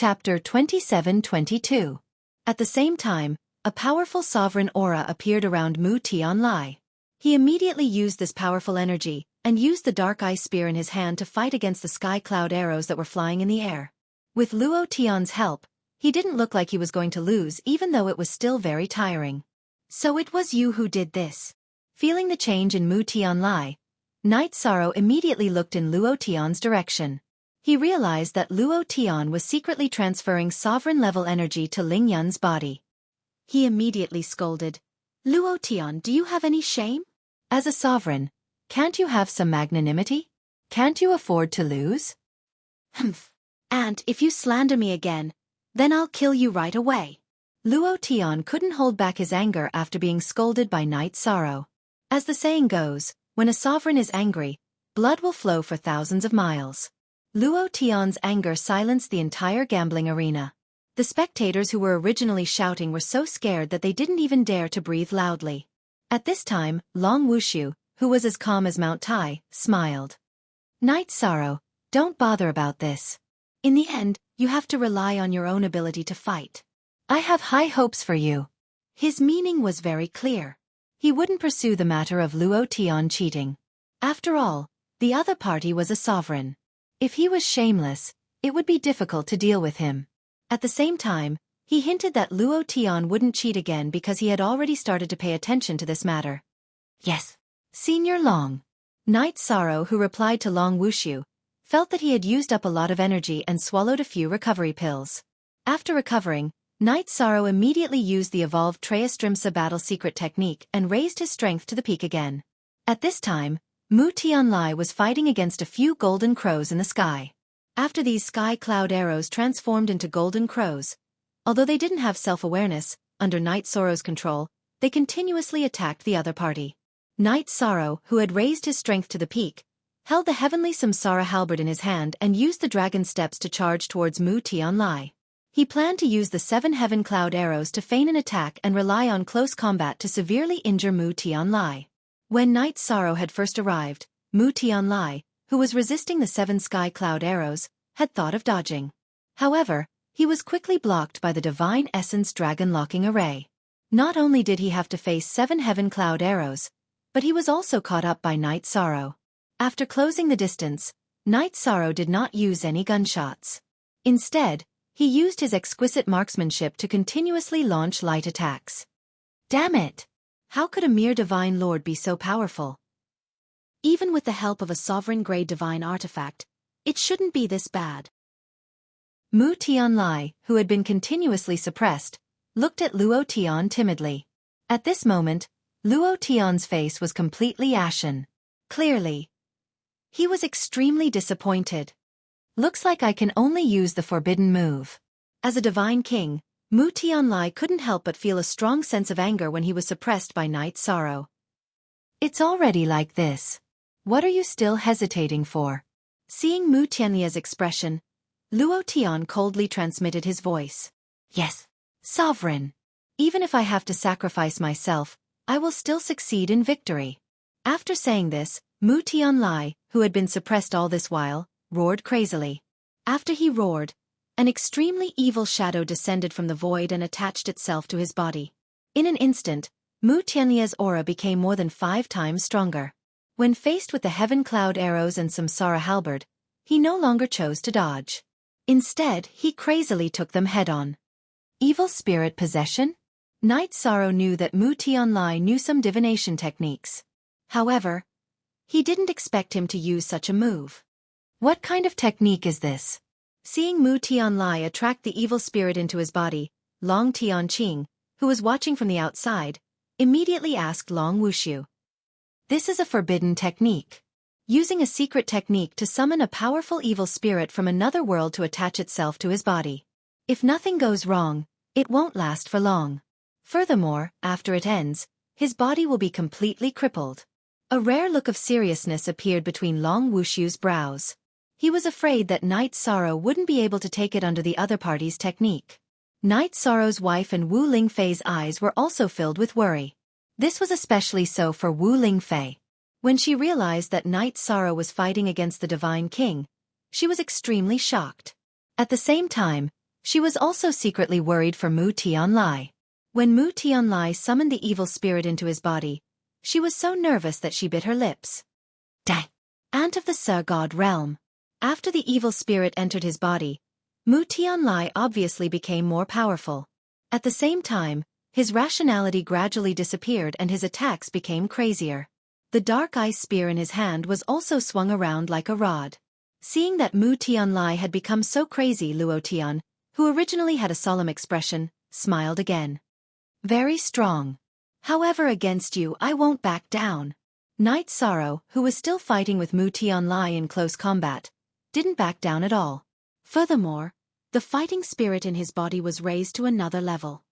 Chapter 27-22. At the same time, a powerful sovereign aura appeared around Mu Tianlai. He immediately used this powerful energy, and used the dark ice spear in his hand to fight against the sky cloud arrows that were flying in the air. With Luo Tian's help, he didn't look like he was going to lose even though it was still very tiring. So it was you who did this. Feeling the change in Mu Tianlai, Knight Sorrow immediately looked in Luo Tian's direction. He realized that Luo Tian was secretly transferring sovereign-level energy to Ling Yun's body. He immediately scolded, "Luo Tian, do you have any shame? As a sovereign, can't you have some magnanimity? Can't you afford to lose? Humph. And if you slander me again, then I'll kill you right away." Luo Tian couldn't hold back his anger after being scolded by Knight Sorrow. As the saying goes, when a sovereign is angry, blood will flow for thousands of miles. Luo Tian's anger silenced the entire gambling arena. The spectators who were originally shouting were so scared that they didn't even dare to breathe loudly. At this time, Long Wuxia, who was as calm as Mount Tai, smiled. "Knight Sorrow, don't bother about this. In the end, you have to rely on your own ability to fight. I have high hopes for you." His meaning was very clear. He wouldn't pursue the matter of Luo Tian cheating. After all, the other party was a sovereign. If he was shameless, it would be difficult to deal with him. At the same time, he hinted that Luo Tian wouldn't cheat again because he had already started to pay attention to this matter. "Yes, Senior Long." Knight Sorrow, who replied to Long Wuxia, felt that he had used up a lot of energy and swallowed a few recovery pills. After recovering, Knight Sorrow immediately used the evolved Treastrimsa battle secret technique and raised his strength to the peak again. At this time, Mu Tianlai was fighting against a few golden crows in the sky. After these sky cloud arrows transformed into golden crows, although they didn't have self-awareness, under Knight Sorrow's control, they continuously attacked the other party. Knight Sorrow, who had raised his strength to the peak, held the heavenly Samsara halberd in his hand and used the dragon steps to charge towards Mu Tianlai. He planned to use the 7 heaven cloud arrows to feign an attack and rely on close combat to severely injure Mu Tianlai. When Knight Sorrow had first arrived, Mu Tianlai, who was resisting the 7 sky cloud arrows, had thought of dodging. However, he was quickly blocked by the Divine Essence Dragon Locking Array. Not only did he have to face 7 heaven cloud arrows, but he was also caught up by Knight Sorrow. After closing the distance, Knight Sorrow did not use any gunshots. Instead, he used his exquisite marksmanship to continuously launch light attacks. Damn it! How could a mere divine lord be so powerful? Even with the help of a sovereign-grade divine artifact, it shouldn't be this bad. Mu Tianlai, who had been continuously suppressed, looked at Luo Tian timidly. At this moment, Luo Tian's face was completely ashen. Clearly, he was extremely disappointed. "Looks like I can only use the forbidden move." As a divine king, Mu Tianlai couldn't help but feel a strong sense of anger when he was suppressed by Knight Sorrow. "It's already like this. What are you still hesitating for?" Seeing Mu Tianlai's expression, Luo Tian coldly transmitted his voice. "Yes, Sovereign. Even if I have to sacrifice myself, I will still succeed in victory." After saying this, Mu Tianlai, who had been suppressed all this while, roared crazily. After he roared, an extremely evil shadow descended from the void and attached itself to his body. In an instant, Mu Tianlai's aura became more than 5 times stronger. When faced with the heaven cloud arrows and Samsara halberd, he no longer chose to dodge. Instead, he crazily took them head-on. Evil spirit possession? Knight Sorrow knew that Mu Tianlai knew some divination techniques. However, he didn't expect him to use such a move. What kind of technique is this? Seeing Mu Tianlai attract the evil spirit into his body, Long Tianqing, who was watching from the outside, immediately asked Long Wuxia. "This is a forbidden technique. Using a secret technique to summon a powerful evil spirit from another world to attach itself to his body. If nothing goes wrong, it won't last for long. Furthermore, after it ends, his body will be completely crippled." A rare look of seriousness appeared between Long Wuxia's brows. He was afraid that Knight Sorrow wouldn't be able to take it under the other party's technique. Knight Sorrow's wife and Wu Lingfei's eyes were also filled with worry. This was especially so for Wu Lingfei. When she realized that Knight Sorrow was fighting against the Divine King, she was extremely shocked. At the same time, She was also secretly worried for Mu Tianlai. When Mu Tianlai summoned the evil spirit into his body, she was so nervous that she bit her lips. Dang! Ant of the Su God realm. After the evil spirit entered his body, Mu Tianlai obviously became more powerful. At the same time, his rationality gradually disappeared and his attacks became crazier. The dark ice spear in his hand was also swung around like a rod. Seeing that Mu Tianlai had become so crazy, Luo Tian, who originally had a solemn expression, smiled again. Very strong. However, against you I won't back down. Night Sorrow, who was still fighting with Mu Tianlai in close combat, didn't back down at all. Furthermore, the fighting spirit in his body was raised to another level.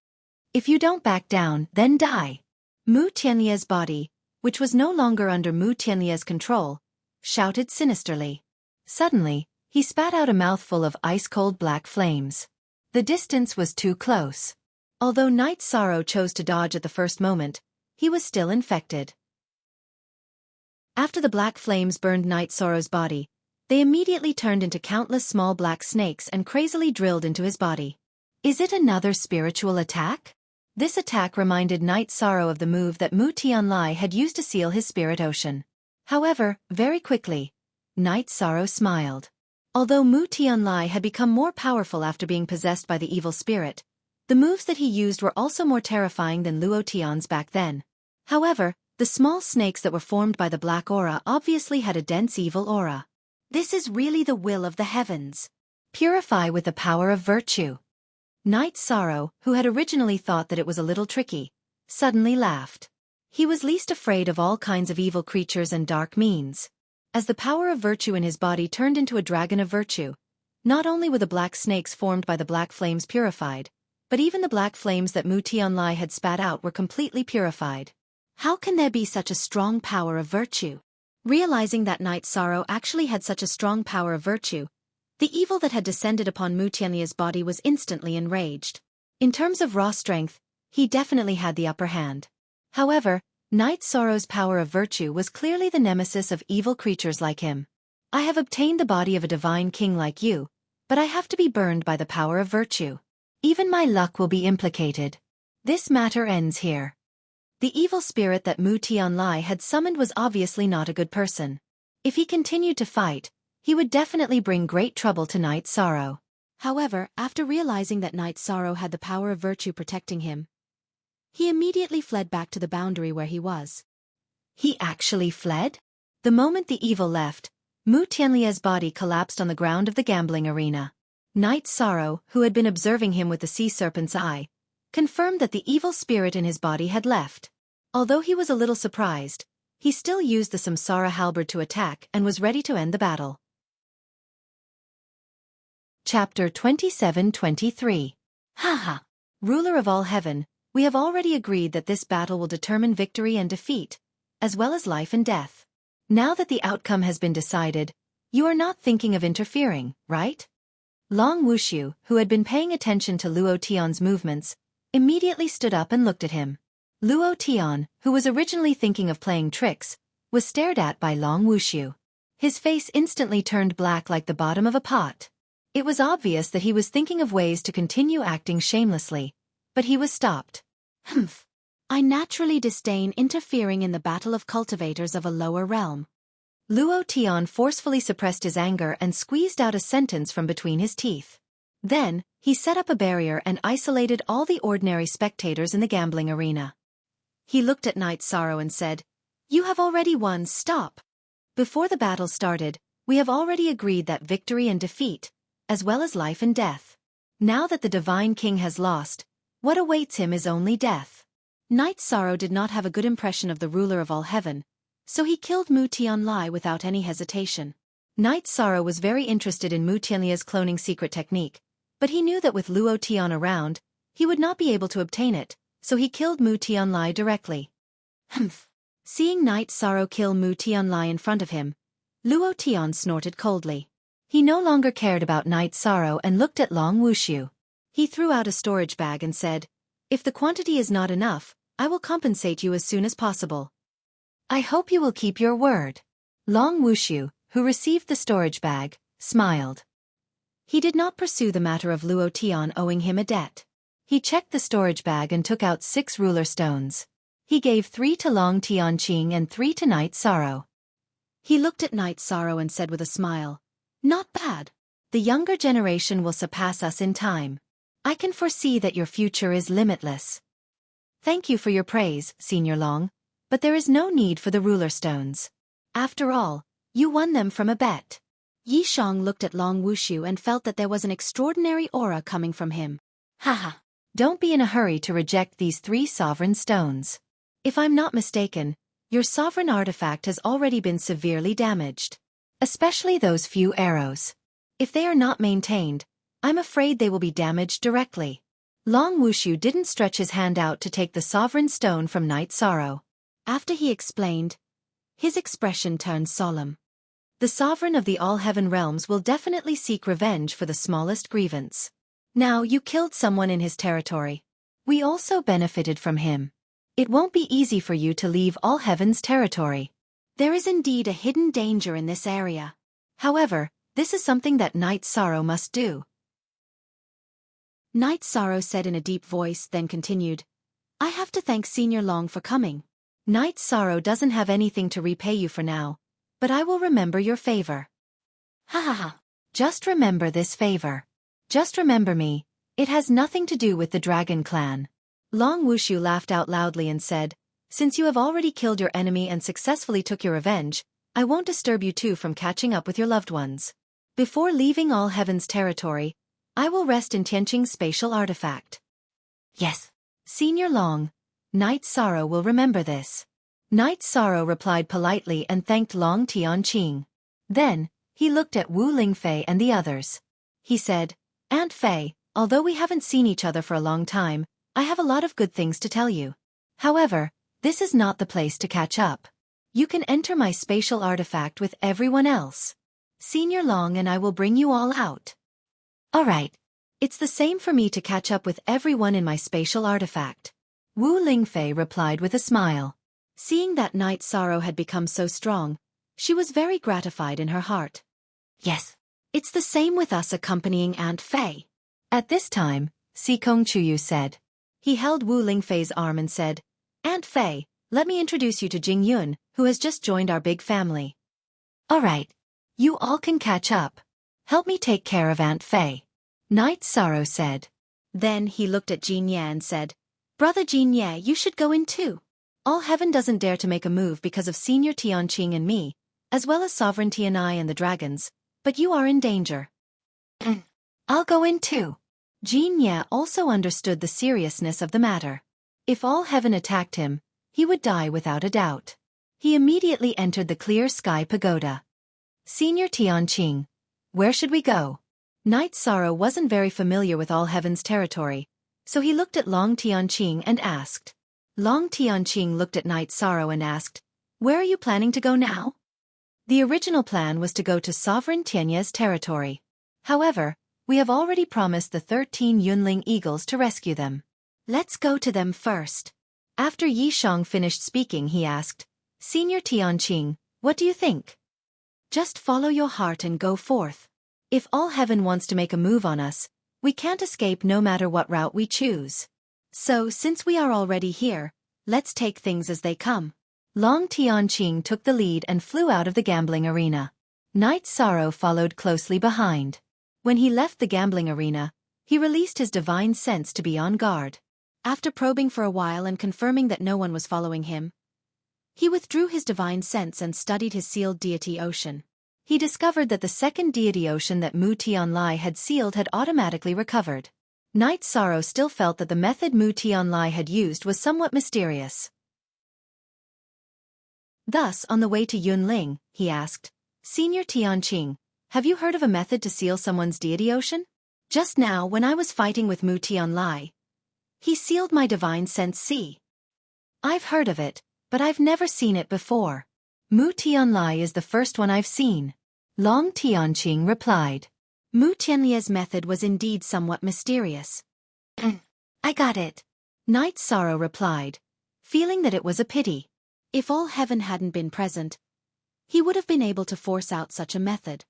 If you don't back down, then die. Mu Tianlie's body, which was no longer under Mu Tianlie's control, shouted sinisterly. Suddenly, he spat out a mouthful of ice-cold black flames. The distance was too close. Although Night Sorrow chose to dodge at the first moment, he was still infected. After the black flames burned Night Sorrow's body, they immediately turned into countless small black snakes and crazily drilled into his body. Is it another spiritual attack? This attack reminded Night Sorrow of the move that Mu Tianlai had used to seal his spirit ocean. However, very quickly, Night Sorrow smiled. Although Mu Tianlai had become more powerful after being possessed by the evil spirit, the moves that he used were also more terrifying than Luo Tian's back then. However, the small snakes that were formed by the black aura obviously had a dense evil aura. This is really the will of the heavens. Purify with the power of virtue. Night Sorrow, who had originally thought that it was a little tricky, suddenly laughed. He was least afraid of all kinds of evil creatures and dark means. As the power of virtue in his body turned into a dragon of virtue, not only were the black snakes formed by the black flames purified, but even the black flames that Mu Tianlai had spat out were completely purified. How can there be such a strong power of virtue? Realizing that Night Sorrow actually had such a strong power of virtue, the evil that had descended upon Mu Tianlie's body was instantly enraged. In terms of raw strength, he definitely had the upper hand. However, Night Sorrow's power of virtue was clearly the nemesis of evil creatures like him. I have obtained the body of a divine king like you, but I have to be burned by the power of virtue. Even my luck will be implicated. This matter ends here. The evil spirit that Mu Tianlai had summoned was obviously not a good person. If he continued to fight, he would definitely bring great trouble to Night Sorrow. However, after realizing that Night Sorrow had the power of virtue protecting him, he immediately fled back to the boundary where he was. He actually fled? The moment the evil left, Mu Tianlie's body collapsed on the ground of the gambling arena. Night Sorrow, who had been observing him with the sea serpent's eye, confirmed that the evil spirit in his body had left. Although he was a little surprised, he still used the Samsara halberd to attack and was ready to end the battle. Chapter 27-23. Haha! Ruler of all heaven, we have already agreed that this battle will determine victory and defeat, as well as life and death. Now that the outcome has been decided, you are not thinking of interfering, right? Long Wuxia, who had been paying attention to Luo Tian's movements, immediately stood up and looked at him. Luo Tian, who was originally thinking of playing tricks, was stared at by Long Wuxia. His face instantly turned black like the bottom of a pot. It was obvious that he was thinking of ways to continue acting shamelessly, but he was stopped. Humph. I naturally disdain interfering in the battle of cultivators of a lower realm. Luo Tian forcefully suppressed his anger and squeezed out a sentence from between his teeth. Then, he set up a barrier and isolated all the ordinary spectators in the gambling arena. He looked at Night Sorrow and said, "You have already won, stop. Before the battle started, we have already agreed that victory and defeat, as well as life and death. Now that the Divine King has lost, what awaits him is only death." Night Sorrow did not have a good impression of the ruler of all heaven, so he killed Mu Tianlai without any hesitation. Night Sorrow was very interested in Mu Tianlie's cloning secret technique, but he knew that with Luo Tian around, he would not be able to obtain it, so he killed Mu Tianlai directly. Humph! Seeing Night Sorrow kill Mu Tianlai in front of him, Luo Tian snorted coldly. He no longer cared about Night Sorrow and looked at Long Wuxia. He threw out a storage bag and said, "If the quantity is not enough, I will compensate you as soon as possible." "I hope you will keep your word." Long Wuxia, who received the storage bag, smiled. He did not pursue the matter of Luo Tian owing him a debt. He checked the storage bag and took out 6 ruler stones. He gave 3 to Long Tianqing and 3 to Night Sorrow. He looked at Night Sorrow and said with a smile, "Not bad. The younger generation will surpass us in time. I can foresee that your future is limitless." "Thank you for your praise, Senior Long, but there is no need for the ruler stones. After all, you won them from a bet." Yi Shang looked at Long Wushu and felt that there was an extraordinary aura coming from him. "Haha. Don't be in a hurry to reject these 3 sovereign stones. If I'm not mistaken, your sovereign artifact has already been severely damaged. Especially those few arrows. If they are not maintained, I'm afraid they will be damaged directly." Long Wushu didn't stretch his hand out to take the sovereign stone from Night Sorrow. After he explained, his expression turned solemn. "The sovereign of the All-Heaven realms will definitely seek revenge for the smallest grievance. Now you killed someone in his territory. We also benefited from him. It won't be easy for you to leave All-Heaven's territory. There is indeed a hidden danger in this area. However, this is something that Night Sorrow must do." Night Sorrow said in a deep voice, then continued, "I have to thank Senior Long for coming. Night Sorrow doesn't have anything to repay you for now, but I will remember your favor." "Ha ha ha. Just remember this favor. Just remember me. It has nothing to do with the Dragon Clan." Long Wushu laughed out loudly and said, "Since you have already killed your enemy and successfully took your revenge, I won't disturb you two from catching up with your loved ones. Before leaving All Heaven's territory, I will rest in Tianqing's spatial artifact." "Yes, Senior Long. Night Sorrow will remember this." Night Sorrow replied politely and thanked Long Tianqing. Then, he looked at Wu Lingfei and the others. He said, "Aunt Fei, although we haven't seen each other for a long time, I have a lot of good things to tell you. However, this is not the place to catch up. You can enter my spatial artifact with everyone else. Senior Long and I will bring you all out." "Alright. It's the same for me to catch up with everyone in my spatial artifact." Wu Lingfei replied with a smile. Seeing that Night Sorrow had become so strong, she was very gratified in her heart. "Yes, it's the same with us accompanying Aunt Fei." At this time, Sikong Chuyu said. He held Wu Lingfei's arm and said, "Aunt Fei, let me introduce you to Jing Yun, who has just joined our big family." "Alright. You all can catch up. Help me take care of Aunt Fei," Night Sorrow said. Then he looked at Jin Ye and said, "Brother Jin Ye, you should go in too. All Heaven doesn't dare to make a move because of Senior Tianqing and me, as well as Sovereign Tianai and the dragons, but you are in danger." "I'll go in too." Jin Ye also understood the seriousness of the matter. If All Heaven attacked him, he would die without a doubt. He immediately entered the Clear Sky Pagoda. "Senior Tianqing, where should we go?" Night Sorrow wasn't very familiar with All Heaven's territory, so he looked at Long Tianqing and asked. Long Tianqing looked at Night Sorrow and asked, "Where are you planning to go now?" The original plan was to go to Sovereign Tianye's territory. However, we have already promised the 13 Yunling eagles to rescue them. Let's go to them first. After Yi Shang finished speaking, he asked, "Senior Tianqing, what do you think?" "Just follow your heart and go forth. If All Heaven wants to make a move on us, we can't escape no matter what route we choose. So since we are already here, let's take things as they come." Long Tianqing took the lead and flew out of the gambling arena. Night Sorrow followed closely behind. When he left the gambling arena, he released his divine sense to be on guard. After probing for a while and confirming that no one was following him, he withdrew his divine sense and studied his sealed deity ocean. He discovered that the second deity ocean that Mu Tianlai had sealed had automatically recovered. Night Sorrow still felt that the method Mu Tianlai had used was somewhat mysterious. Thus, on the way to Yunling, he asked, "Senior Tianqing, have you heard of a method to seal someone's deity ocean? Just now, when I was fighting with Mu Tianlai, he sealed my divine sense C." "I've heard of it, but I've never seen it before. Mu Tianlai is the first one I've seen," Long Tianqing replied. Mu Tianlai's method was indeed somewhat mysterious. "I got it," Night Sorrow replied, feeling that it was a pity. If All Heaven hadn't been present, he would have been able to force out such a method.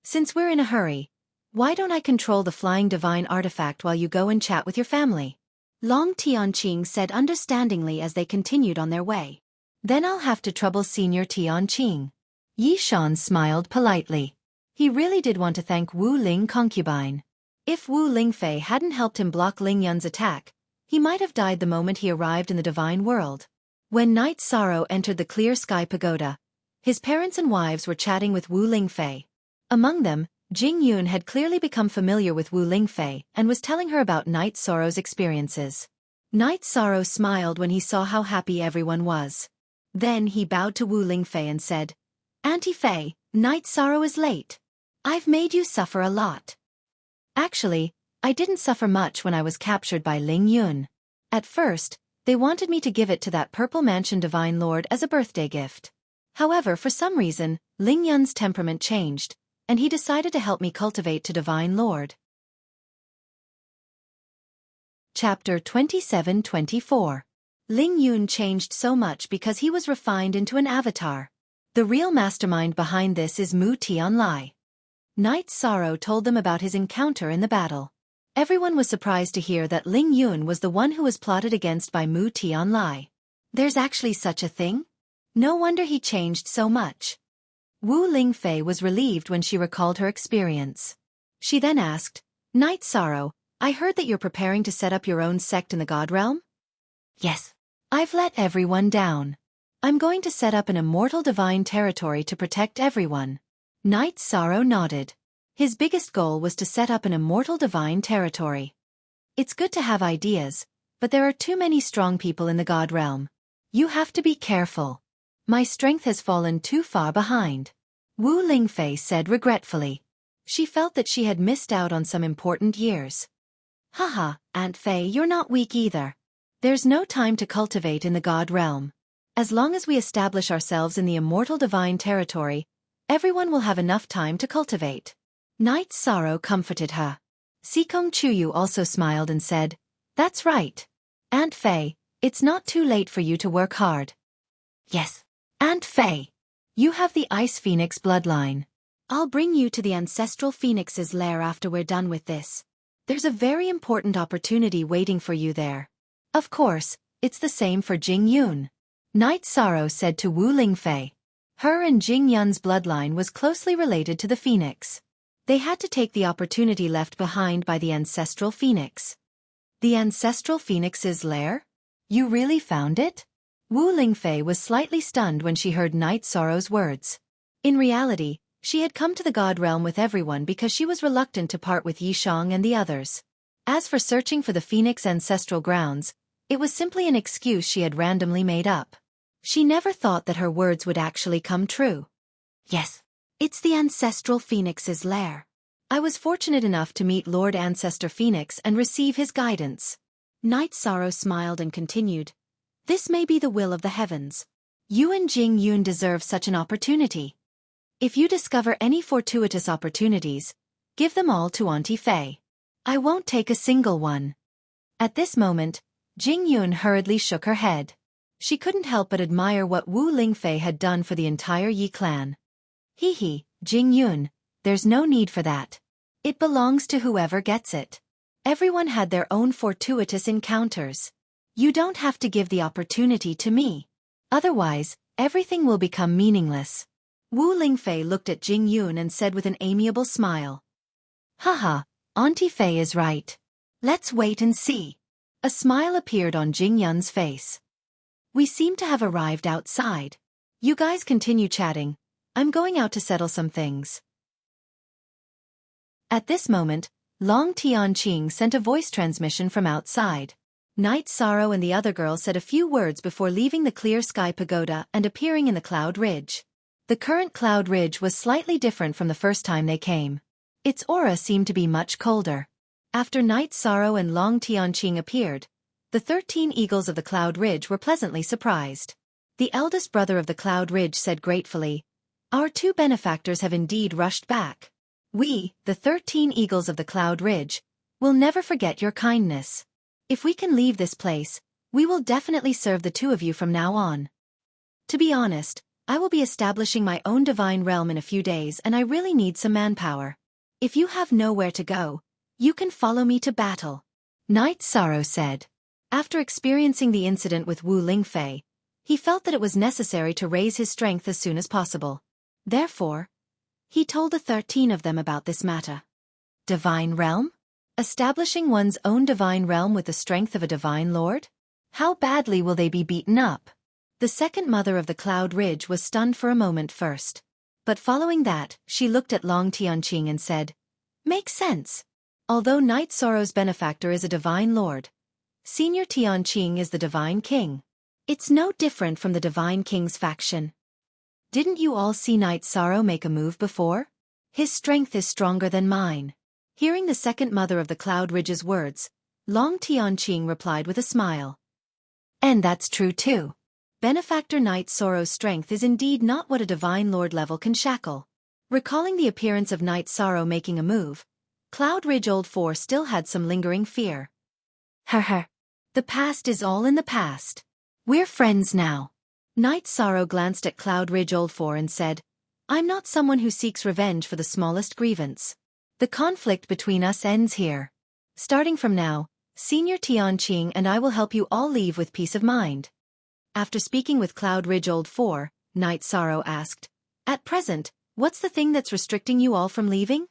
"Since we're in a hurry, Why don't I control the flying divine artifact while you go and chat with your family? Long Tianqing said understandingly as they continued on their way. Then I'll have to trouble Senior Tianqing. Yishan smiled politely. He really did want to thank Wu Ling concubine. If Wu Lingfei hadn't helped him block Ling Yun's attack, he might have died the moment he arrived in the divine world. When Knight Sorrow entered the Clear Sky Pagoda, his parents and wives were chatting with Wu Lingfei. Among them, Jing Yun had clearly become familiar with Wu Lingfei and was telling her about Knight Sorrow's experiences. Knight Sorrow smiled when he saw how happy everyone was. Then he bowed to Wu Lingfei and said, Auntie Fei, Knight Sorrow is late. I've made you suffer a lot. Actually, I didn't suffer much when I was captured by Ling Yun. At first, they wanted me to give it to that Purple Mansion Divine Lord as a birthday gift. However, for some reason, Ling Yun's temperament changed, and he decided to help me cultivate to Divine Lord. Chapter 27-24. Ling Yun changed so much because he was refined into an avatar. The real mastermind behind this is Mu Tianlai. Knight Sorrow told them about his encounter in the battle. Everyone was surprised to hear that Ling Yun was the one who was plotted against by Mu Tianlai. There's actually such a thing? No wonder he changed so much. Wu Lingfei was relieved when she recalled her experience. She then asked, Knight Sorrow, I heard that you're preparing to set up your own sect in the God Realm? Yes. I've let everyone down. I'm going to set up an immortal divine territory to protect everyone. Knight Sorrow nodded. His biggest goal was to set up an immortal divine territory. It's good to have ideas, but there are too many strong people in the God Realm. You have to be careful. My strength has fallen too far behind. Wu Lingfei said regretfully. She felt that she had missed out on some important years. Haha, Aunt Fei, you're not weak either. There's no time to cultivate in the God Realm. As long as we establish ourselves in the immortal divine territory, everyone will have enough time to cultivate. Knight Sorrow comforted her. Sikong Chuyu also smiled and said, That's right. Aunt Fei, it's not too late for you to work hard. Yes. Aunt Fei. You have the Ice Phoenix bloodline. I'll bring you to the Ancestral Phoenix's lair after we're done with this. There's a very important opportunity waiting for you there. Of course, it's the same for Jing Yun. Knight Sorrow said to Wu Lingfei. Her and Jing Yun's bloodline was closely related to the Phoenix. They had to take the opportunity left behind by the Ancestral Phoenix. The Ancestral Phoenix's lair? You really found it? Wu Lingfei was slightly stunned when she heard Knight Sorrow's words. In reality, she had come to the God Realm with everyone because she was reluctant to part with Yishang and the others. As for searching for the Phoenix ancestral grounds, it was simply an excuse she had randomly made up. She never thought that her words would actually come true. Yes, it's the Ancestral Phoenix's lair. I was fortunate enough to meet Lord Ancestor Phoenix and receive his guidance. Knight Sorrow smiled and continued. This may be the will of the heavens. You and Jing Yun deserve such an opportunity. If you discover any fortuitous opportunities, give them all to Auntie Fei. I won't take a single one. At this moment, Jing Yun hurriedly shook her head. She couldn't help but admire what Wu Lingfei had done for the entire Yi clan. Hee, Jing Yun, there's no need for that. It belongs to whoever gets it. Everyone had their own fortuitous encounters. You don't have to give the opportunity to me. Otherwise, everything will become meaningless. Wu Lingfei looked at Jing Yun and said with an amiable smile. Haha, Auntie Fei is right. Let's wait and see. A smile appeared on Jing Yun's face. We seem to have arrived outside. You guys continue chatting. I'm going out to settle some things. At this moment, Long Tianqing sent a voice transmission from outside. Knight Sorrow and the other girl said a few words before leaving the Clear Sky Pagoda and appearing in the Cloud Ridge. The current Cloud Ridge was slightly different from the first time they came. Its aura seemed to be much colder. After Knight Sorrow and Long Tianqing appeared, the 13 eagles of the Cloud Ridge were pleasantly surprised. The eldest brother of the Cloud Ridge said gratefully, Our two benefactors have indeed rushed back. We, the 13 eagles of the Cloud Ridge, will never forget your kindness. If we can leave this place, we will definitely serve the two of you from now on. To be honest, I will be establishing my own divine realm in a few days and I really need some manpower. If you have nowhere to go, you can follow me to battle. Knight Sorrow said. After experiencing the incident with Wu Lingfei, he felt that it was necessary to raise his strength as soon as possible. Therefore, he told the 13 of them about this matter. Divine Realm? Establishing one's own divine realm with the strength of a divine lord? How badly will they be beaten up? The second mother of the Cloud Ridge was stunned for a moment first. But following that, she looked at Long Tianqing and said, "Makes sense. Although Knight Sorrow's benefactor is a divine lord, Senior Tianqing is the divine king. It's no different from the divine king's faction. Didn't you all see Knight Sorrow make a move before? His strength is stronger than mine." Hearing the second mother of the Cloud Ridge's words, Long Tianqing replied with a smile. "And that's true too. Benefactor Knight Sorrow's strength is indeed not what a divine lord level can shackle." Recalling the appearance of Knight Sorrow making a move, Cloud Ridge Old 4 still had some lingering fear. The past is all in the past. We're friends now. Knight Sorrow glanced at Cloud Ridge Old 4 and said, "I'm not someone who seeks revenge for the smallest grievance. The conflict between us ends here. Starting from now, Senior Tianqing and I will help you all leave with peace of mind." After speaking with Cloud Ridge Old 4, Knight Sorrow asked, "At present, what's the thing that's restricting you all from leaving?"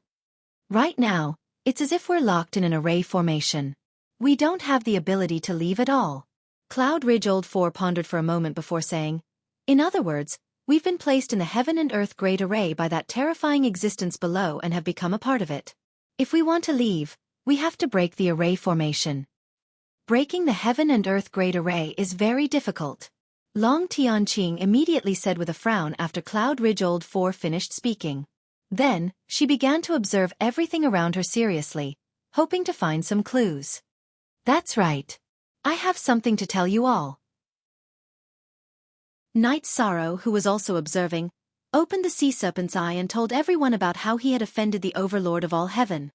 "Right now, it's as if we're locked in an array formation. We don't have the ability to leave at all." Cloud Ridge Old 4 pondered for a moment before saying, "In other words, we've been placed in the Heaven and Earth Great Array by that terrifying existence below and have become a part of it. If we want to leave, we have to break the array formation. Breaking the Heaven and Earth Great Array is very difficult." Long Tianqing immediately said with a frown after Cloud Ridge Old 4 finished speaking. Then, she began to observe everything around her seriously, hoping to find some clues. "That's right. I have something to tell you all." Knight Sorrow, who was also observing, opened the sea serpent's eye and told everyone about how he had offended the Overlord of all Heaven.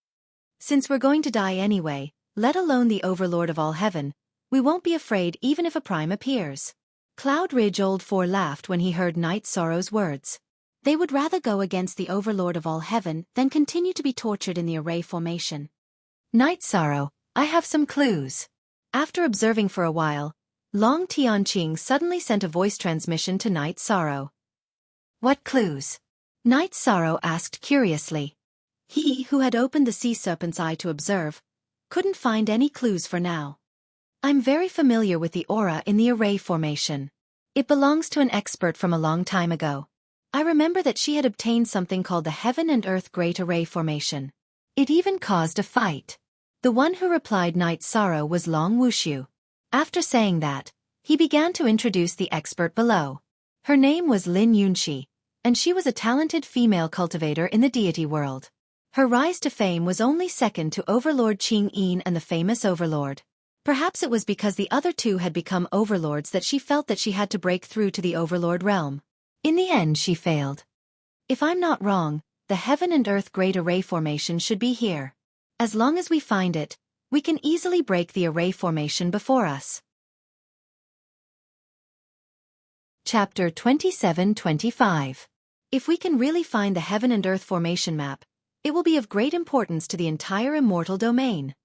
"Since we're going to die anyway, let alone the Overlord of all Heaven, we won't be afraid even if a prime appears." Cloud Ridge Old 4 laughed when he heard Knight Sorrow's words. They would rather go against the Overlord of all Heaven than continue to be tortured in the array formation. "Knight Sorrow, I have some clues." After observing for a while, Long Tianqing suddenly sent a voice transmission to Knight Sorrow. "What clues?" Knight Sorrow asked curiously. He, who had opened the sea serpent's eye to observe, couldn't find any clues for now. "I'm very familiar with the aura in the array formation. It belongs to an expert from a long time ago. I remember that she had obtained something called the Heaven and Earth Great Array Formation. It even caused a fight." The one who replied Knight Sorrow was Long Wuxia. After saying that, he began to introduce the expert below. Her name was Lin Yunxi, and she was a talented female cultivator in the deity world. Her rise to fame was only second to Overlord Qing Yin and the famous Overlord. Perhaps it was because the other two had become overlords that she felt that she had to break through to the Overlord realm. In the end she failed. If I'm not wrong, the Heaven and Earth Great Array Formation should be here. As long as we find it, we can easily break the array formation before us. Chapter 27-25. If we can really find the Heaven and Earth formation map, it will be of great importance to the entire immortal domain.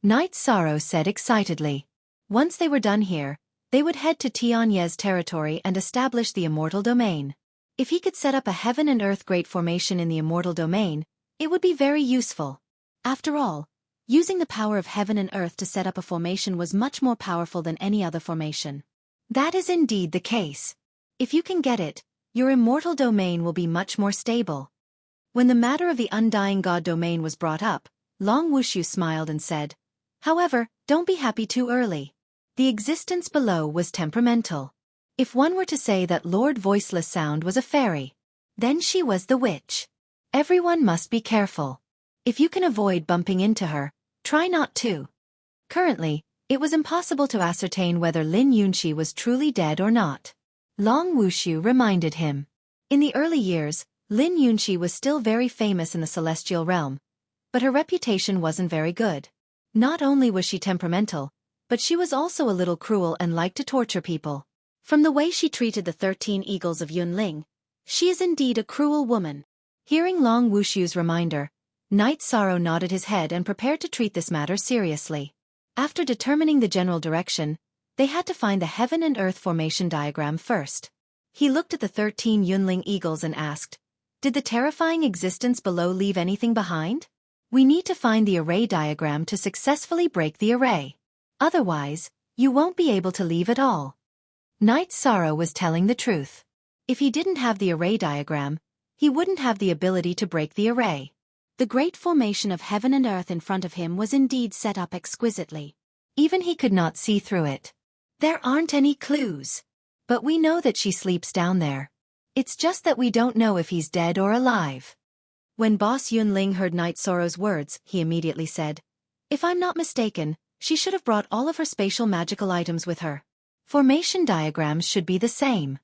Knight Sorrow said excitedly. Once they were done here, they would head to Tianye's territory and establish the immortal domain. If he could set up a Heaven and Earth Great Formation in the immortal domain, it would be very useful. After all, using the power of Heaven and Earth to set up a formation was much more powerful than any other formation. That is indeed the case. If you can get it, your immortal domain will be much more stable. When the matter of the Undying God domain was brought up, Long Wuxia smiled and said, "However, don't be happy too early. The existence below was temperamental. If one were to say that Lord Voiceless Sound was a fairy, then she was the witch. Everyone must be careful. If you can avoid bumping into her, try not to." Currently, it was impossible to ascertain whether Lin Yunxi was truly dead or not. Long Wuxia reminded him. In the early years, Lin Yunxi was still very famous in the celestial realm, but her reputation wasn't very good. Not only was she temperamental, but she was also a little cruel and liked to torture people. From the way she treated the 13 eagles of Yunling, she is indeed a cruel woman. Hearing Long Wuxia's reminder, Knight Sorrow nodded his head and prepared to treat this matter seriously. After determining the general direction, they had to find the heaven and earth formation diagram first. He looked at the 13 Yunling eagles and asked, "Did the terrifying existence below leave anything behind? We need to find the array diagram to successfully break the array. Otherwise, you won't be able to leave at all." Knight Sorrow was telling the truth. If he didn't have the array diagram, he wouldn't have the ability to break the array. The great formation of heaven and earth in front of him was indeed set up exquisitely. Even he could not see through it. There aren't any clues. But we know that she sleeps down there. It's just that we don't know if he's dead or alive. When Boss Yunling heard Knight Sorrow's words, he immediately said, "If I'm not mistaken, she should have brought all of her spatial magical items with her. Formation diagrams should be the same.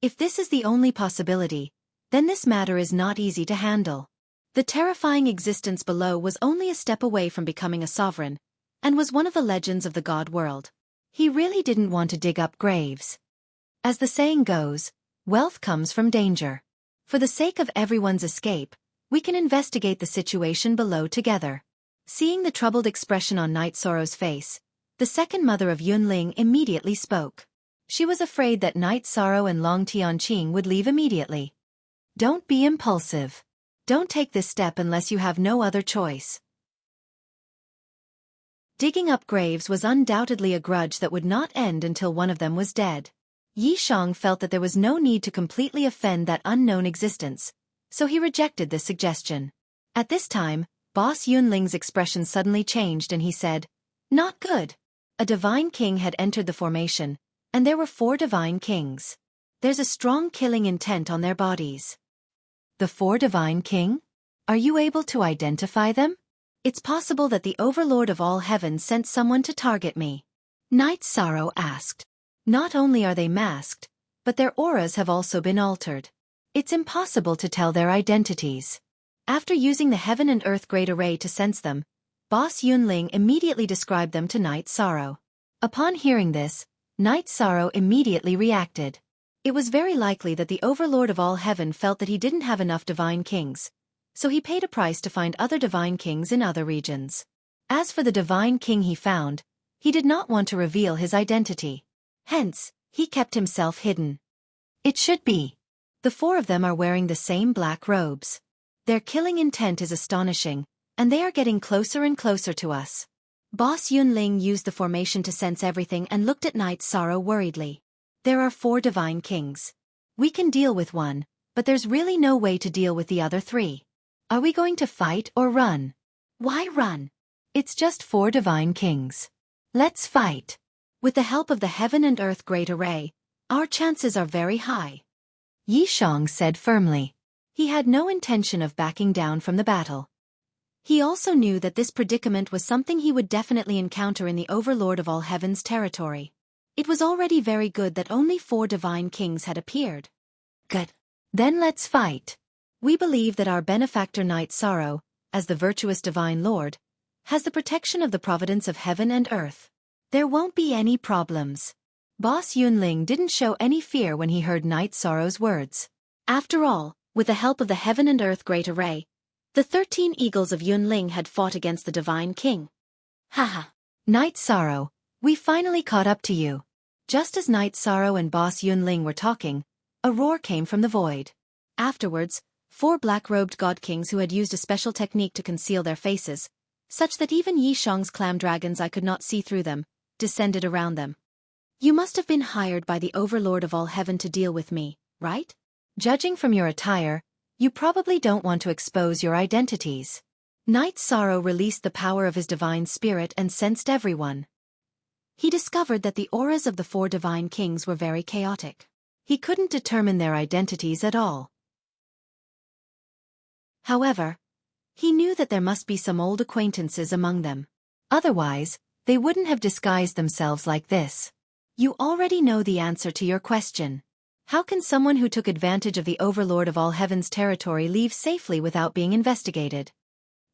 If this is the only possibility, then this matter is not easy to handle." The terrifying existence below was only a step away from becoming a sovereign, and was one of the legends of the god world. He really didn't want to dig up graves. As the saying goes, wealth comes from danger. For the sake of everyone's escape, we can investigate the situation below together. Seeing the troubled expression on Knight Sorrow's face, the second mother of Yunling immediately spoke. She was afraid that Knight Sorrow and Long Tianqing would leave immediately. "Don't be impulsive. Don't take this step unless you have no other choice." Digging up graves was undoubtedly a grudge that would not end until one of them was dead. Yi Shang felt that there was no need to completely offend that unknown existence, so he rejected this suggestion. At this time, Boss Yunling's expression suddenly changed and he said, "Not good." A divine king had entered the formation, and there were 4 divine kings. There's a strong killing intent on their bodies. The 4 divine king? Are you able to identify them? It's possible that the Overlord of all heaven sent someone to target me. Knight Sorrow asked. Not only are they masked, but their auras have also been altered. It's impossible to tell their identities. After using the Heaven and Earth Great Array to sense them, Boss Yunling immediately described them to Knight Sorrow. Upon hearing this, Knight Sorrow immediately reacted. It was very likely that the Overlord of all heaven felt that he didn't have enough divine kings, so he paid a price to find other divine kings in other regions. As for the divine king he found, he did not want to reveal his identity. Hence, he kept himself hidden. It should be. The 4 of them are wearing the same black robes. Their killing intent is astonishing, and they are getting closer and closer to us. Boss Yunling used the formation to sense everything and looked at Knight Sorrow worriedly. There are 4 divine kings. We can deal with one, but there's really no way to deal with the other 3. Are we going to fight or run? Why run? It's just 4 divine kings. Let's fight. With the help of the Heaven and Earth Great Array, our chances are very high. Yi Shang said firmly. He had no intention of backing down from the battle. He also knew that this predicament was something he would definitely encounter in the Overlord of all Heaven's territory. It was already very good that only 4 divine kings had appeared. Good. Then let's fight. We believe that our benefactor Knight Sorrow, as the virtuous divine lord, has the protection of the providence of heaven and earth. There won't be any problems. Boss Yunling didn't show any fear when he heard Knight Sorrow's words. After all, with the help of the Heaven and Earth Great Array, the 13 eagles of Yunling had fought against the divine king. Haha. Knight Sorrow, we finally caught up to you. Just as Knight Sorrow and Boss Yunling were talking, a roar came from the void. Afterwards, 4 black-robed god kings who had used a special technique to conceal their faces, such that even Yi Shang's clam dragons I could not see through them, descended around them. You must have been hired by the Overlord of all heaven to deal with me, right? Judging from your attire, you probably don't want to expose your identities. Knight Sorrow released the power of his divine spirit and sensed everyone. He discovered that the auras of the 4 divine kings were very chaotic. He couldn't determine their identities at all. However, he knew that there must be some old acquaintances among them. Otherwise, they wouldn't have disguised themselves like this. You already know the answer to your question. How can someone who took advantage of the Overlord of all heaven's territory leave safely without being investigated?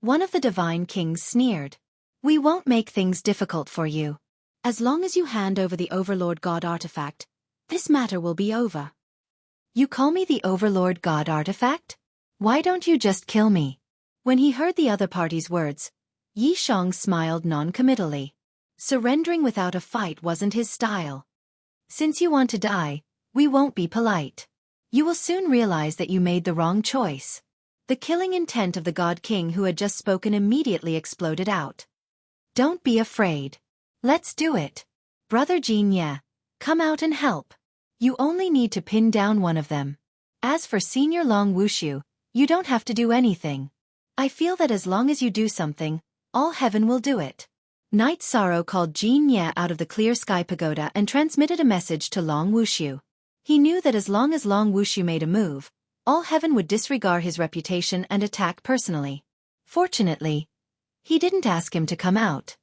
One of the divine kings sneered. We won't make things difficult for you. As long as you hand over the Overlord God artifact, this matter will be over. You call me the Overlord God artifact? Why don't you just kill me? When he heard the other party's words, Yi Shang smiled non-committally. Surrendering without a fight wasn't his style. Since you want to die, we won't be polite. You will soon realize that you made the wrong choice. The killing intent of the God King who had just spoken immediately exploded out. Don't be afraid. Let's do it. Brother Jin Ye, come out and help. You only need to pin down one of them. As for Senior Long Wuxia, you don't have to do anything. I feel that as long as you do something, all heaven will do it. Night Sorrow called Jin Ye out of the clear sky pagoda and transmitted a message to Long Wuxia. He knew that as long as Long Wuxia made a move, all heaven would disregard his reputation and attack personally. Fortunately, he didn't ask him to come out.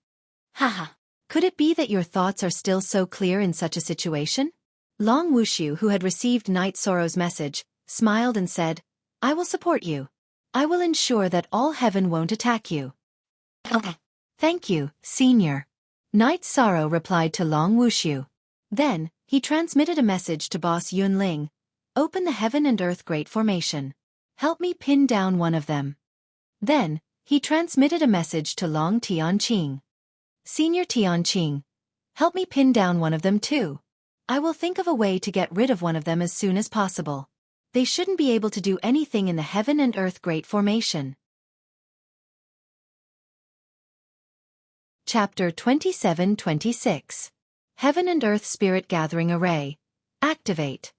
Haha. Could it be that your thoughts are still so clear in such a situation? Long Wuxia, who had received Night Sorrow's message, smiled and said, I will support you. I will ensure that all heaven won't attack you. Thank you, Senior. Night Sorrow replied to Long Wuxia. Then, he transmitted a message to Boss Yunling. Open the Heaven and Earth Great Formation. Help me pin down one of them. Then, he transmitted a message to Long Tianqing. Senior Tianqing, help me pin down one of them too. I will think of a way to get rid of one of them as soon as possible. They shouldn't be able to do anything in the Heaven and Earth Great Formation. Chapter 27-26. Heaven and Earth Spirit Gathering Array. Activate.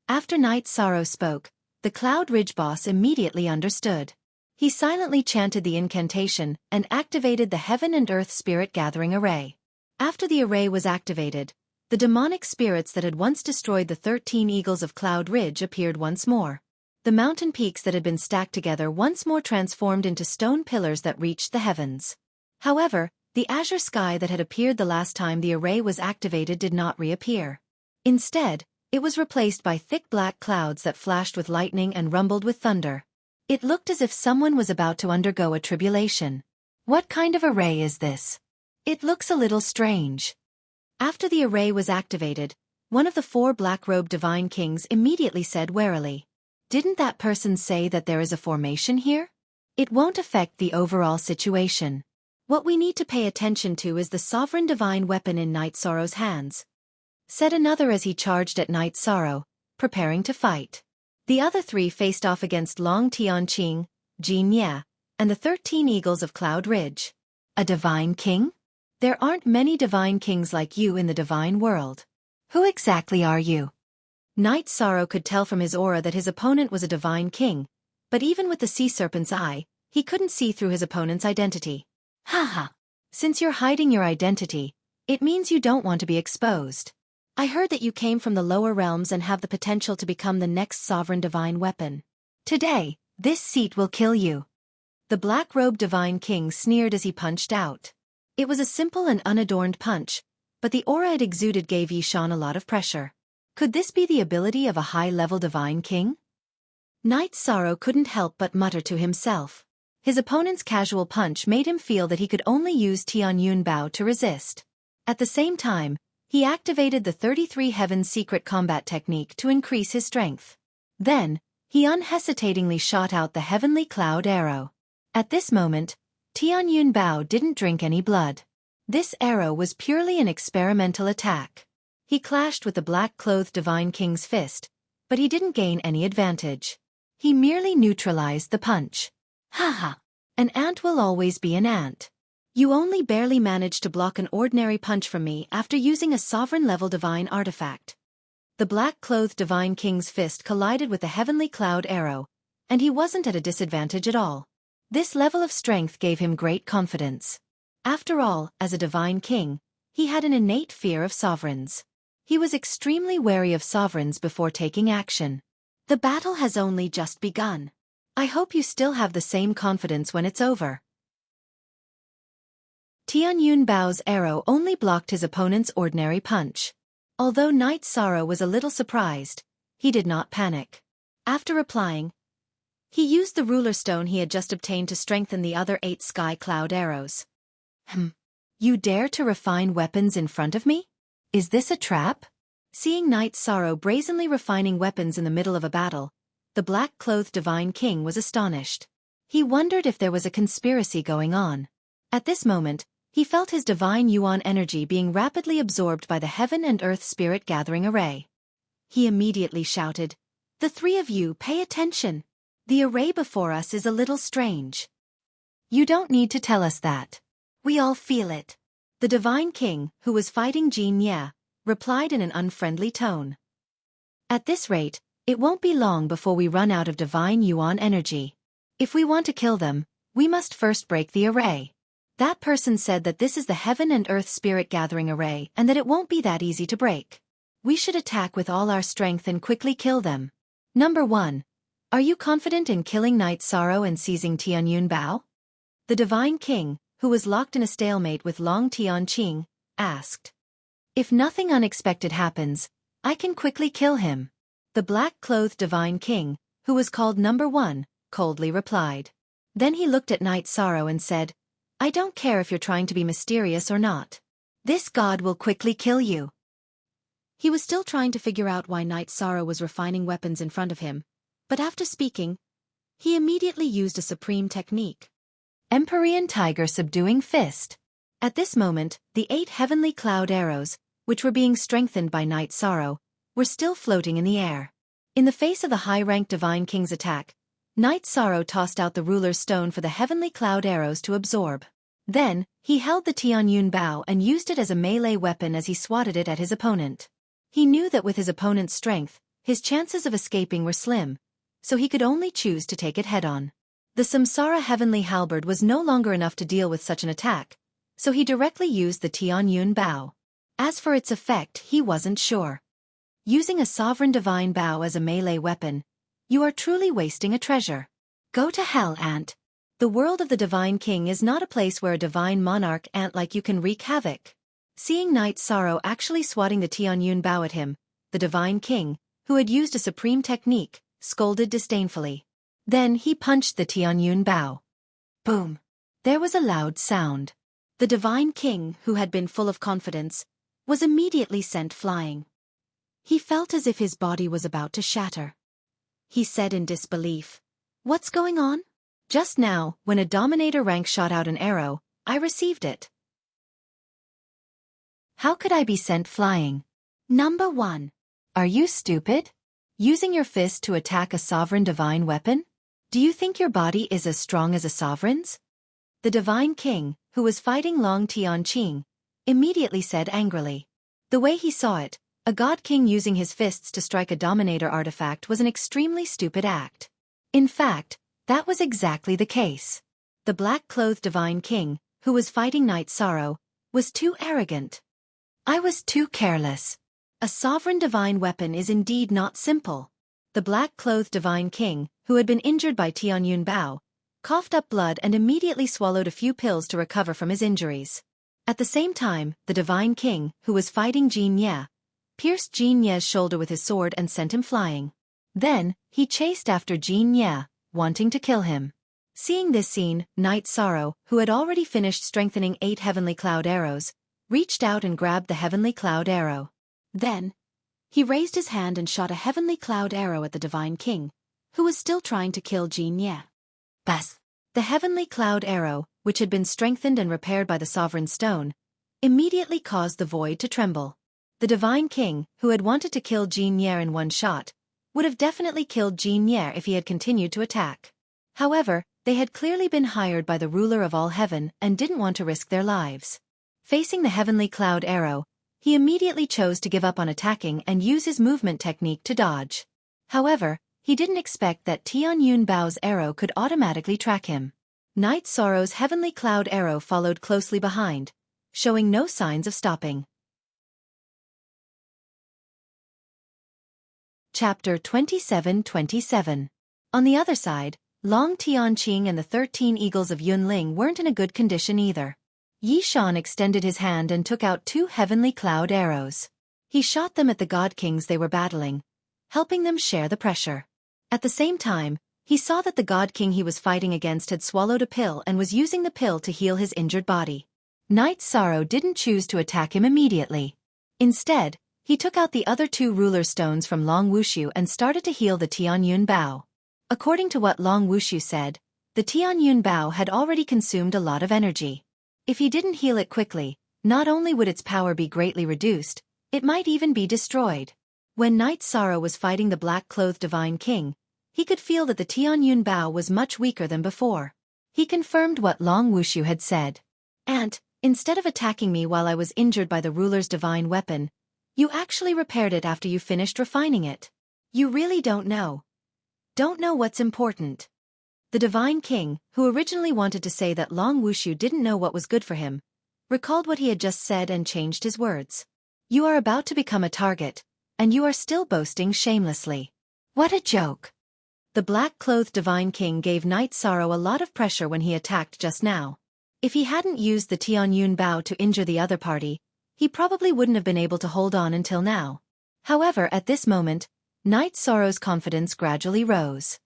After Night Sorrow spoke, the Cloud Ridge boss immediately understood. He silently chanted the incantation and activated the Heaven and Earth Spirit Gathering Array. After the array was activated, the demonic spirits that had once destroyed the 13 eagles of Cloud Ridge appeared once more. The mountain peaks that had been stacked together once more transformed into stone pillars that reached the heavens. However, the azure sky that had appeared the last time the array was activated did not reappear. Instead, it was replaced by thick black clouds that flashed with lightning and rumbled with thunder. It looked as if someone was about to undergo a tribulation. What kind of array is this? It looks a little strange. After the array was activated, one of the 4 black-robed divine kings immediately said warily, Didn't that person say that there is a formation here? It won't affect the overall situation. What we need to pay attention to is the sovereign divine weapon in Night Sorrow's hands, said another as he charged at Night Sorrow, preparing to fight. The other 3 faced off against Long Tianqing, Jin Ye, and the 13 eagles of Cloud Ridge. A divine king? There aren't many divine kings like you in the divine world. Who exactly are you? Night Sorrow could tell from his aura that his opponent was a divine king, but even with the sea serpent's eye, he couldn't see through his opponent's identity. Haha. Since you're hiding your identity, it means you don't want to be exposed. I heard that you came from the lower realms and have the potential to become the next sovereign divine weapon. Today, this seat will kill you. The black-robed divine king sneered as he punched out. It was a simple and unadorned punch, but the aura it exuded gave Yi Shan a lot of pressure. Could this be the ability of a high-level divine king? Night Sorrow couldn't help but mutter to himself. His opponent's casual punch made him feel that he could only use Tianyun Bao to resist. At the same time, he activated the 33 Heavens secret combat technique to increase his strength. Then, he unhesitatingly shot out the heavenly cloud arrow. At this moment, Tianyun Bao didn't drink any blood. This arrow was purely an experimental attack. He clashed with the black-clothed divine king's fist, but he didn't gain any advantage. He merely neutralized the punch. Haha. An ant will always be an ant. You only barely managed to block an ordinary punch from me after using a sovereign-level divine artifact. The black-clothed divine king's fist collided with the heavenly cloud arrow, and he wasn't at a disadvantage at all. This level of strength gave him great confidence. After all, as a divine king, he had an innate fear of sovereigns. He was extremely wary of sovereigns before taking action. The battle has only just begun. I hope you still have the same confidence when it's over. Tianyun Bao's arrow only blocked his opponent's ordinary punch. Although Night Sorrow was a little surprised, he did not panic. After replying, he used the ruler stone he had just obtained to strengthen the other 8 sky cloud arrows. You dare to refine weapons in front of me? Is this a trap? Seeing Night Sorrow brazenly refining weapons in the middle of a battle, the black-clothed divine king was astonished. He wondered if there was a conspiracy going on. At this moment, he felt his divine yuan energy being rapidly absorbed by the heaven and earth spirit gathering array. He immediately shouted, "The three of you, pay attention. The array before us is a little strange." "You don't need to tell us that. We all feel it." The Divine King, who was fighting Jin Ye, replied in an unfriendly tone. "At this rate, it won't be long before we run out of divine yuan energy. If we want to kill them, we must first break the array." That person said that this is the heaven and earth spirit gathering array and that it won't be that easy to break. We should attack with all our strength and quickly kill them. Number 1. Are you confident in killing Night Sorrow and seizing Tianyun Bao? The Divine King, who was locked in a stalemate with Long Tianqing, asked. "If nothing unexpected happens, I can quickly kill him." The black-clothed Divine King, who was called Number 1, coldly replied. Then he looked at Night Sorrow and said, "I don't care if you're trying to be mysterious or not. This god will quickly kill you." He was still trying to figure out why Night Sorrow was refining weapons in front of him, but after speaking, he immediately used a supreme technique. Empyrean Tiger Subduing Fist. At this moment, the 8 heavenly cloud arrows, which were being strengthened by Night Sorrow, were still floating in the air. In the face of the high-ranked Divine King's attack, Night Sorrow tossed out the ruler's stone for the heavenly cloud arrows to absorb. Then, he held the Tianyun Bao and used it as a melee weapon as he swatted it at his opponent. He knew that with his opponent's strength, his chances of escaping were slim, so he could only choose to take it head-on. The Samsara Heavenly Halberd was no longer enough to deal with such an attack, so he directly used the Tianyun Bao. As for its effect, he wasn't sure. Using a Sovereign Divine Bao as a melee weapon, you are truly wasting a treasure. Go to hell, Ant. The world of the Divine King is not a place where a divine monarch ant like you can wreak havoc. Seeing Night Sorrow actually swatting the Tianyun Bao at him, the Divine King, who had used a supreme technique, scolded disdainfully. Then he punched the Tianyun Bao. Boom! There was a loud sound. The Divine King, who had been full of confidence, was immediately sent flying. He felt as if his body was about to shatter. He said in disbelief, "What's going on? Just now, when a Dominator rank shot out an arrow, I received it. How could I be sent flying? Number 1. Are you stupid? Using your fist to attack a sovereign divine weapon? Do you think your body is as strong as a sovereign's?" The Divine King, who was fighting Long Tianqing, immediately said angrily. The way he saw it, a God King using his fists to strike a Dominator artifact was an extremely stupid act. In fact, that was exactly the case. The black-clothed Divine King, who was fighting Night Sorrow, was too arrogant. I was too careless. A sovereign divine weapon is indeed not simple. The black-clothed Divine King, who had been injured by Tianyun Bao, coughed up blood and immediately swallowed a few pills to recover from his injuries. At the same time, the Divine King, who was fighting Jin Ye, pierced Jin Ye's shoulder with his sword and sent him flying. Then, he chased after Jin Ye, wanting to kill him. Seeing this scene, Night Sorrow, who had already finished strengthening 8 heavenly cloud arrows, reached out and grabbed the heavenly cloud arrow. Then, he raised his hand and shot a heavenly cloud arrow at the Divine King, who was still trying to kill Jin Ye. Bas! The heavenly cloud arrow, which had been strengthened and repaired by the Sovereign Stone, immediately caused the void to tremble. The Divine King, who had wanted to kill Jin Ye in one shot, would have definitely killed Jin Ye if he had continued to attack. However, they had clearly been hired by the ruler of all heaven and didn't want to risk their lives. Facing the heavenly cloud arrow, he immediately chose to give up on attacking and use his movement technique to dodge. However, he didn't expect that Tianyun Bao's arrow could automatically track him. Night Sorrow's heavenly cloud arrow followed closely behind, showing no signs of stopping. Chapter 27:27. On the other side, Long Tianqing and the 13 eagles of Yunling weren't in a good condition either. Yishan extended his hand and took out 2 heavenly cloud arrows. He shot them at the God Kings they were battling, helping them share the pressure. At the same time, he saw that the God King he was fighting against had swallowed a pill and was using the pill to heal his injured body. Night Sorrow didn't choose to attack him immediately. Instead, he took out the other 2 ruler stones from Long Wuxia and started to heal the Tianyun Bao. According to what Long Wuxia said, The Tianyun Bao had already consumed a lot of energy. If he didn't heal it quickly, not only would its power be greatly reduced, it might even be destroyed. When Night Sorrow was fighting the black-clothed Divine King, he could feel that the Tianyun Bao was much weaker than before. He confirmed what Long Wuxia had said. "Aunt, instead of attacking me while I was injured by the ruler's divine weapon, you actually repaired it after you finished refining it. You really don't know what's important." The Divine King, who originally wanted to say that Long Wuxia didn't know what was good for him, recalled what he had just said and changed his words. "You are about to become a target, and you are still boasting shamelessly. What a joke." The black-clothed Divine King gave Night Sorrow a lot of pressure when he attacked just now. If he hadn't used the Tianyun Bao to injure the other party, he probably wouldn't have been able to hold on until now. However, at this moment, Night Sorrow's confidence gradually rose.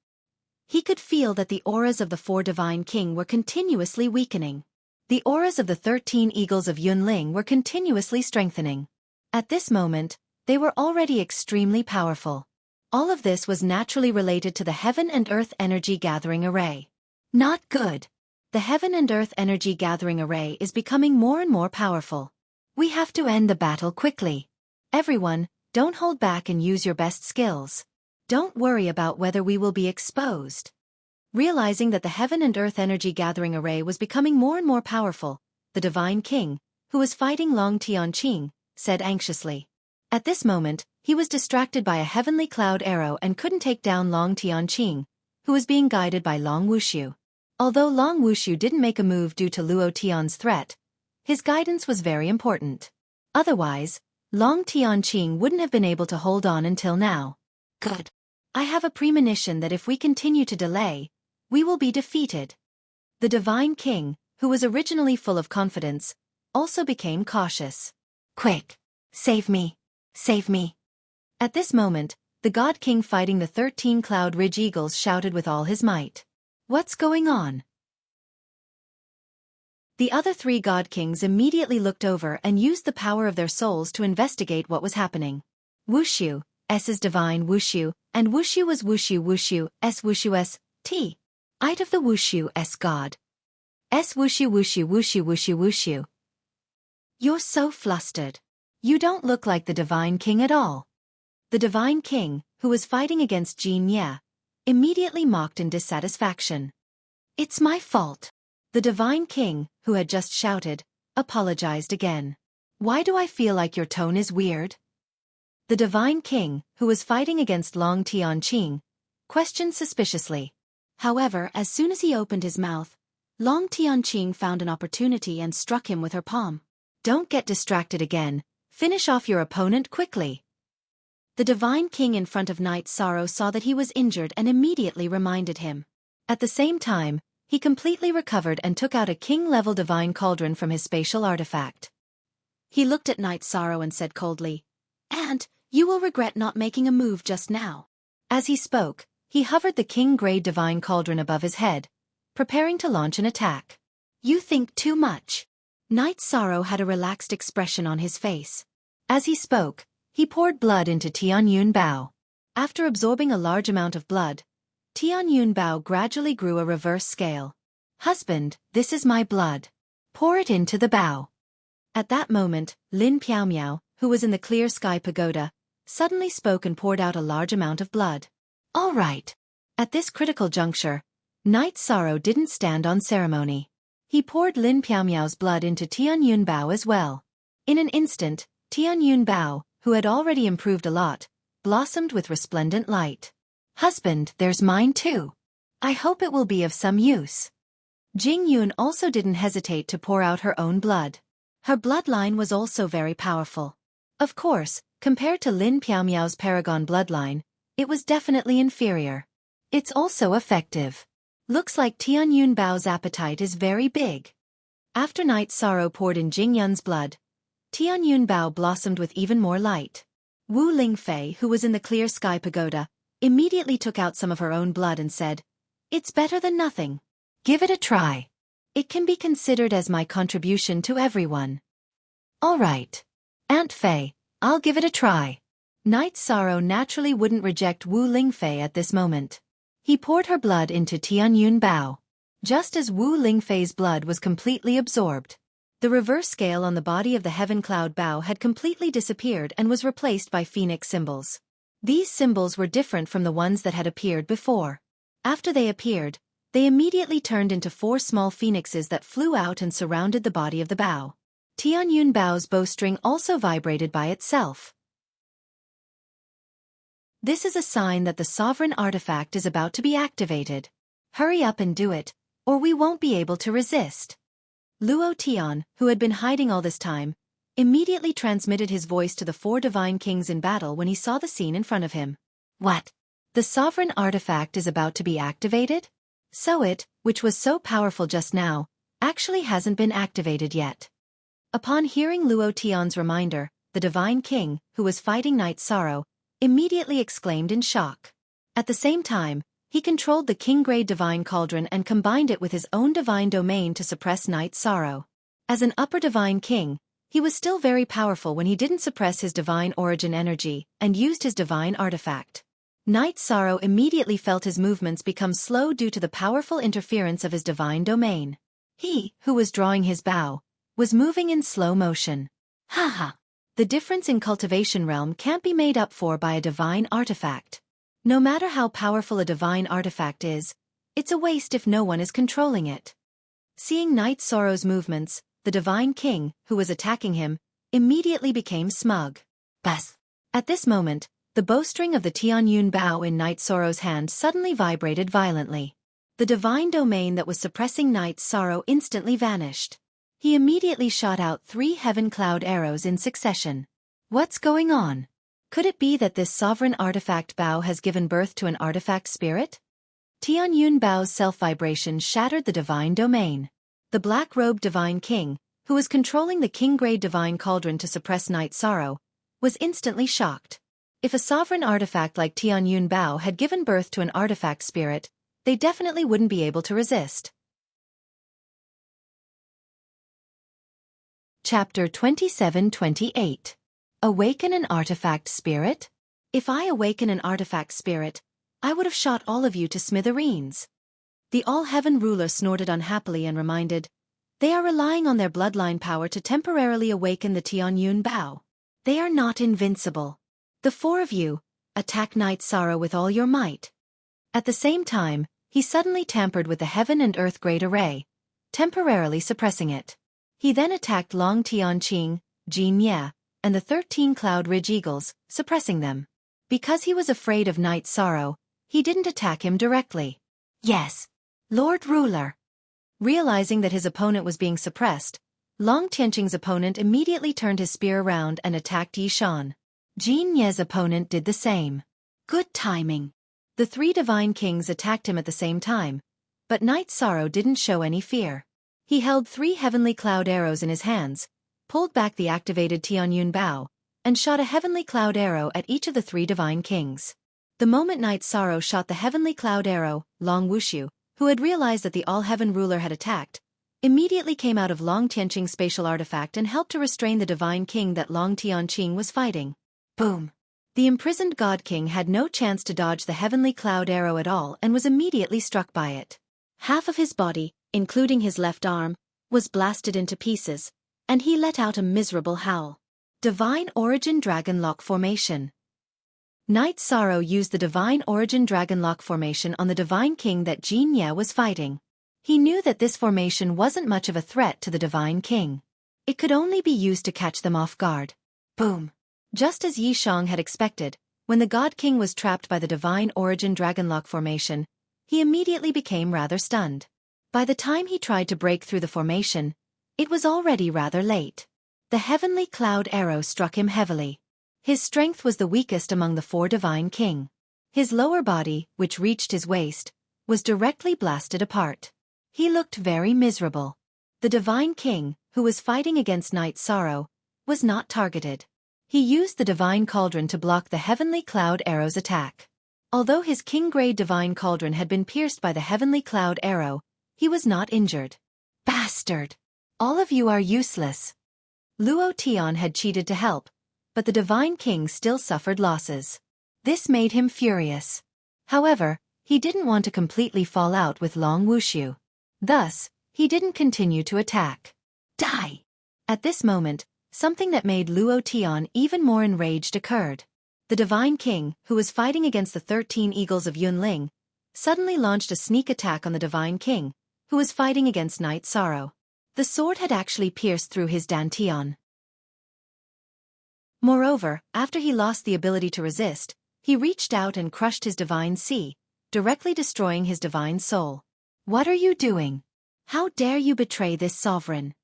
He could feel that the auras of the 4 Divine King were continuously weakening. The auras of the 13 eagles of Yunling were continuously strengthening. At this moment, they were already extremely powerful. All of this was naturally related to the Heaven and Earth Energy Gathering Array. Not good. The Heaven and Earth Energy Gathering Array is becoming more and more powerful. We have to end the battle quickly. Everyone, don't hold back and use your best skills. Don't worry about whether we will be exposed. Realizing that the Heaven and Earth Energy Gathering Array was becoming more and more powerful, the Divine King, who was fighting Long Tianqing, said anxiously. At this moment, he was distracted by a heavenly cloud arrow and couldn't take down Long Tianqing, who was being guided by Long Wuxia. Although Long Wuxia didn't make a move due to Luo Tian's threat, his guidance was very important. Otherwise, Long Tianqing wouldn't have been able to hold on until now. Good. I have a premonition that if we continue to delay, we will be defeated. The Divine King, who was originally full of confidence, also became cautious. Quick! Save me! Save me! At this moment, the God King fighting the 13 Cloud Ridge Eagles shouted with all his might. What's going on? The other 3 God Kings immediately looked over and used the power of their souls to investigate what was happening. Wuxia, S's Divine Wuxia, and Wuxia was Wuxia Wuxia, S Wuxia S, T. It of the Wuxia S God. S Wuxia Wuxia Wuxia Wuxia Wuxia. You're so flustered. You don't look like the Divine King at all. The Divine King, who was fighting against Jin Ye, immediately mocked in dissatisfaction. It's my fault. The Divine King, who had just shouted, apologized again. Why do I feel like your tone is weird? The Divine King, who was fighting against Long Tianqing, questioned suspiciously. However, as soon as he opened his mouth, Long Tianqing found an opportunity and struck him with her palm. Don't get distracted again. Finish off your opponent quickly. The Divine King in front of Night Sorrow saw that he was injured and immediately reminded him. At the same time, he completely recovered and took out a king-level divine cauldron from his spatial artifact. He looked at Night Sorrow and said coldly, "Aunt, you will regret not making a move just now." As he spoke, he hovered the king-grade divine cauldron above his head, preparing to launch an attack. You think too much. Night Sorrow had a relaxed expression on his face. As he spoke, he poured blood into Tianyun Bao. After absorbing a large amount of blood, Tianyun Bao gradually grew a reverse scale. Husband, this is my blood. Pour it into the bao. At that moment, Lin Piaomiao, who was in the clear sky pagoda, suddenly spoke and poured out a large amount of blood. All right. At this critical juncture, Night Sorrow didn't stand on ceremony. He poured Lin Piaomiao's blood into Tianyun Bao as well. In an instant, Tianyun Bao, who had already improved a lot, blossomed with resplendent light. Husband, there's mine too. I hope it will be of some use. Jing Yun also didn't hesitate to pour out her own blood. Her bloodline was also very powerful. Of course, compared to Lin Piaomiao's Paragon bloodline, it was definitely inferior. It's also effective. Looks like Tianyun Bao's appetite is very big. After Night Sorrow poured in Jing Yun's blood, Tianyun Bao blossomed with even more light. Wu Lingfei, who was in the clear sky pagoda, immediately took out some of her own blood and said, "It's better than nothing. Give it a try. It can be considered as my contribution to everyone." All right. Aunt Fei, I'll give it a try. Night Sorrow naturally wouldn't reject Wu Lingfei at this moment. He poured her blood into Tianyun Bao. just as Wu Lingfei's blood was completely absorbed. The reverse scale on the body of the heaven cloud bow had completely disappeared and was replaced by phoenix symbols. These symbols were different from the ones that had appeared before. After they appeared, they immediately turned into 4 small phoenixes that flew out and surrounded the body of the bow. Tianyun Bao's bowstring also vibrated by itself. This is a sign that the sovereign artifact is about to be activated. Hurry up and do it, or we won't be able to resist. Luo Tian, who had been hiding all this time, immediately transmitted his voice to the 4 divine kings in battle when he saw the scene in front of him. What? The sovereign artifact is about to be activated? So it, which was so powerful just now, actually hasn't been activated yet. Upon hearing Luo Tian's reminder, the divine king, who was fighting Night Sorrow, immediately exclaimed in shock. At the same time, he controlled the king-grade divine cauldron and combined it with his own divine domain to suppress Night Sorrow. As an upper divine king, he was still very powerful when he didn't suppress his divine origin energy and used his divine artifact. Night Sorrow immediately felt his movements become slow due to the powerful interference of his divine domain. He, who was drawing his bow, was moving in slow motion. Haha! The difference in cultivation realm can't be made up for by a divine artifact. No matter how powerful a divine artifact is, it's a waste if no one is controlling it. Seeing Night Sorrow's movements, the divine king, who was attacking him, immediately became smug. Bas! At this moment, the bowstring of the Tianyun Bao in Night Sorrow's hand suddenly vibrated violently. The divine domain that was suppressing Night Sorrow instantly vanished. He immediately shot out 3 heaven cloud arrows in succession. What's going on? Could it be that this sovereign artifact Bao has given birth to an artifact spirit? Tianyun Bao's self-vibration shattered the divine domain. The black-robed divine king, who was controlling the king-grade divine cauldron to suppress Night Sorrow, was instantly shocked. If a sovereign artifact like Tianyun Bao had given birth to an artifact spirit, they definitely wouldn't be able to resist. Chapter 27-28. Awaken an artifact spirit? If I awaken an artifact spirit, I would have shot all of you to smithereens. The All-Heaven ruler snorted unhappily and reminded, they are relying on their bloodline power to temporarily awaken the Tianyun Bao. They are not invincible. The 4 of you, attack Night Sorrow with all your might. At the same time, he suddenly tampered with the Heaven and Earth Great Array, temporarily suppressing it. He then attacked Long Tianqing, Jin Ye, and the 13 Cloud Ridge Eagles, suppressing them. Because he was afraid of Night Sorrow, he didn't attack him directly. Yes, Lord Ruler. Realizing that his opponent was being suppressed, Long Tianqing's opponent immediately turned his spear around and attacked Yishan. Jin Ye's opponent did the same. Good timing. The 3 divine kings attacked him at the same time, but Night Sorrow didn't show any fear. He held 3 heavenly cloud arrows in his hands, pulled back the activated Tianyun Bao, and shot a heavenly cloud arrow at each of the 3 divine kings. The moment Night Sorrow shot the heavenly cloud arrow, Long Wuxia, who had realized that the All-Heaven ruler had attacked, immediately came out of Long Tianqing's spatial artifact and helped to restrain the divine king that Long Tianqing was fighting. Boom! The imprisoned God King had no chance to dodge the heavenly cloud arrow at all and was immediately struck by it. Half of his body, including his left arm, was blasted into pieces, and he let out a miserable howl. Divine Origin Dragon Lock Formation. Night Sorrow used the Divine Origin Dragon Lock Formation on the Divine King that Jin Ye was fighting. He knew that this formation wasn't much of a threat to the Divine King. It could only be used to catch them off guard. Boom! Just as Yi Shang had expected, when the God King was trapped by the Divine Origin Dragon Lock Formation, he immediately became rather stunned. By the time he tried to break through the formation, it was already rather late. The heavenly cloud arrow struck him heavily. His strength was the weakest among the 4 divine king. His lower body, which reached his waist, was directly blasted apart. He looked very miserable. The divine king, who was fighting against Night Sorrow, was not targeted. He used the divine cauldron to block the heavenly cloud arrow's attack. Although his king-grade divine cauldron had been pierced by the heavenly cloud arrow, he was not injured. Bastard! All of you are useless. Luo Tian had cheated to help, but the divine king still suffered losses. This made him furious. However, he didn't want to completely fall out with Long Wuxia. Thus, he didn't continue to attack. Die! At this moment, something that made Luo Tian even more enraged occurred. The Divine King, who was fighting against the 13 Eagles of Yunling, suddenly launched a sneak attack on the Divine King, who was fighting against Night Sorrow. The sword had actually pierced through his dantian. Moreover, after he lost the ability to resist, he reached out and crushed his divine sea, directly destroying his divine soul. What are you doing? How dare you betray this sovereign?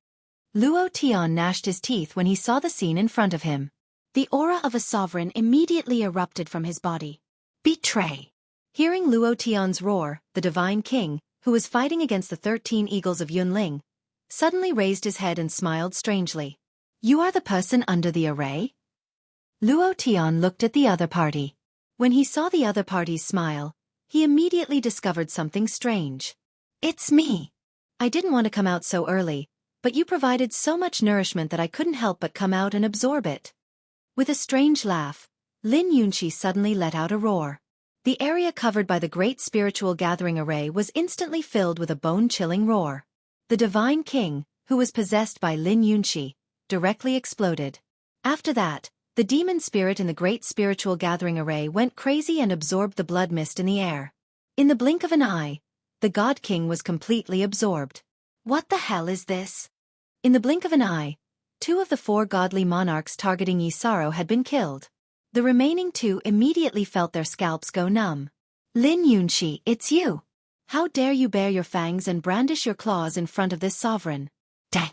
Luo Tian gnashed his teeth when he saw the scene in front of him. The aura of a sovereign immediately erupted from his body. Betray! Hearing Luo Tian's roar, the Divine King, who was fighting against the 13 Eagles of Yunling, suddenly raised his head and smiled strangely. You are the person under the array? Luo Tian looked at the other party. When he saw the other party's smile, he immediately discovered something strange. It's me. I didn't want to come out so early, but you provided so much nourishment that I couldn't help but come out and absorb it. With a strange laugh, Lin Yunqi suddenly let out a roar. The area covered by the great spiritual gathering array was instantly filled with a bone-chilling roar. The Divine King, who was possessed by Lin Yunqi, directly exploded. After that, the demon spirit in the great spiritual gathering array went crazy and absorbed the blood mist in the air. In the blink of an eye, the God King was completely absorbed. What the hell is this? In the blink of an eye, 2 of the 4 godly monarchs targeting Yi Saro had been killed. The remaining 2 immediately felt their scalps go numb. Lin Yunqi, it's you. How dare you bare your fangs and brandish your claws in front of this sovereign? Dang!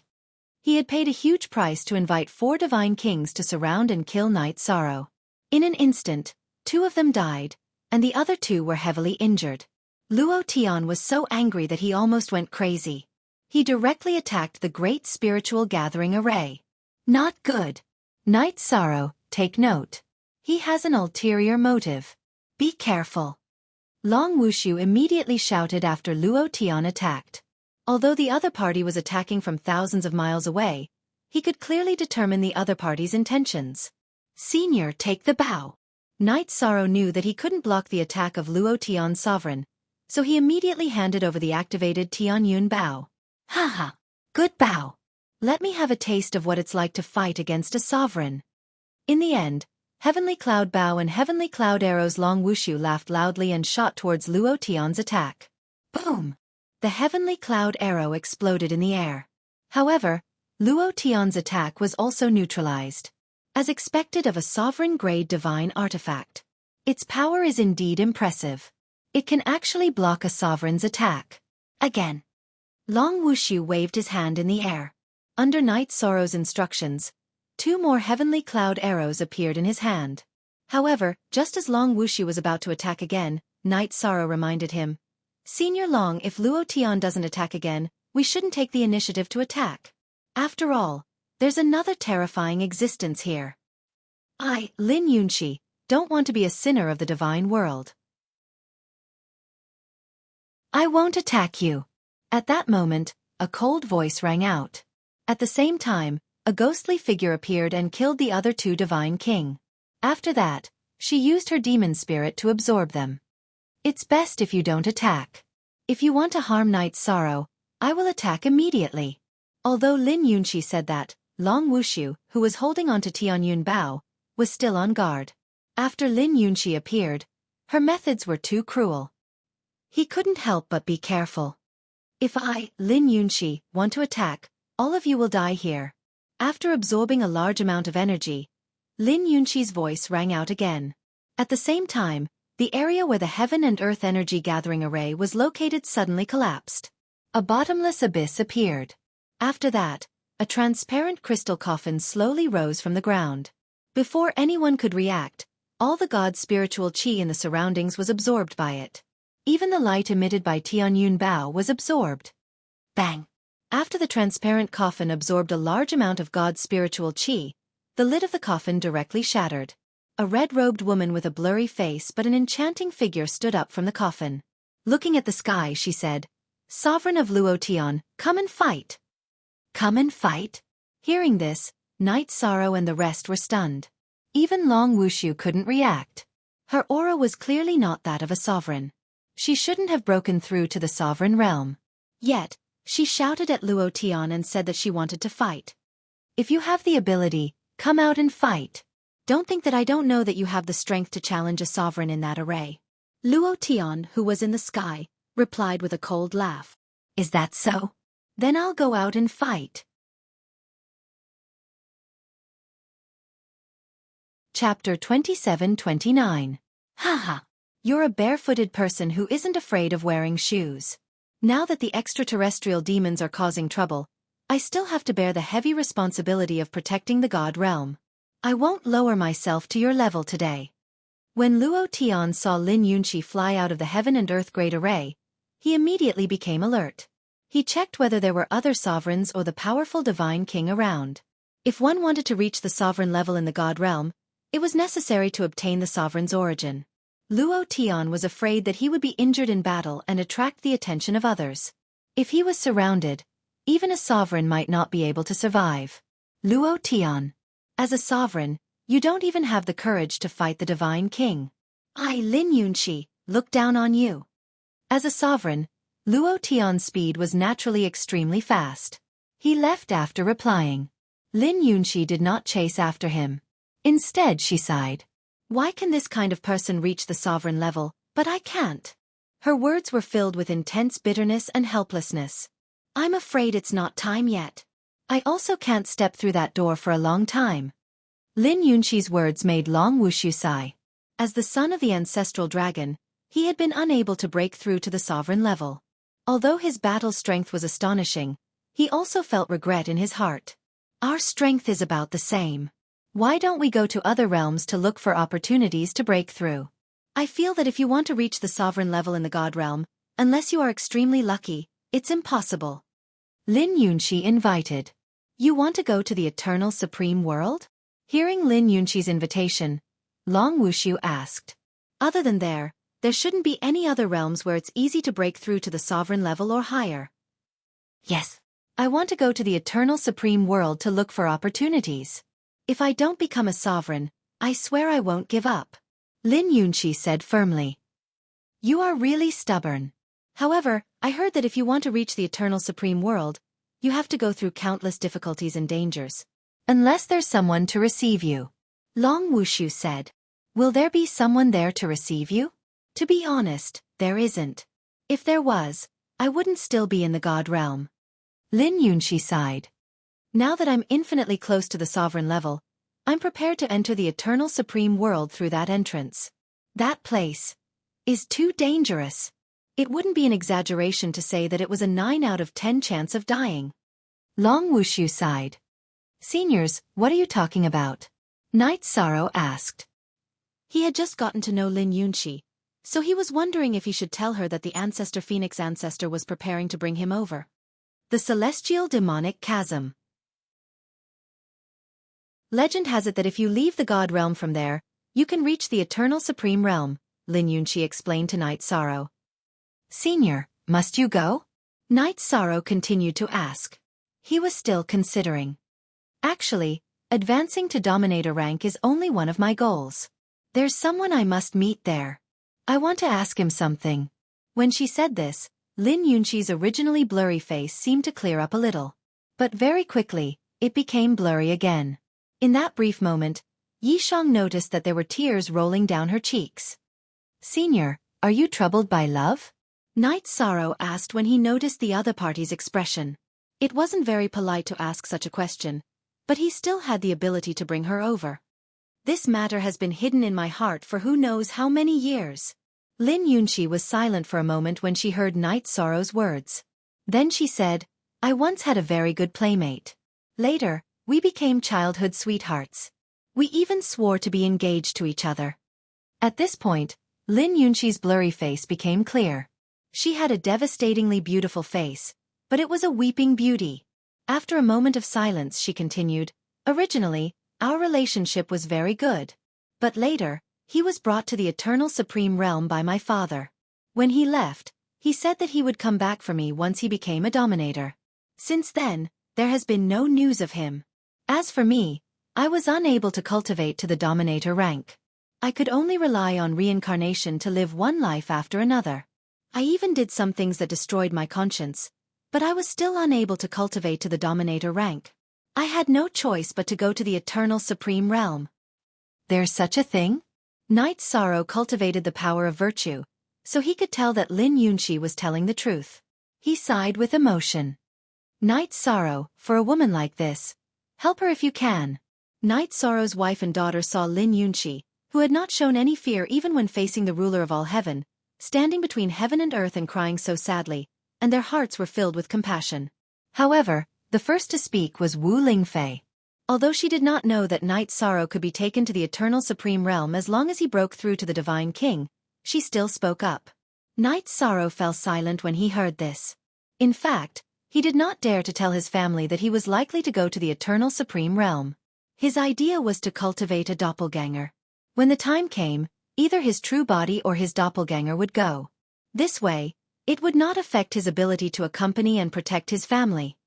He had paid a huge price to invite 4 divine kings to surround and kill Night Sorrow. In an instant, 2 of them died, and the other 2 were heavily injured. Luo Tian was so angry that he almost went crazy. He directly attacked the great spiritual gathering array. Not good. Night Sorrow, take note. He has an ulterior motive. Be careful. Long Wuxia immediately shouted after Luo Tian attacked. Although the other party was attacking from thousands of miles away, he could clearly determine the other party's intentions. Senior, take the bow. Night Sorrow knew that he couldn't block the attack of Luo Tian's sovereign, so he immediately handed over the activated Tianyun bow. Haha, good bow. Let me have a taste of what it's like to fight against a sovereign. In the end, Heavenly Cloud Bow and Heavenly Cloud Arrows Long Wuxia laughed loudly and shot towards Luo Tian's attack. Boom! The Heavenly Cloud Arrow exploded in the air. However, Luo Tian's attack was also neutralized. As expected of a sovereign-grade divine artifact, its power is indeed impressive. It can actually block a sovereign's attack. Again. Long Wuxia waved his hand in the air. Under Night Sorrow's instructions, 2 more Heavenly Cloud Arrows appeared in his hand. However, just as Long Wuxia was about to attack again, Night Sorrow reminded him, Senior Long, if Luo Tian doesn't attack again, we shouldn't take the initiative to attack. After all, there's another terrifying existence here. I, Lin Yunqi, don't want to be a sinner of the divine world. I won't attack you. At that moment, a cold voice rang out. At the same time, a ghostly figure appeared and killed the other 2 divine king. After that, she used her demon spirit to absorb them. It's best if you don't attack. If you want to harm Night Sorrow, I will attack immediately. Although Lin Yunqi said that, Long Wuxia, who was holding onto Tianyun Bao, was still on guard. After Lin Yunqi appeared, her methods were too cruel. He couldn't help but be careful. If I, Lin Yunqi, want to attack, all of you will die here. After absorbing a large amount of energy, Lin Yunqi's voice rang out again. At the same time, the area where the Heaven and Earth Energy Gathering Array was located suddenly collapsed. A bottomless abyss appeared. After that, a transparent crystal coffin slowly rose from the ground. Before anyone could react, all the god's spiritual chi in the surroundings was absorbed by it. Even the light emitted by Tianyun Bao was absorbed. Bang! After the transparent coffin absorbed a large amount of god's spiritual chi, the lid of the coffin directly shattered. A red-robed woman with a blurry face but an enchanting figure stood up from the coffin. Looking at the sky, she said, Sovereign of Luo Tian, come and fight. Come and fight? Hearing this, Night Sorrow and the rest were stunned. Even Long Wuxia couldn't react. Her aura was clearly not that of a sovereign. She shouldn't have broken through to the sovereign realm. Yet, she shouted at Luo Tian and said that she wanted to fight. If you have the ability, come out and fight. Don't think that I don't know that you have the strength to challenge a sovereign in that array. Luo Tian, who was in the sky, replied with a cold laugh. Is that so? Then I'll go out and fight. Chapter 27-29. Haha. You're a barefooted person who isn't afraid of wearing shoes. Now that the extraterrestrial demons are causing trouble, I still have to bear the heavy responsibility of protecting the God realm. I won't lower myself to your level today. When Luo Tian saw Lin Yunxi fly out of the Heaven and Earth Great Array, he immediately became alert. He checked whether there were other sovereigns or the powerful divine king around. If one wanted to reach the sovereign level in the God realm, it was necessary to obtain the sovereign's origin. Luo Tian was afraid that he would be injured in battle and attract the attention of others. If he was surrounded, even a sovereign might not be able to survive. Luo Tian. As a sovereign, you don't even have the courage to fight the divine king. I, Lin Yunxi, look down on you. As a sovereign, Luo Tian's speed was naturally extremely fast. He left after replying. Lin Yunxi did not chase after him. Instead, she sighed. Why can this kind of person reach the sovereign level, but I can't? Her words were filled with intense bitterness and helplessness. I'm afraid it's not time yet. I also can't step through that door for a long time. Lin Yunxi's words made Long Wuxia sigh. As the son of the ancestral dragon, he had been unable to break through to the sovereign level. Although his battle strength was astonishing, he also felt regret in his heart. Our strength is about the same. Why don't we go to other realms to look for opportunities to break through? I feel that if you want to reach the sovereign level in the God realm, unless you are extremely lucky, it's impossible. Lin Yunxi invited. You want to go to the eternal supreme world? Hearing Lin Yunxi's invitation, Long Wuxia asked. Other than there shouldn't be any other realms where it's easy to break through to the sovereign level or higher. Yes. I want to go to the eternal supreme world to look for opportunities. If I don't become a sovereign, I swear I won't give up. Lin Yunxi said firmly. You are really stubborn. However, I heard that if you want to reach the eternal supreme world, you have to go through countless difficulties and dangers. Unless there's someone to receive you. Long Wuxia said. Will there be someone there to receive you? To be honest, there isn't. If there was, I wouldn't still be in the God realm. Lin Yunxi sighed. Now that I'm infinitely close to the sovereign level, I'm prepared to enter the eternal supreme world through that entrance. That place is too dangerous. It wouldn't be an exaggeration to say that it was a 9 out of 10 chance of dying. Long Wuxia sighed. Seniors, what are you talking about? Night Sorrow asked. He had just gotten to know Lin Yunxi, so he was wondering if he should tell her that the Ancestor Phoenix ancestor was preparing to bring him over. The Celestial Demonic Chasm. Legend has it that if you leave the God realm from there, you can reach the eternal supreme realm, Lin Yunxi explained to Night Sorrow. Senior, must you go? Night Sorrow continued to ask. He was still considering. Actually, advancing to Dominator rank is only one of my goals. There's someone I must meet there. I want to ask him something. When she said this, Lin Yunxi's originally blurry face seemed to clear up a little. But very quickly, it became blurry again. In that brief moment, Yishang noticed that there were tears rolling down her cheeks. Senior, are you troubled by love? Night Sorrow asked when he noticed the other party's expression. It wasn't very polite to ask such a question, but he still had the ability to bring her over. This matter has been hidden in my heart for who knows how many years. Lin Yunxi was silent for a moment when she heard Night Sorrow's words. Then she said, I once had a very good playmate. Later, we became childhood sweethearts. We even swore to be engaged to each other. At this point, Lin Yunxi's blurry face became clear. She had a devastatingly beautiful face, but it was a weeping beauty. After a moment of silence she continued, Originally, our relationship was very good. But later, he was brought to the eternal supreme realm by my father. When he left, he said that he would come back for me once he became a dominator. Since then, there has been no news of him. As for me, I was unable to cultivate to the dominator rank. I could only rely on reincarnation to live one life after another. I even did some things that destroyed my conscience, But I was still unable to cultivate to the Dominator rank. I had no choice but to go to the Eternal Supreme Realm. There's such a thing? Knight Sorrow cultivated the power of virtue, so he could tell that Lin Yunxi was telling the truth. He sighed with emotion. Knight Sorrow, for a woman like this, help her if you can. Knight Sorrow's wife and daughter saw Lin Yunxi, who had not shown any fear even when facing the ruler of all heaven, standing between heaven and earth and crying so sadly, and their hearts were filled with compassion. However, the first to speak was Wu Lingfei. Although she did not know that Knight Sorrow could be taken to the Eternal Supreme Realm as long as he broke through to the Divine King, she still spoke up. Knight Sorrow fell silent when he heard this. In fact, he did not dare to tell his family that he was likely to go to the Eternal Supreme Realm. His idea was to cultivate a doppelganger. When the time came, either his true body or his doppelganger would go. This way, it would not affect his ability to accompany and protect his family.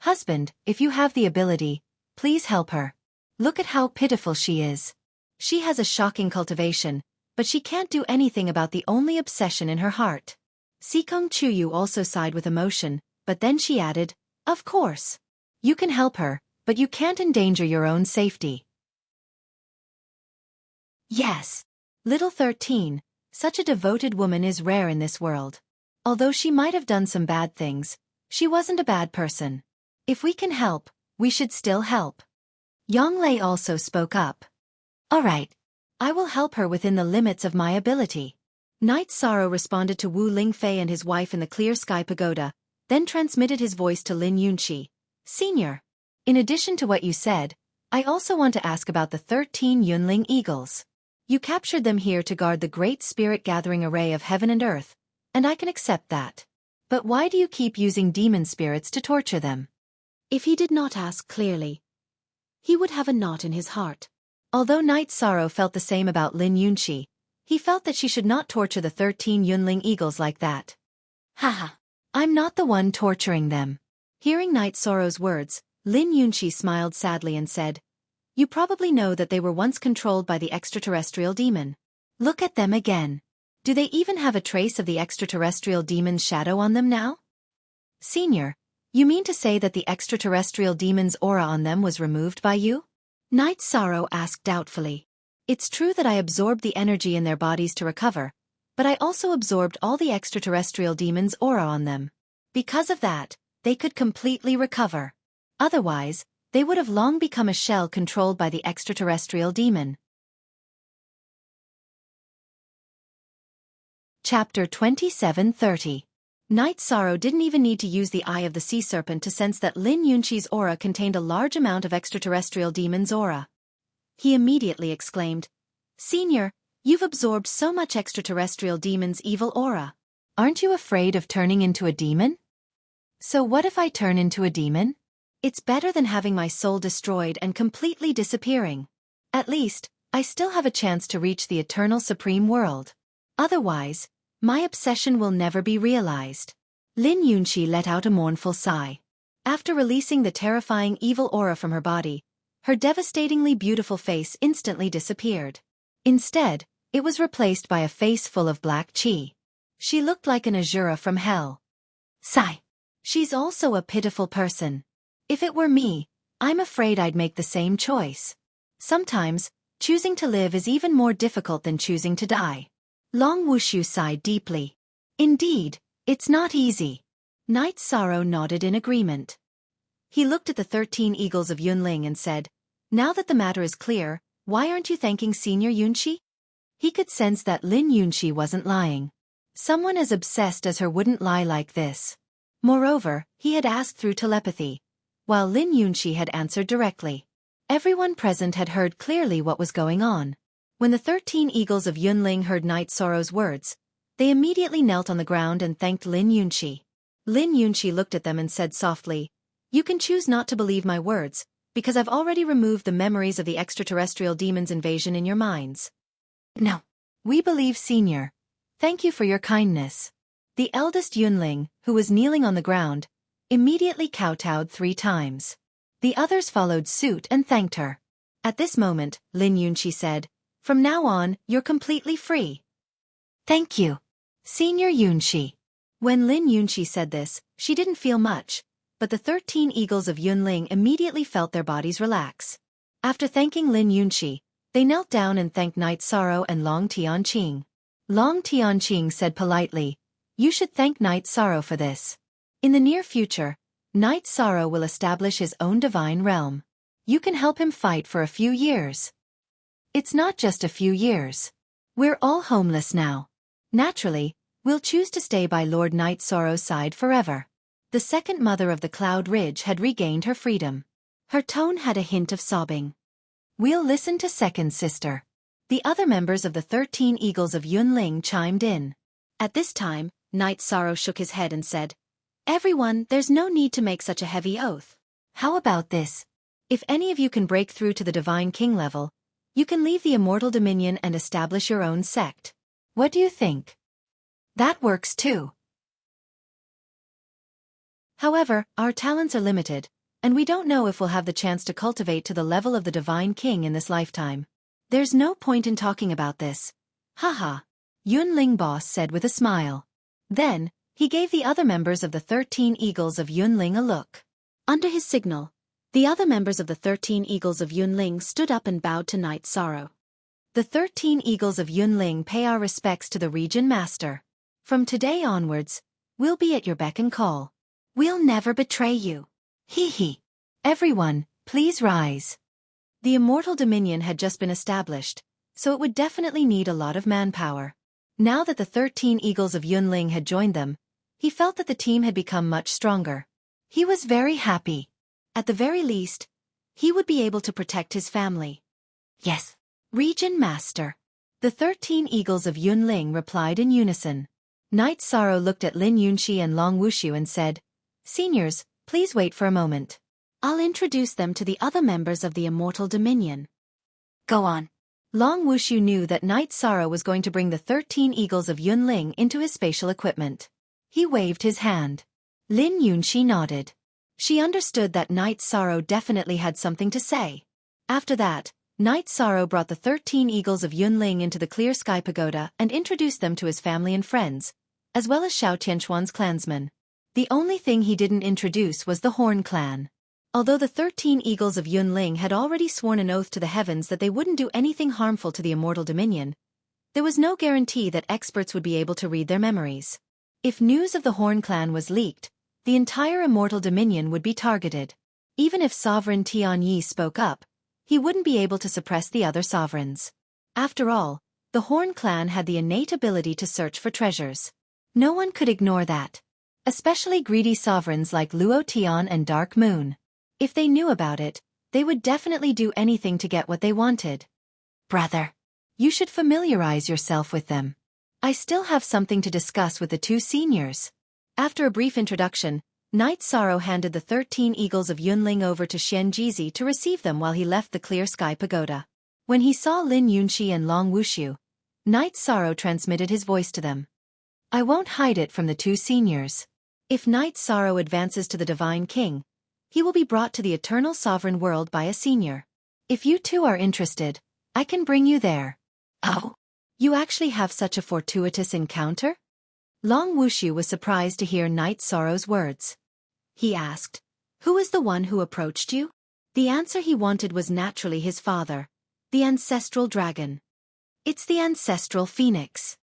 Husband, if you have the ability, please help her. Look at how pitiful she is. She has a shocking cultivation, but she can't do anything about the only obsession in her heart. Sikong Chuyu also sighed with emotion, but then she added, of course. You can help her, but you can't endanger your own safety. Yes. Little 13, such a devoted woman is rare in this world. Although she might have done some bad things, she wasn't a bad person. If we can help, we should still help. Yang Lei also spoke up. All right. I will help her within the limits of my ability. Knight Sorrow responded to Wu Lingfei and his wife in the Clear Sky Pagoda, then transmitted his voice to Lin Yunxi. Senior. In addition to what you said, I also want to ask about the 13 Yunling Eagles. You captured them here to guard the great spirit gathering array of heaven and earth, and I can accept that. But why do you keep using demon spirits to torture them? If he did not ask clearly, he would have a knot in his heart. Although Knight Sorrow felt the same about Lin Yunxi, he felt that she should not torture the 13 Yunling Eagles like that. Haha. I'm not the one torturing them. Hearing Knight Sorrow's words, Lin Yunxi smiled sadly and said, you probably know that they were once controlled by the extraterrestrial demon. Look at them again. Do they even have a trace of the extraterrestrial demon's shadow on them now? Senior, you mean to say that the extraterrestrial demon's aura on them was removed by you? Knight Sorrow asked doubtfully. It's true that I absorbed the energy in their bodies to recover, but I also absorbed all the extraterrestrial demon's aura on them. Because of that, they could completely recover. Otherwise, they would have long become a shell controlled by the extraterrestrial demon. Chapter 27:30. Knight Sorrow didn't even need to use the eye of the sea serpent to sense that Lin Yunxi's aura contained a large amount of extraterrestrial demon's aura. He immediately exclaimed, Senior, you've absorbed so much extraterrestrial demon's evil aura. Aren't you afraid of turning into a demon? So what if I turn into a demon? It's better than having my soul destroyed and completely disappearing. At least, I still have a chance to reach the eternal supreme world. Otherwise, my obsession will never be realized. Lin Yunxi let out a mournful sigh. After releasing the terrifying evil aura from her body, her devastatingly beautiful face instantly disappeared. Instead, it was replaced by a face full of black chi. She looked like an Azura from hell. Sigh. She's also a pitiful person. If it were me, I'm afraid I'd make the same choice. Sometimes, choosing to live is even more difficult than choosing to die. Long Wuxia sighed deeply. Indeed, it's not easy. Knight Sorrow nodded in agreement. He looked at the 13 eagles of Yunling and said, now that the matter is clear, why aren't you thanking Senior Yunxi? He could sense that Lin Yunxi wasn't lying. Someone as obsessed as her wouldn't lie like this. Moreover, he had asked through telepathy, while Lin Yunxi had answered directly. Everyone present had heard clearly what was going on. When the 13 eagles of Yunling heard Knight Sorrow's words, they immediately knelt on the ground and thanked Lin Yunxi. Lin Yunxi looked at them and said softly, you can choose not to believe my words, because I've already removed the memories of the extraterrestrial demon's invasion in your minds. No. We believe, Senior. Thank you for your kindness. The eldest Yunling, who was kneeling on the ground, immediately kowtowed 3 times. The others followed suit and thanked her. At this moment, Lin Yunxi said, from now on, you're completely free. Thank you, Senior Yunxi. When Lin Yunxi said this, she didn't feel much, but the 13 eagles of Yunling immediately felt their bodies relax. After thanking Lin Yunxi, they knelt down and thanked Night Sorrow and Long Tianqing. Long Tianqing said politely, "You should thank Night Sorrow for this. In the near future, Night Sorrow will establish his own divine realm. You can help him fight for a few years." It's not just a few years. We're all homeless now. Naturally, we'll choose to stay by Lord Night Sorrow's side forever. The second mother of the Cloud Ridge had regained her freedom. Her tone had a hint of sobbing. "We'll listen to second sister." The other members of the 13 eagles of Yunling chimed in. At this time, Night Sorrow shook his head and said, "Everyone, there's no need to make such a heavy oath. How about this? If any of you can break through to the Divine King level, you can leave the Immortal Dominion and establish your own sect. What do you think?" "That works too. However, our talents are limited, and we don't know if we'll have the chance to cultivate to the level of the Divine King in this lifetime. There's no point in talking about this. Haha," Yunling boss said with a smile. Then, he gave the other members of the 13 eagles of Yunling a look. Under his signal, the other members of the 13 eagles of Yunling stood up and bowed to Night Sorrow. "The 13 eagles of Yunling pay our respects to the region master. From today onwards, we'll be at your beck and call. We'll never betray you. Hee hee. Everyone, please rise." The Immortal Dominion had just been established, so it would definitely need a lot of manpower. Now that the 13 eagles of Yunling had joined them, he felt that the team had become much stronger. He was very happy. At the very least, he would be able to protect his family. "Yes, Region Master." The 13 eagles of Yunling replied in unison. Night Sorrow looked at Lin Yunxi and Long Wuxia and said, "Seniors, please wait for a moment. I'll introduce them to the other members of the Immortal Dominion." "Go on." Long Wuxia knew that Night Sorrow was going to bring the 13 eagles of Yunling into his spatial equipment. He waved his hand. Lin Yunxi nodded. She understood that Night Sorrow definitely had something to say. After that, Night Sorrow brought the 13 eagles of Yunling into the Clear Sky Pagoda and introduced them to his family and friends, as well as Xiao Tianquan's clansmen. The only thing he didn't introduce was the Horn clan. Although the 13 eagles of Yunling had already sworn an oath to the heavens that they wouldn't do anything harmful to the Immortal Dominion, there was no guarantee that experts would be able to read their memories. If news of the Horn clan was leaked, the entire Immortal Dominion would be targeted. Even if Sovereign Tianyi spoke up, he wouldn't be able to suppress the other sovereigns. After all, the Horn clan had the innate ability to search for treasures. No one could ignore that. Especially greedy sovereigns like Luo Tian and Dark Moon. If they knew about it, they would definitely do anything to get what they wanted. "Brother, you should familiarize yourself with them. I still have something to discuss with the two seniors." After a brief introduction, Night Sorrow handed the 13 eagles of Yunling over to Xian Jizi to receive them while he left the Clear Sky Pagoda. When he saw Lin Yunxi and Long Wuxia, Night Sorrow transmitted his voice to them. "I won't hide it from the two seniors. If Night Sorrow advances to the Divine King, he will be brought to the Eternal Sovereign World by a senior. If you two are interested, I can bring you there." "Oh, you actually have such a fortuitous encounter?" Long Wuxia was surprised to hear Night Sorrow's words. He asked, "Who is the one who approached you?" The answer he wanted was naturally his father, the ancestral dragon. "It's the ancestral phoenix."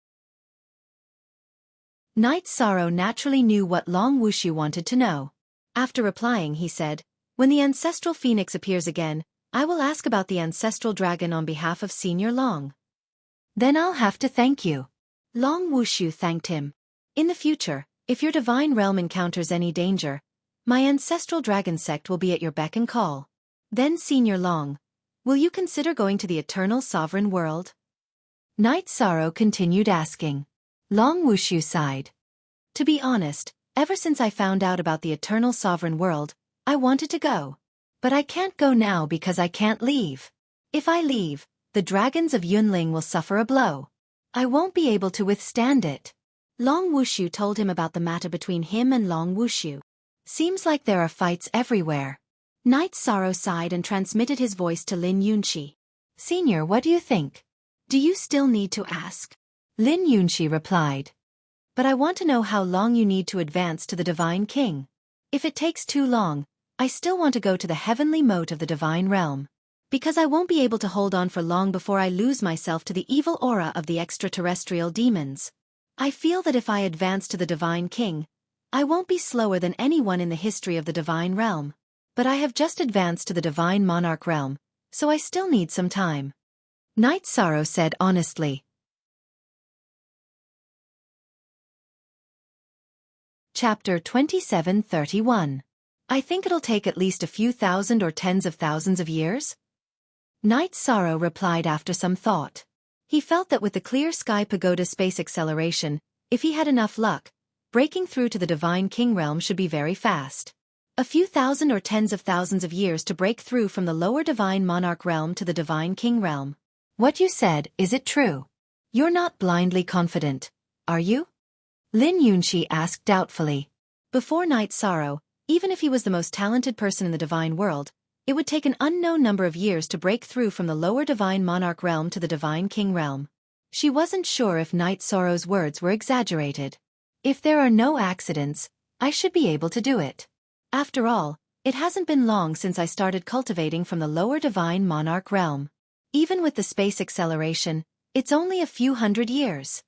Night Sorrow naturally knew what Long Wuxia wanted to know. After replying, he said, "When the ancestral phoenix appears again, I will ask about the ancestral dragon on behalf of Senior Long. Then I'll have to thank you." Long Wuxia thanked him. "In the future, if your divine realm encounters any danger, my ancestral dragon sect will be at your beck and call. Then Senior Long, will you consider going to the Eternal Sovereign World?" Night Sorrow continued asking. Long Wuxia sighed. "To be honest, ever since I found out about the Eternal Sovereign World, I wanted to go. But I can't go now because I can't leave. If I leave, the dragons of Yunling will suffer a blow. I won't be able to withstand it." Long Wuxia told him about the matter between him and Long Wuxia. "Seems like there are fights everywhere." Night Sorrow sighed and transmitted his voice to Lin Yunxi. "Senior, what do you think? Do you still need to ask?" Lin Yunxi replied. but I want to know how long you need to advance to the Divine King. If it takes too long, I still want to go to the heavenly moat of the Divine Realm. Because I won't be able to hold on for long before I lose myself to the evil aura of the extraterrestrial demons. I feel that if I advance to the Divine King, I won't be slower than anyone in the history of the Divine Realm. But I have just advanced to the Divine Monarch Realm, so I still need some time. Night Sorrow said honestly. Chapter 27:31. I think it'll take at least a few thousand or tens of thousands of years? Night Sorrow replied after some thought. He felt that with the Clear Sky Pagoda space acceleration, if he had enough luck, breaking through to the Divine King realm should be very fast. A few thousand or tens of thousands of years to break through from the lower Divine Monarch realm to the Divine King realm. What you said, is it true? You're not blindly confident, are you? Lin Yunxi asked doubtfully. Before Night Sorrow, even if he was the most talented person in the Divine world, it would take an unknown number of years to break through from the lower Divine Monarch realm to the Divine King realm. She wasn't sure if Night Sorrow's words were exaggerated. If there are no accidents, I should be able to do it. After all, it hasn't been long since I started cultivating from the lower Divine Monarch realm. Even with the space acceleration, it's only a few hundred years.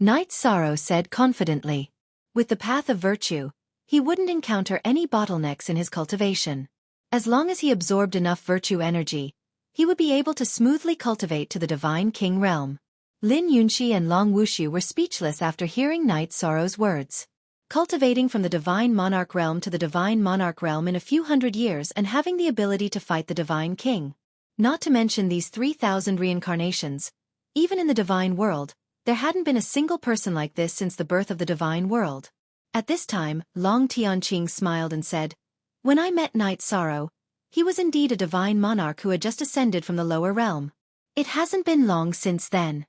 Night Sorrow said confidently. With the path of virtue, he wouldn't encounter any bottlenecks in his cultivation. As long as he absorbed enough virtue energy, he would be able to smoothly cultivate to the Divine King realm. Lin Yunxi and Long Wuxia were speechless after hearing Night Sorrow's words. Cultivating from the Divine Monarch realm to the Divine Monarch realm in a few hundred years and having the ability to fight the Divine King. Not to mention these 3,000 reincarnations. Even in the Divine world, there hadn't been a single person like this since the birth of the Divine world. At this time, Long Tianqing smiled and said, "When I met Night Sorrow, he was indeed a divine monarch who had just ascended from the lower realm. It hasn't been long since then."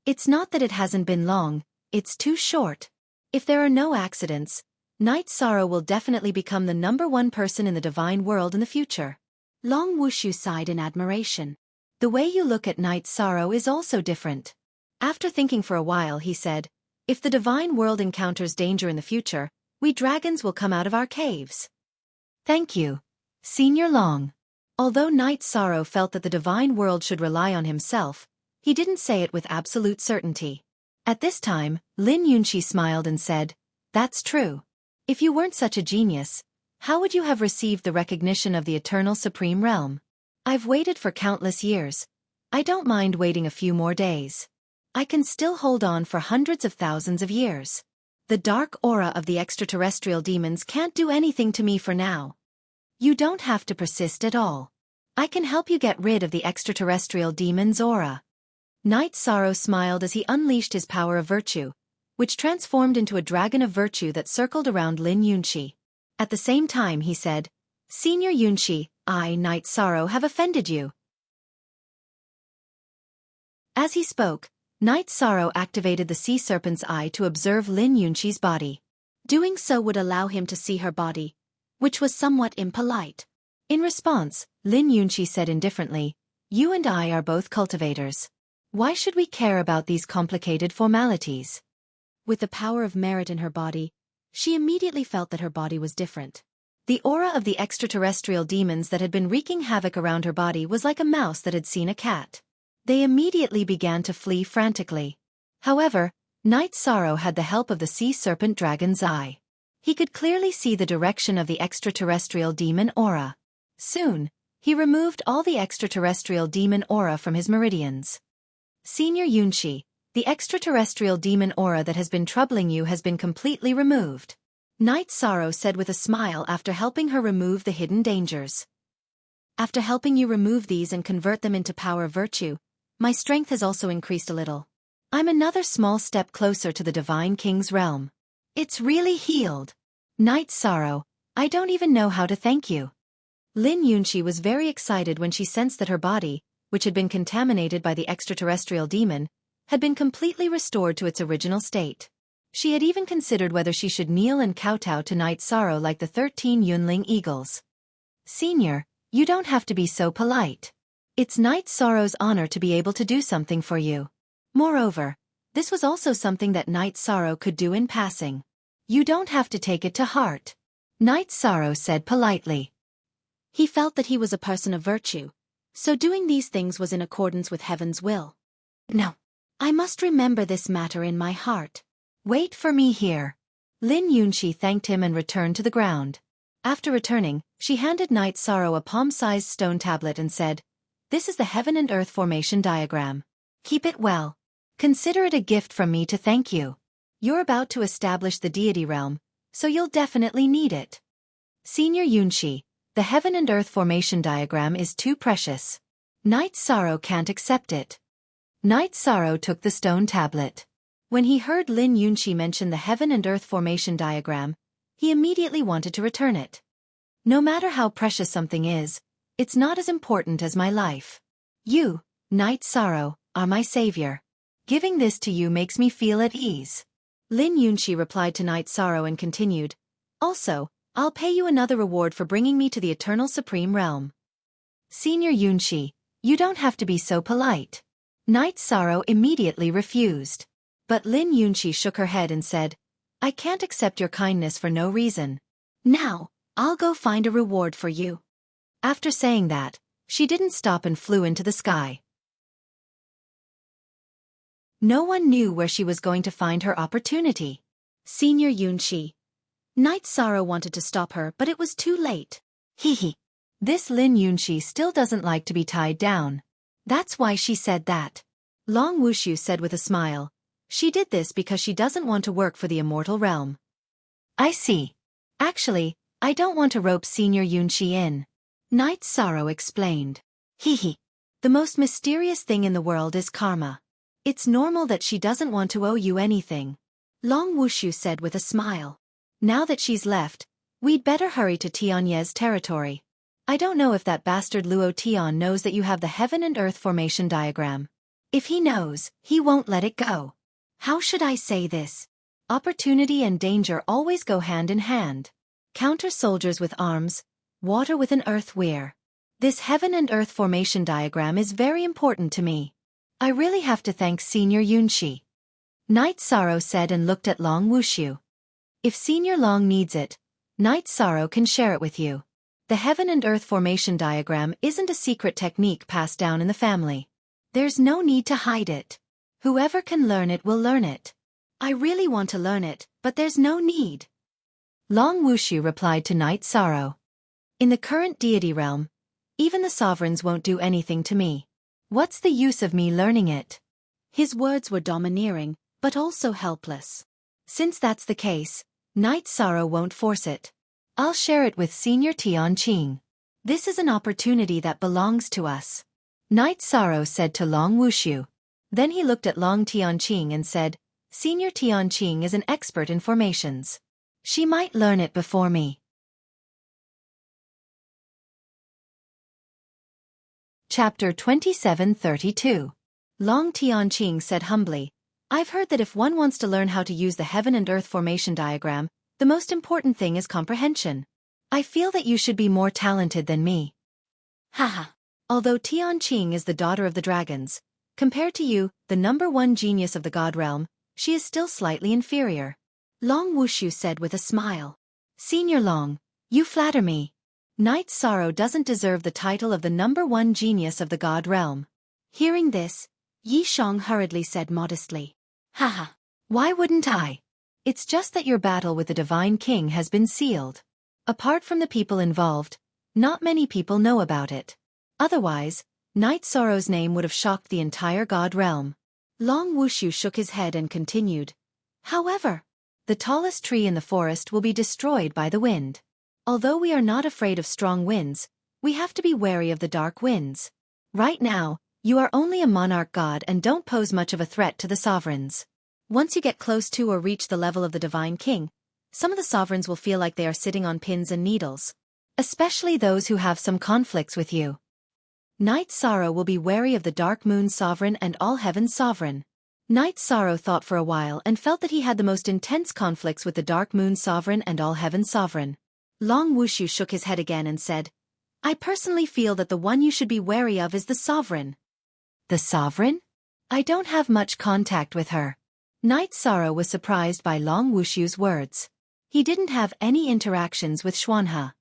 It's not that it hasn't been long, it's too short. If there are no accidents, Night Sorrow will definitely become the #1 person in the divine world in the future. Long Wuxia sighed in admiration. The way you look at Night Sorrow is also different. After thinking for a while, he said, "If the divine world encounters danger in the future, we dragons will come out of our caves." Thank you, Senior Long. Although Night Sorrow felt that the divine world should rely on himself, he didn't say it with absolute certainty. At this time, Lin Yunxi smiled and said, "That's true. If you weren't such a genius, how would you have received the recognition of the Eternal Supreme Realm? I've waited for countless years. I don't mind waiting a few more days. I can still hold on for hundreds of thousands of years. The dark aura of the extraterrestrial demons can't do anything to me for now. You don't have to persist at all. I can help you get rid of the extraterrestrial demon's aura." Night Sorrow smiled as he unleashed his power of virtue, which transformed into a dragon of virtue that circled around Lin Yunxi. At the same time he said, "Senior Yunxi, I, Night Sorrow, have offended you." As he spoke, Night Sorrow activated the sea serpent's eye to observe Lin Yunxi's body. Doing so would allow him to see her body, which was somewhat impolite. In response, Lin Yunxi said indifferently, "You and I are both cultivators. Why should we care about these complicated formalities?" With the power of merit in her body, she immediately felt that her body was different. The aura of the extraterrestrial demons that had been wreaking havoc around her body was like a mouse that had seen a cat. They immediately began to flee frantically. However, Night Sorrow had the help of the sea serpent dragon's eye. He could clearly see the direction of the extraterrestrial demon aura. Soon, he removed all the extraterrestrial demon aura from his meridians. "Senior Yunxi, the extraterrestrial demon aura that has been troubling you has been completely removed," Night Sorrow said with a smile after helping her remove the hidden dangers. "After helping you remove these and convert them into power virtue, my strength has also increased a little. I'm another small step closer to the Divine King's realm. It's really healed. Night Sorrow, I don't even know how to thank you." Lin Yunxi was very excited when she sensed that her body, which had been contaminated by the extraterrestrial demon, had been completely restored to its original state. She had even considered whether she should kneel and kowtow to Night Sorrow like the 13 Yunling eagles. "Senior, you don't have to be so polite. It's Night Sorrow's honor to be able to do something for you. Moreover, This was also something that Night Sorrow could do in passing. You don't have to take it to heart, Night Sorrow said politely. He felt that he was a person of virtue, so doing these things was in accordance with heaven's will. No. I must remember this matter in my heart. Wait for me here. Lin Yunxi thanked him and returned to the ground. After returning, she handed Night Sorrow a palm-sized stone tablet and said, "This is the heaven and earth formation diagram. Keep it well. Consider it a gift from me to thank you. You're about to establish the deity realm, so you'll definitely need it." Senior Yunxi, the heaven and earth formation diagram is too precious. Night Sorrow can't accept it. Night Sorrow took the stone tablet. When he heard Lin Yunxi mention the heaven and earth formation diagram, he immediately wanted to return it. No matter how precious something is, it's not as important as my life. You, Night Sorrow, are my savior. Giving this to you makes me feel at ease. Lin Yunxi replied to Night Sorrow and continued, "Also, I'll pay you another reward for bringing me to the Eternal Supreme Realm." Senior Yunxi, you don't have to be so polite. Night Sorrow immediately refused. But Lin Yunxi shook her head and said, "I can't accept your kindness for no reason. Now, I'll go find a reward for you." After saying that, she didn't stop and flew into the sky. No one knew where she was going to find her opportunity. Senior Yunxi. Night Sorrow wanted to stop her, but it was too late. Hee. This Lin Yunxi still doesn't like to be tied down. That's why she said that. Long Wuxia said with a smile. She did this because she doesn't want to work for the immortal realm. I see. Actually, I don't want to rope Senior Yunxi in. Night Sorrow explained. Hee. The most mysterious thing in the world is karma. It's normal that she doesn't want to owe you anything. Long Wuxia said with a smile. Now that she's left, we'd better hurry to Tianye's territory. I don't know if that bastard Luo Tian knows that you have the heaven and earth formation diagram. If he knows, he won't let it go. How should I say this? Opportunity and danger always go hand in hand. Counter soldiers with arms, water with an earth weir. This heaven and earth formation diagram is very important to me. I really have to thank Senior Yunxi. Night Sorrow said and looked at Long Wuxia. If Senior Long needs it, Night Sorrow can share it with you. The heaven and earth formation diagram isn't a secret technique passed down in the family. There's no need to hide it. Whoever can learn it will learn it. I really want to learn it, but there's no need. Long Wuxia replied to Night Sorrow. In the current deity realm, even the sovereigns won't do anything to me. What's the use of me learning it? His words were domineering, but also helpless. Since that's the case, Night Sorrow won't force it. I'll share it with Senior Tianqing. This is an opportunity that belongs to us. Night Sorrow said to Long Wuxia. Then he looked at Long Tianqing and said, Senior Tianqing is an expert in formations. She might learn it before me. Chapter 2732. Long Tianqing said humbly, I've heard that if one wants to learn how to use the heaven and earth formation diagram, the most important thing is comprehension. I feel that you should be more talented than me. Haha. Although Tianqing is the daughter of the dragons, compared to you, the #1 genius of the god realm, she is still slightly inferior. Long Wuxia said with a smile. Senior Long, you flatter me. Night Sorrow doesn't deserve the title of the #1 genius of the god realm. Hearing this, Yi Shang hurriedly said modestly. Haha. Why wouldn't I? It's just that your battle with the Divine King has been sealed. Apart from the people involved, not many people know about it. Otherwise, Night Sorrow's name would have shocked the entire god realm. Long Wuxia shook his head and continued. However, the tallest tree in the forest will be destroyed by the wind. Although we are not afraid of strong winds, we have to be wary of the dark winds. Right now, you are only a monarch god and don't pose much of a threat to the sovereigns. Once you get close to or reach the level of the Divine King, some of the sovereigns will feel like they are sitting on pins and needles. Especially those who have some conflicts with you. Night Sorrow will be wary of the Dark Moon Sovereign and All Heaven Sovereign. Night Sorrow thought for a while and felt that he had the most intense conflicts with the Dark Moon Sovereign and All Heaven Sovereign. Long Wuxia shook his head again and said, I personally feel that the one you should be wary of is the Sovereign. The Sovereign? I don't have much contact with her. Night Sorrow was surprised by Long Wuxiu's words. He didn't have any interactions with Xuanhe.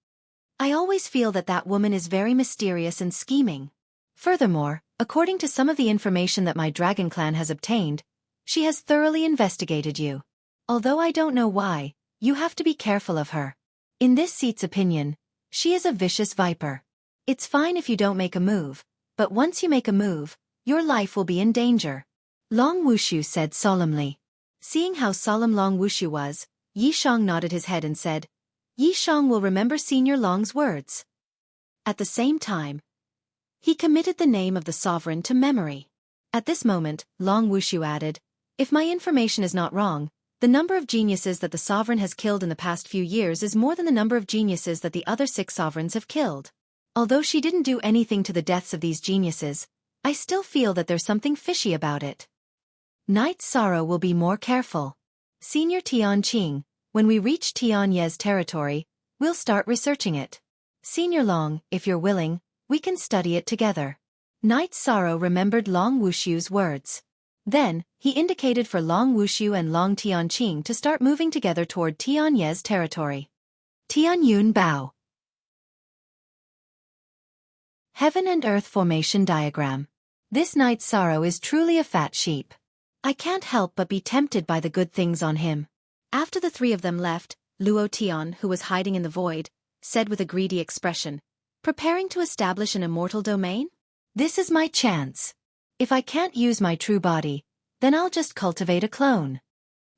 I always feel that that woman is very mysterious and scheming. Furthermore, according to some of the information that my dragon clan has obtained, she has thoroughly investigated you. Although I don't know why, you have to be careful of her. In this seat's opinion, she is a vicious viper. It's fine if you don't make a move, but once you make a move, your life will be in danger. Long Wuxiu said solemnly. Seeing how solemn Long Wuxiu was, Yi Shang nodded his head and said, Yi Shang will remember Senior Long's words. At the same time, he committed the name of the sovereign to memory. At this moment, Long Wuxiu added, if my information is not wrong, the number of geniuses that the sovereign has killed in the past few years is more than the number of geniuses that the other 6 sovereigns have killed. Although she didn't do anything to the deaths of these geniuses, I still feel that there's something fishy about it. Night Sorrow will be more careful. Senior Tianqing, when we reach Tianye's territory, we'll start researching it. Senior Long, if you're willing, we can study it together. Night Sorrow remembered Long Wuxiu's words. Then, he indicated for Long Wuxiu and Long Tianqing to start moving together toward Tianye's territory. Tianyun Bao. Heaven and Earth Formation Diagram. This Night Sorrow is truly a fat sheep. I can't help but be tempted by the good things on him. After the 3 of them left, Luo Tian, who was hiding in the void, said with a greedy expression, preparing to establish an immortal domain? This is my chance. If I can't use my true body, then I'll just cultivate a clone.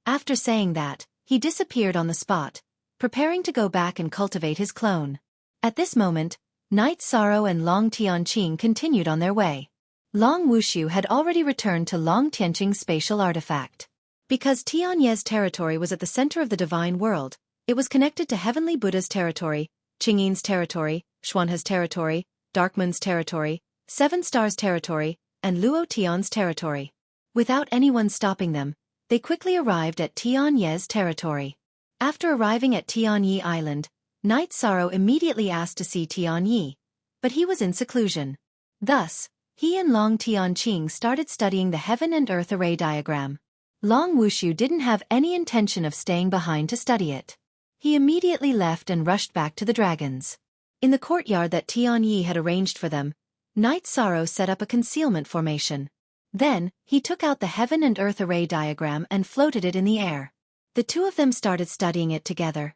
After saying that, he disappeared on the spot, preparing to go back and cultivate his clone. At this moment, Night Sorrow and Long Tianqing continued on their way. Long Wuxiu had already returned to Long Tianqing's spatial artifact. Because Tianye's territory was at the center of the divine world, it was connected to Heavenly Buddha's territory, Qingyin's territory, Xuanhe's territory, Darkmoon's territory, Seven Stars' territory, and Luo Tian's territory. Without anyone stopping them, they quickly arrived at Tianye's territory. After arriving at Tianyi Island, Night Sorrow immediately asked to see Tianyi, but he was in seclusion. Thus, he and Long Tianqing started studying the Heaven and Earth Array diagram. Long Wuxiu didn't have any intention of staying behind to study it. He immediately left and rushed back to the dragons. In the courtyard that Tianyi had arranged for them, Night Sorrow set up a concealment formation. Then, he took out the Heaven and Earth Array diagram and floated it in the air. The 2 of them started studying it together.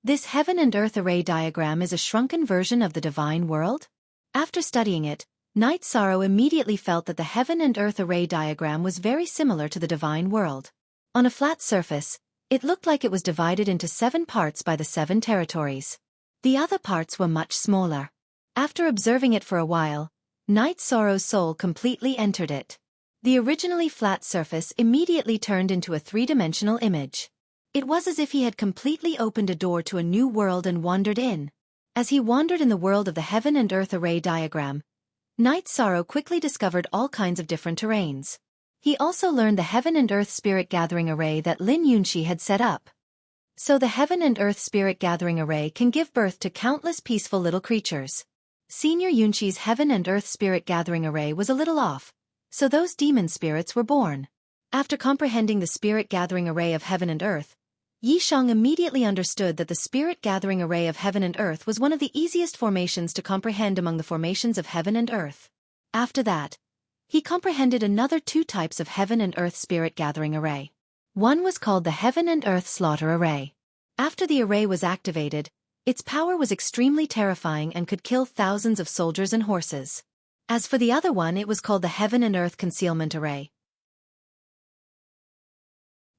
This Heaven and Earth Array diagram is a shrunken version of the divine world? After studying it, Night Sorrow immediately felt that the Heaven and Earth Array diagram was very similar to the divine world. On a flat surface, it looked like it was divided into 7 parts by the 7 territories. The other parts were much smaller. After observing it for a while, Night Sorrow's soul completely entered it. The originally flat surface immediately turned into a 3-dimensional image. It was as if he had completely opened a door to a new world and wandered in. As he wandered in the world of the Heaven and Earth Array diagram, Night Sorrow quickly discovered all kinds of different terrains. He also learned the Heaven and Earth Spirit Gathering Array that Lin Yunxi had set up. So the Heaven and Earth Spirit Gathering Array can give birth to countless peaceful little creatures. Senior Yunxi's Heaven and Earth Spirit Gathering Array was a little off, so those demon spirits were born. After comprehending the Spirit Gathering Array of Heaven and Earth, Yi Shang immediately understood that the Spirit Gathering Array of Heaven and Earth was one of the easiest formations to comprehend among the formations of Heaven and Earth. After that, he comprehended another 2 types of Heaven and Earth Spirit Gathering Array. One was called the Heaven and Earth Slaughter Array. After the array was activated, its power was extremely terrifying and could kill thousands of soldiers and horses. As for the other one, it was called the Heaven and Earth Concealment Array.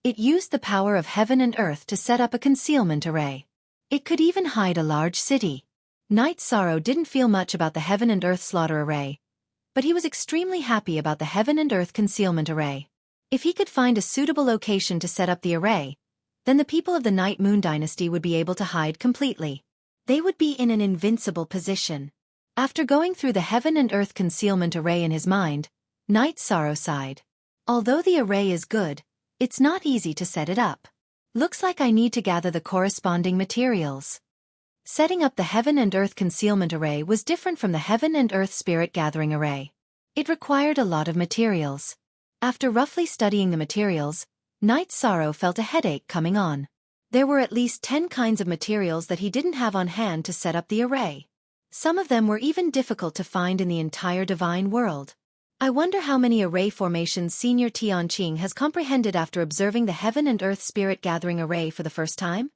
It used the power of Heaven and Earth to set up a concealment array. It could even hide a large city. Night Sorrow didn't feel much about the Heaven and Earth Slaughter Array, but he was extremely happy about the Heaven and Earth Concealment Array. If he could find a suitable location to set up the array, then the people of the Night Moon Dynasty would be able to hide completely. They would be in an invincible position. After going through the Heaven and Earth Concealment Array in his mind, Night Sorrow sighed. Although the array is good, it's not easy to set it up. Looks like I need to gather the corresponding materials. Setting up the Heaven and Earth Concealment Array was different from the Heaven and Earth Spirit Gathering Array. It required a lot of materials. After roughly studying the materials, Night Sorrow felt a headache coming on. There were at least 10 kinds of materials that he didn't have on hand to set up the array. Some of them were even difficult to find in the entire divine world. I wonder how many array formations Senior Tianqing has comprehended after observing the Heaven and Earth Spirit Gathering Array for the first time?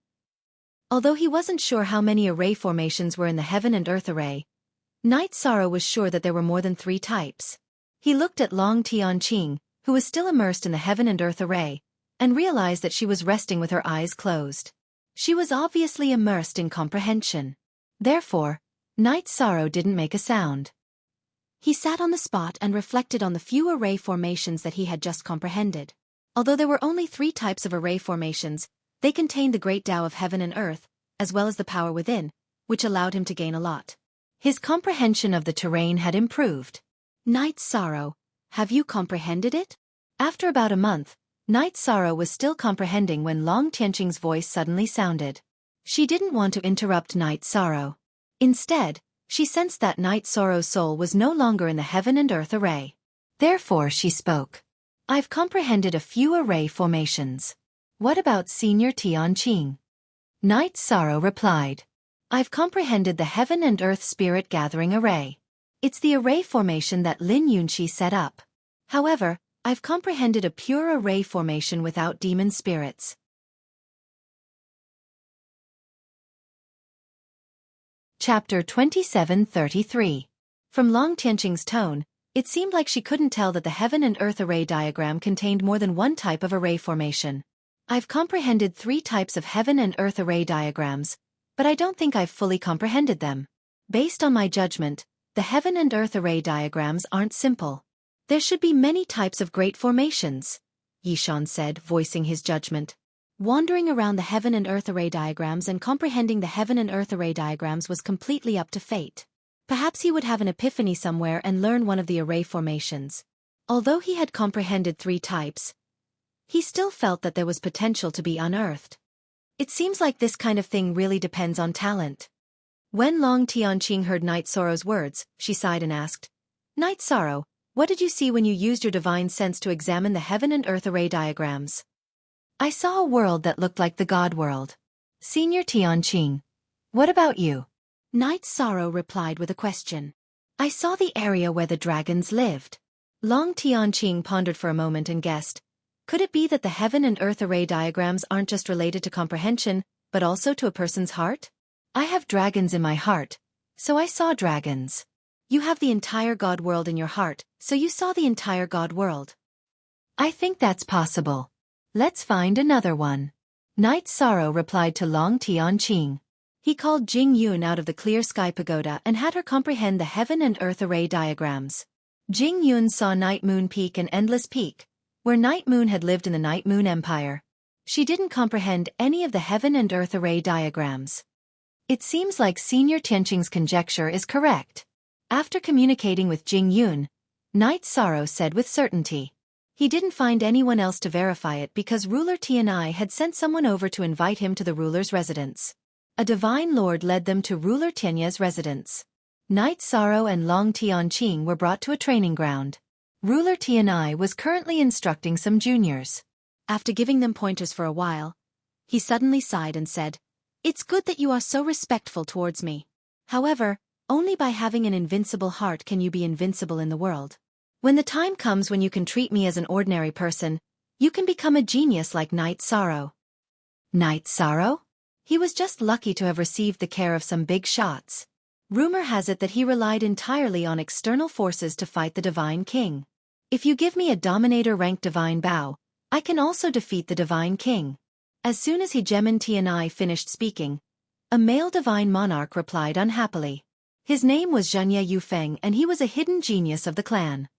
Although he wasn't sure how many array formations were in the Heaven and Earth Array, Night Sorrow was sure that there were more than 3 types. He looked at Long Tianqing, who was still immersed in the Heaven and Earth Array, and realized that she was resting with her eyes closed. She was obviously immersed in comprehension. Therefore, Night Sorrow didn't make a sound. He sat on the spot and reflected on the few array formations that he had just comprehended. Although there were only 3 types of array formations, they contained the great Tao of heaven and earth, as well as the power within, which allowed him to gain a lot. His comprehension of the terrain had improved. Night Sorrow, have you comprehended it? After about a month, Night Sorrow was still comprehending when Long Tianqing's voice suddenly sounded. She didn't want to interrupt Night Sorrow. Instead, she sensed that Night Sorrow's soul was no longer in the Heaven and Earth Array. Therefore she spoke. I've comprehended a few array formations. What about Senior Tianqing? Night Sorrow replied. I've comprehended the Heaven and Earth Spirit Gathering Array. It's the array formation that Lin Yunqi set up. However, I've comprehended a pure array formation without demon spirits. Chapter 2733. From Long Tianqing's tone, it seemed like she couldn't tell that the Heaven and Earth Array diagram contained more than one type of array formation. I've comprehended 3 types of Heaven and Earth Array diagrams, but I don't think I've fully comprehended them. Based on my judgment, the Heaven and Earth Array diagrams aren't simple. There should be many types of great formations, Yishan said, voicing his judgment. Wandering around the Heaven and Earth Array diagrams and comprehending the Heaven and Earth Array diagrams was completely up to fate. Perhaps he would have an epiphany somewhere and learn one of the array formations. Although he had comprehended 3 types, he still felt that there was potential to be unearthed. It seems like this kind of thing really depends on talent. When Long Tianqing heard Night Sorrow's words, she sighed and asked, Night Sorrow, what did you see when you used your divine sense to examine the Heaven and Earth Array diagrams? I saw a world that looked like the God world. Senior Tianqing, what about you? Night Sorrow replied with a question. I saw the area where the dragons lived. Long Tianqing pondered for a moment and guessed. Could it be that the Heaven and Earth Array diagrams aren't just related to comprehension, but also to a person's heart? I have dragons in my heart, so I saw dragons. You have the entire God world in your heart, so you saw the entire God world. I think that's possible. Let's find another one. Night Sorrow replied to Long Tianqing. He called Jing Yun out of the clear sky pagoda and had her comprehend the Heaven and Earth Array diagrams. Jing Yun saw Night Moon Peak and Endless Peak, where Night Moon had lived in the Night Moon Empire. She didn't comprehend any of the Heaven and Earth Array diagrams. It seems like Senior Tianqing's conjecture is correct. After communicating with Jing Yun, Night Sorrow said with certainty. He didn't find anyone else to verify it because Ruler Tianai had sent someone over to invite him to the ruler's residence. A divine lord led them to Ruler Tianya's residence. Night Sorrow and Long Tianqing were brought to a training ground. Ruler Tianai was currently instructing some juniors. After giving them pointers for a while, he suddenly sighed and said, It's good that you are so respectful towards me. However, only by having an invincible heart can you be invincible in the world. When the time comes when you can treat me as an ordinary person, you can become a genius like Night Sorrow. Night Sorrow? He was just lucky to have received the care of some big shots. Rumor has it that he relied entirely on external forces to fight the Divine King. If you give me a Dominator-ranked Divine Bow, I can also defeat the Divine King. As soon as Hegemon Tianai finished speaking, a male Divine Monarch replied unhappily. His name was Zhenya Yufeng and he was a hidden genius of the clan.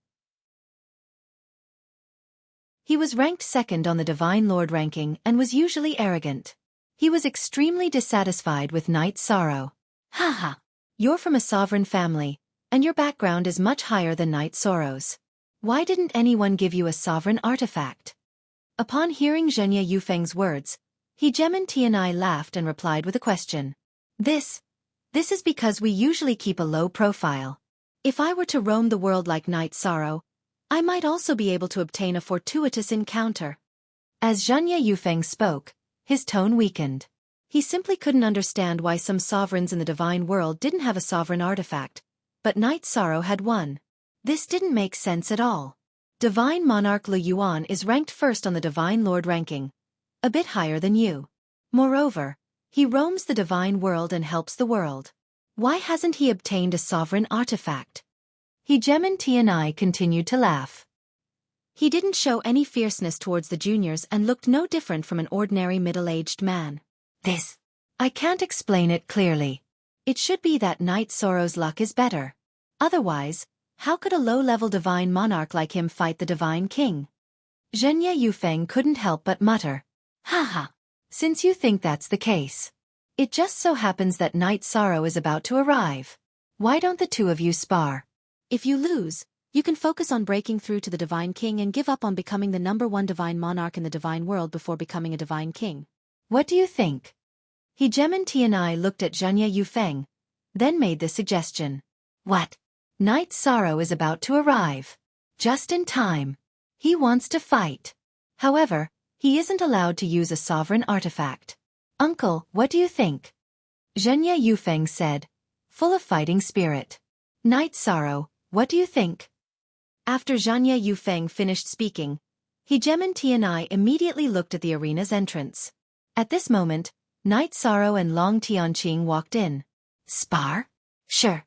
He was ranked 2nd on the Divine Lord ranking and was usually arrogant. He was extremely dissatisfied with Night Sorrow. Haha, you're from a sovereign family, and your background is much higher than Night Sorrow's. Why didn't anyone give you a sovereign artifact? Upon hearing Zhenya Yufeng's words, Hegemon Tianai laughed and replied with a question. This is because we usually keep a low profile. If I were to roam the world like Night Sorrow, I might also be able to obtain a fortuitous encounter. As Zhenya Yufeng spoke, his tone weakened. He simply couldn't understand why some sovereigns in the divine world didn't have a sovereign artifact, but Night Sorrow had one. This didn't make sense at all. Divine Monarch Lu Yuan is ranked first on the Divine Lord ranking, a bit higher than you. Moreover, he roams the divine world and helps the world. Why hasn't he obtained a sovereign artifact? Hegemon Tianai continued to laugh. He didn't show any fierceness towards the juniors and looked no different from an ordinary middle-aged man. I can't explain it clearly. It should be that Night Sorrow's luck is better. Otherwise, how could a low-level divine monarch like him fight the divine king? Zhenya Yufeng couldn't help but mutter. Haha. Since you think that's the case. It just so happens that Night Sorrow is about to arrive. Why don't the two of you spar? If you lose, you can focus on breaking through to the divine king and give up on becoming the #1 divine monarch in the divine world before becoming a divine king. What do you think? Hegemon Tianai looked at Zhenya Yufeng, then made the suggestion. What? Night Sorrow is about to arrive. Just in time. He wants to fight. However, he isn't allowed to use a sovereign artifact. Uncle, what do you think? Zhenya Yufeng said, full of fighting spirit. Night Sorrow, what do you think? After Zhenya Yufeng finished speaking, Hegemon Tianai immediately looked at the arena's entrance. At this moment, Night Sorrow and Long Tianqing walked in. Spar? Sure.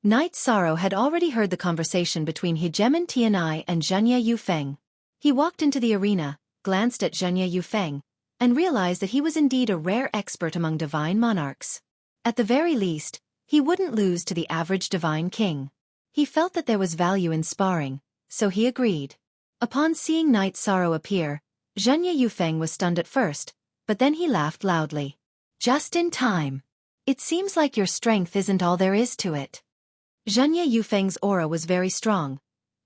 Night Sorrow had already heard the conversation between Hegemon Tianai and Zhenya Yufeng. He walked into the arena, glanced at Zhenya Yufeng, and realized that he was indeed a rare expert among divine monarchs. At the very least, he wouldn't lose to the average divine king. He felt that there was value in sparring, so he agreed. Upon seeing Night Sorrow appear, Zhenya Yufeng was stunned at first, but then he laughed loudly. Just in time. It seems like your strength isn't all there is to it. Zhenya Yufeng's aura was very strong,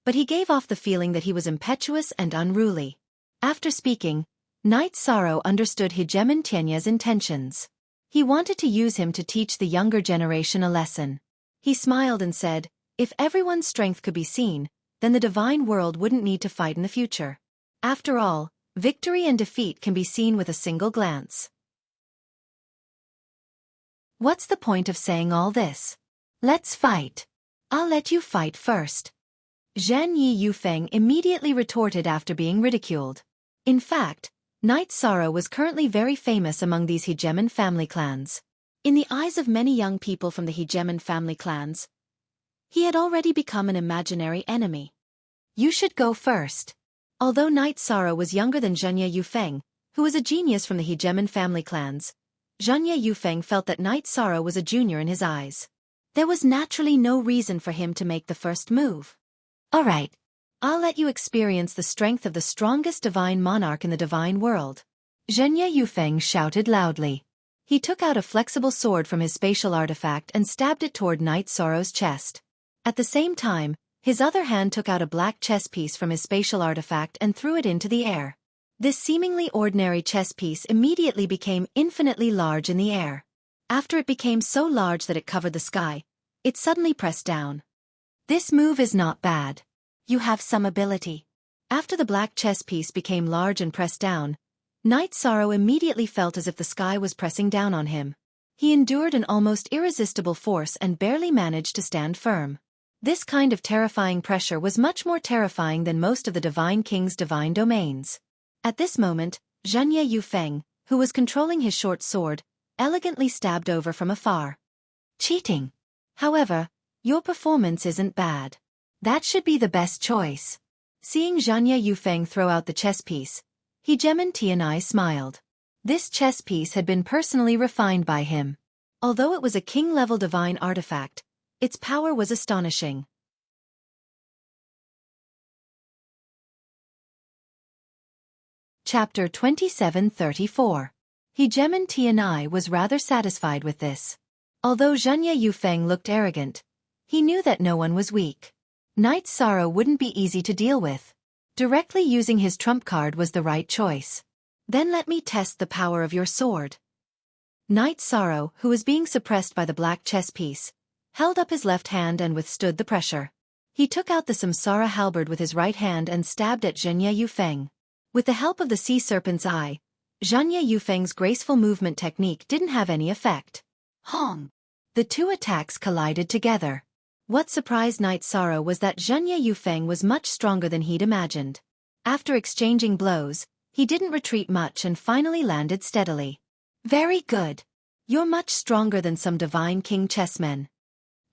but he gave off the feeling that he was impetuous and unruly. After speaking, Night Sorrow understood Hegemon Tianai's intentions. He wanted to use him to teach the younger generation a lesson. He smiled and said, if everyone's strength could be seen, then the divine world wouldn't need to fight in the future. After all, victory and defeat can be seen with a single glance. What's the point of saying all this? Let's fight. I'll let you fight first. Zhenya Yufeng immediately retorted after being ridiculed. In fact, Night Sorrow was currently very famous among these Hegemon family clans. In the eyes of many young people from the Hegemon family clans, he had already become an imaginary enemy. You should go first. Although Night Sorrow was younger than Zhenya Yufeng, who was a genius from the Hegemon family clans, Zhenya Yufeng felt that Night Sorrow was a junior in his eyes. There was naturally no reason for him to make the first move. All right. I'll let you experience the strength of the strongest divine monarch in the divine world. Zhenya Yufeng shouted loudly. He took out a flexible sword from his spatial artifact and stabbed it toward Night Sorrow's chest. At the same time, his other hand took out a black chess piece from his spatial artifact and threw it into the air. This seemingly ordinary chess piece immediately became infinitely large in the air. After it became so large that it covered the sky, it suddenly pressed down. This move is not bad. You have some ability. After the black chess piece became large and pressed down, Night Sorrow immediately felt as if the sky was pressing down on him. He endured an almost irresistible force and barely managed to stand firm. This kind of terrifying pressure was much more terrifying than most of the Divine King's divine domains. At this moment, Zhenya Yufeng, who was controlling his short sword, elegantly stabbed over from afar. Cheating. However, your performance isn't bad. That should be the best choice. Seeing Zhenya Yufeng throw out the chess piece, Hegemon Tianai smiled. This chess piece had been personally refined by him. Although it was a king-level divine artifact, its power was astonishing. Chapter 2734. Hegemon Tianai was rather satisfied with this. Although Zhenya Yufeng looked arrogant, he knew that no one was weak. Night Sorrow wouldn't be easy to deal with. Directly using his trump card was the right choice. Then let me test the power of your sword. Night Sorrow, who was being suppressed by the black chess piece, held up his left hand and withstood the pressure. He took out the Samsara halberd with his right hand and stabbed at Zhenya Yufeng. With the help of the sea serpent's eye, Zhenya Yufeng's graceful movement technique didn't have any effect. Hong! The two attacks collided together. What surprised Night Sorrow was that Zhenya Yufeng was much stronger than he'd imagined. After exchanging blows, he didn't retreat much and finally landed steadily. Very good. You're much stronger than some divine king chessmen.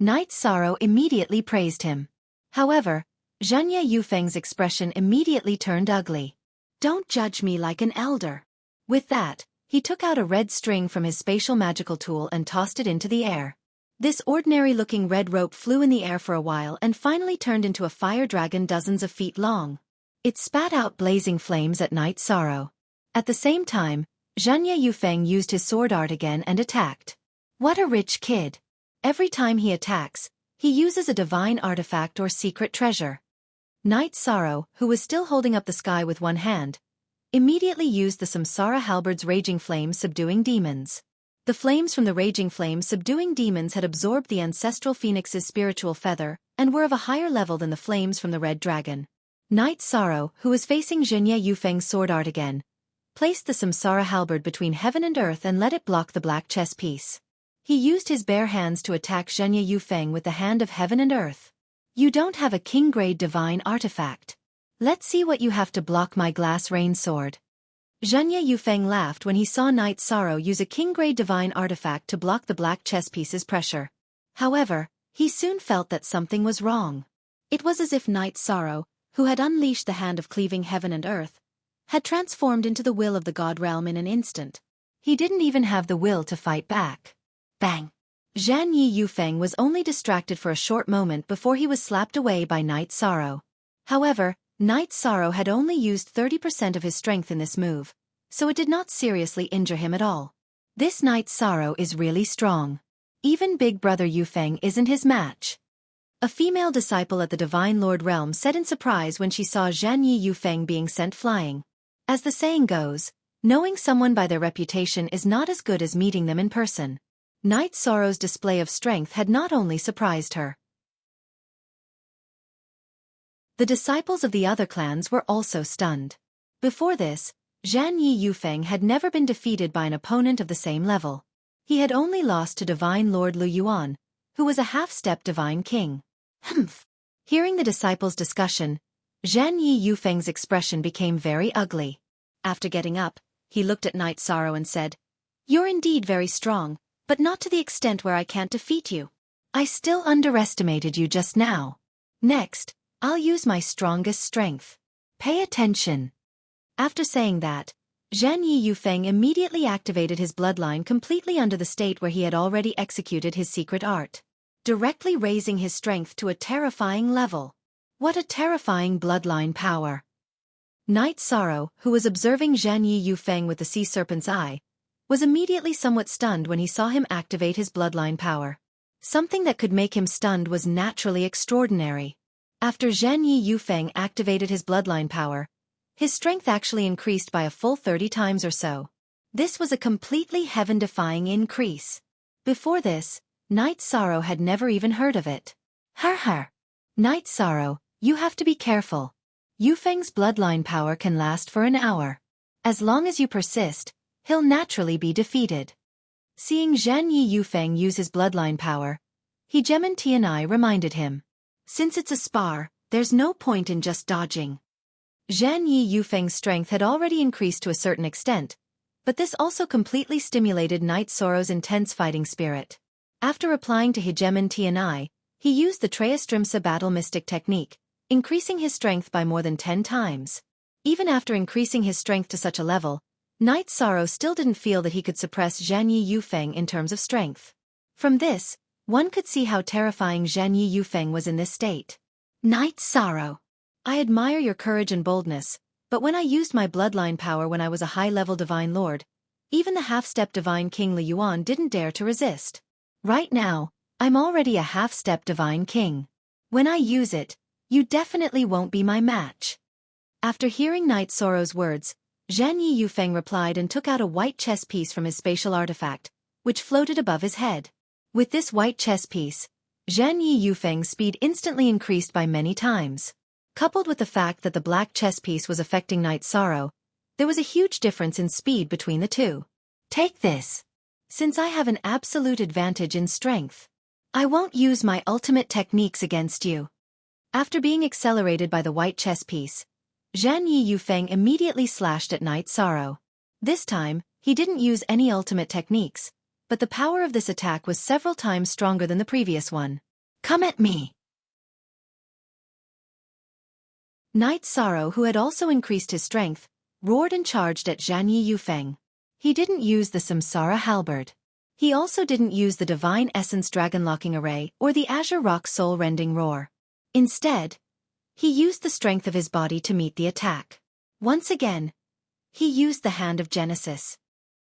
Night Sorrow immediately praised him. However, Zhenya Yufeng's expression immediately turned ugly. Don't judge me like an elder. With that, he took out a red string from his spatial magical tool and tossed it into the air. This ordinary-looking red rope flew in the air for a while and finally turned into a fire dragon dozens of feet long. It spat out blazing flames at Night Sorrow. At the same time, Zhenya Yufeng used his sword art again and attacked. What a rich kid. Every time he attacks, he uses a divine artifact or secret treasure. Night Sorrow, who was still holding up the sky with one hand, immediately used the Samsara halberd's raging flames subduing demons. The flames from the raging flames subduing demons had absorbed the ancestral phoenix's spiritual feather and were of a higher level than the flames from the red dragon. Night Sorrow, who was facing Zhenya Yufeng's sword art again, placed the Samsara halberd between heaven and earth and let it block the black chess piece. He used his bare hands to attack Zhenya Yufeng with the hand of heaven and earth. You don't have a king-grade divine artifact. Let's see what you have to block my glass rain sword. Zhenya Yufeng laughed when he saw Night Sorrow use a king-grade divine artifact to block the black chess piece's pressure. However, he soon felt that something was wrong. It was as if Night Sorrow, who had unleashed the hand of cleaving heaven and earth, had transformed into the will of the god realm in an instant. He didn't even have the will to fight back. Bang! Zhenya Yufeng was only distracted for a short moment before he was slapped away by Night Sorrow. However, Night Sorrow had only used 30% of his strength in this move, so it did not seriously injure him at all. This Night Sorrow is really strong. Even Big Brother Yufeng isn't his match. A female disciple at the Divine Lord Realm said in surprise when she saw Zhenya Yufeng being sent flying. As the saying goes, knowing someone by their reputation is not as good as meeting them in person. Night Sorrow's display of strength had not only surprised her. The disciples of the other clans were also stunned. Before this, Zhenya Yufeng had never been defeated by an opponent of the same level. He had only lost to Divine Lord Lu Yuan, who was a half-step Divine King. Humph! Hearing the disciples' discussion, Zhenya Yufeng's expression became very ugly. After getting up, he looked at Night Sorrow and said, "You're indeed very strong, but not to the extent where I can't defeat you. I still underestimated you just now. Next, I'll use my strongest strength. Pay attention." After saying that, Zhenya Yufeng immediately activated his bloodline completely under the state where he had already executed his secret art, directly raising his strength to a terrifying level. What a terrifying bloodline power! Night Sorrow, who was observing Zhenya Yufeng with the sea serpent's eye, was immediately somewhat stunned when he saw him activate his bloodline power. Something that could make him stunned was naturally extraordinary. After Zhenya Yufeng activated his bloodline power, his strength actually increased by a full 30 times or so. This was a completely heaven-defying increase. Before this, Night Sorrow had never even heard of it. Har. Night Sorrow, you have to be careful. Yufeng's bloodline power can last for an hour. As long as you persist, he'll naturally be defeated. Seeing Zhenya Yufeng use his bloodline power, Hegemon Tianai reminded him. Since it's a spar, there's no point in just dodging. Zhenya Yufeng's strength had already increased to a certain extent, but this also completely stimulated Night Sorrow's intense fighting spirit. After replying to Hegemon Tianai, he used the Treastrimsa battle mystic technique, increasing his strength by more than 10 times. Even after increasing his strength to such a level, Night Sorrow still didn't feel that he could suppress Zhenya Yufeng in terms of strength. From this, one could see how terrifying Zhenya Yufeng was in this state. Night Sorrow, I admire your courage and boldness, but when I used my bloodline power when I was a high-level Divine Lord, even the half-step Divine King Lu Yuan didn't dare to resist. Right now, I'm already a half-step Divine King. When I use it, you definitely won't be my match. After hearing Night Sorrow's words, Zhenya Yufeng replied and took out a white chess piece from his spatial artifact, which floated above his head. With this white chess piece, Zhenya Yufeng's speed instantly increased by many times. Coupled with the fact that the black chess piece was affecting Night Sorrow, there was a huge difference in speed between the two. Take this. Since I have an absolute advantage in strength, I won't use my ultimate techniques against you. After being accelerated by the white chess piece, Zhan Yi Yufeng immediately slashed at Night Sorrow. This time, he didn't use any ultimate techniques, but the power of this attack was several times stronger than the previous one. Come at me! Night Sorrow, who had also increased his strength, roared and charged at Zhan Yi Yufeng. He didn't use the Samsara Halberd. He also didn't use the Divine Essence Dragon-Locking Array or the Azure Rock Soul-Rending Roar. Instead, he used the strength of his body to meet the attack. Once again, he used the Hand of Genesis.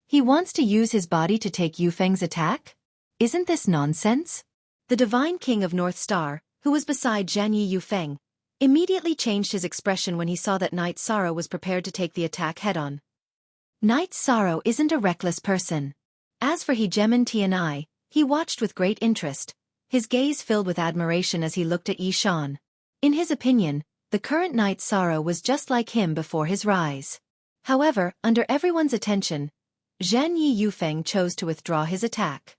He wants to use his body to take Yufeng's attack? Isn't this nonsense? The Divine King of North Star, who was beside Zhan Yi Yufeng, immediately changed his expression when he saw that Night Sorrow was prepared to take the attack head-on. Night Sorrow isn't a reckless person. As for Hegemon Tianai, he watched with great interest, his gaze filled with admiration as he looked at Yi Shan. In his opinion, the current Night Sorrow was just like him before his rise. However, under everyone's attention, Zhan Yi Yufeng chose to withdraw his attack.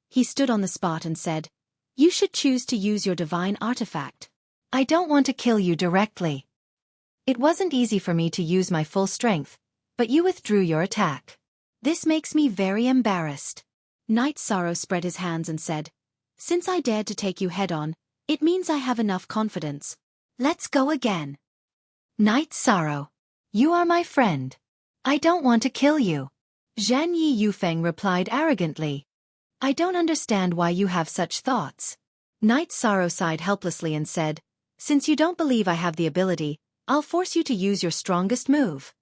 He stood on the spot and said, "You should choose to use your divine artifact. I don't want to kill you directly. It wasn't easy for me to use my full strength, but you withdrew your attack. This makes me very embarrassed." Night Sorrow spread his hands and said, "Since I dared to take you head-on, it means I have enough confidence. Let's go again." Night Sorrow, you are my friend. I don't want to kill you. Zhan Yi Yufeng replied arrogantly. I don't understand why you have such thoughts. Night Sorrow sighed helplessly and said, "Since you don't believe I have the ability, I'll force you to use your strongest move."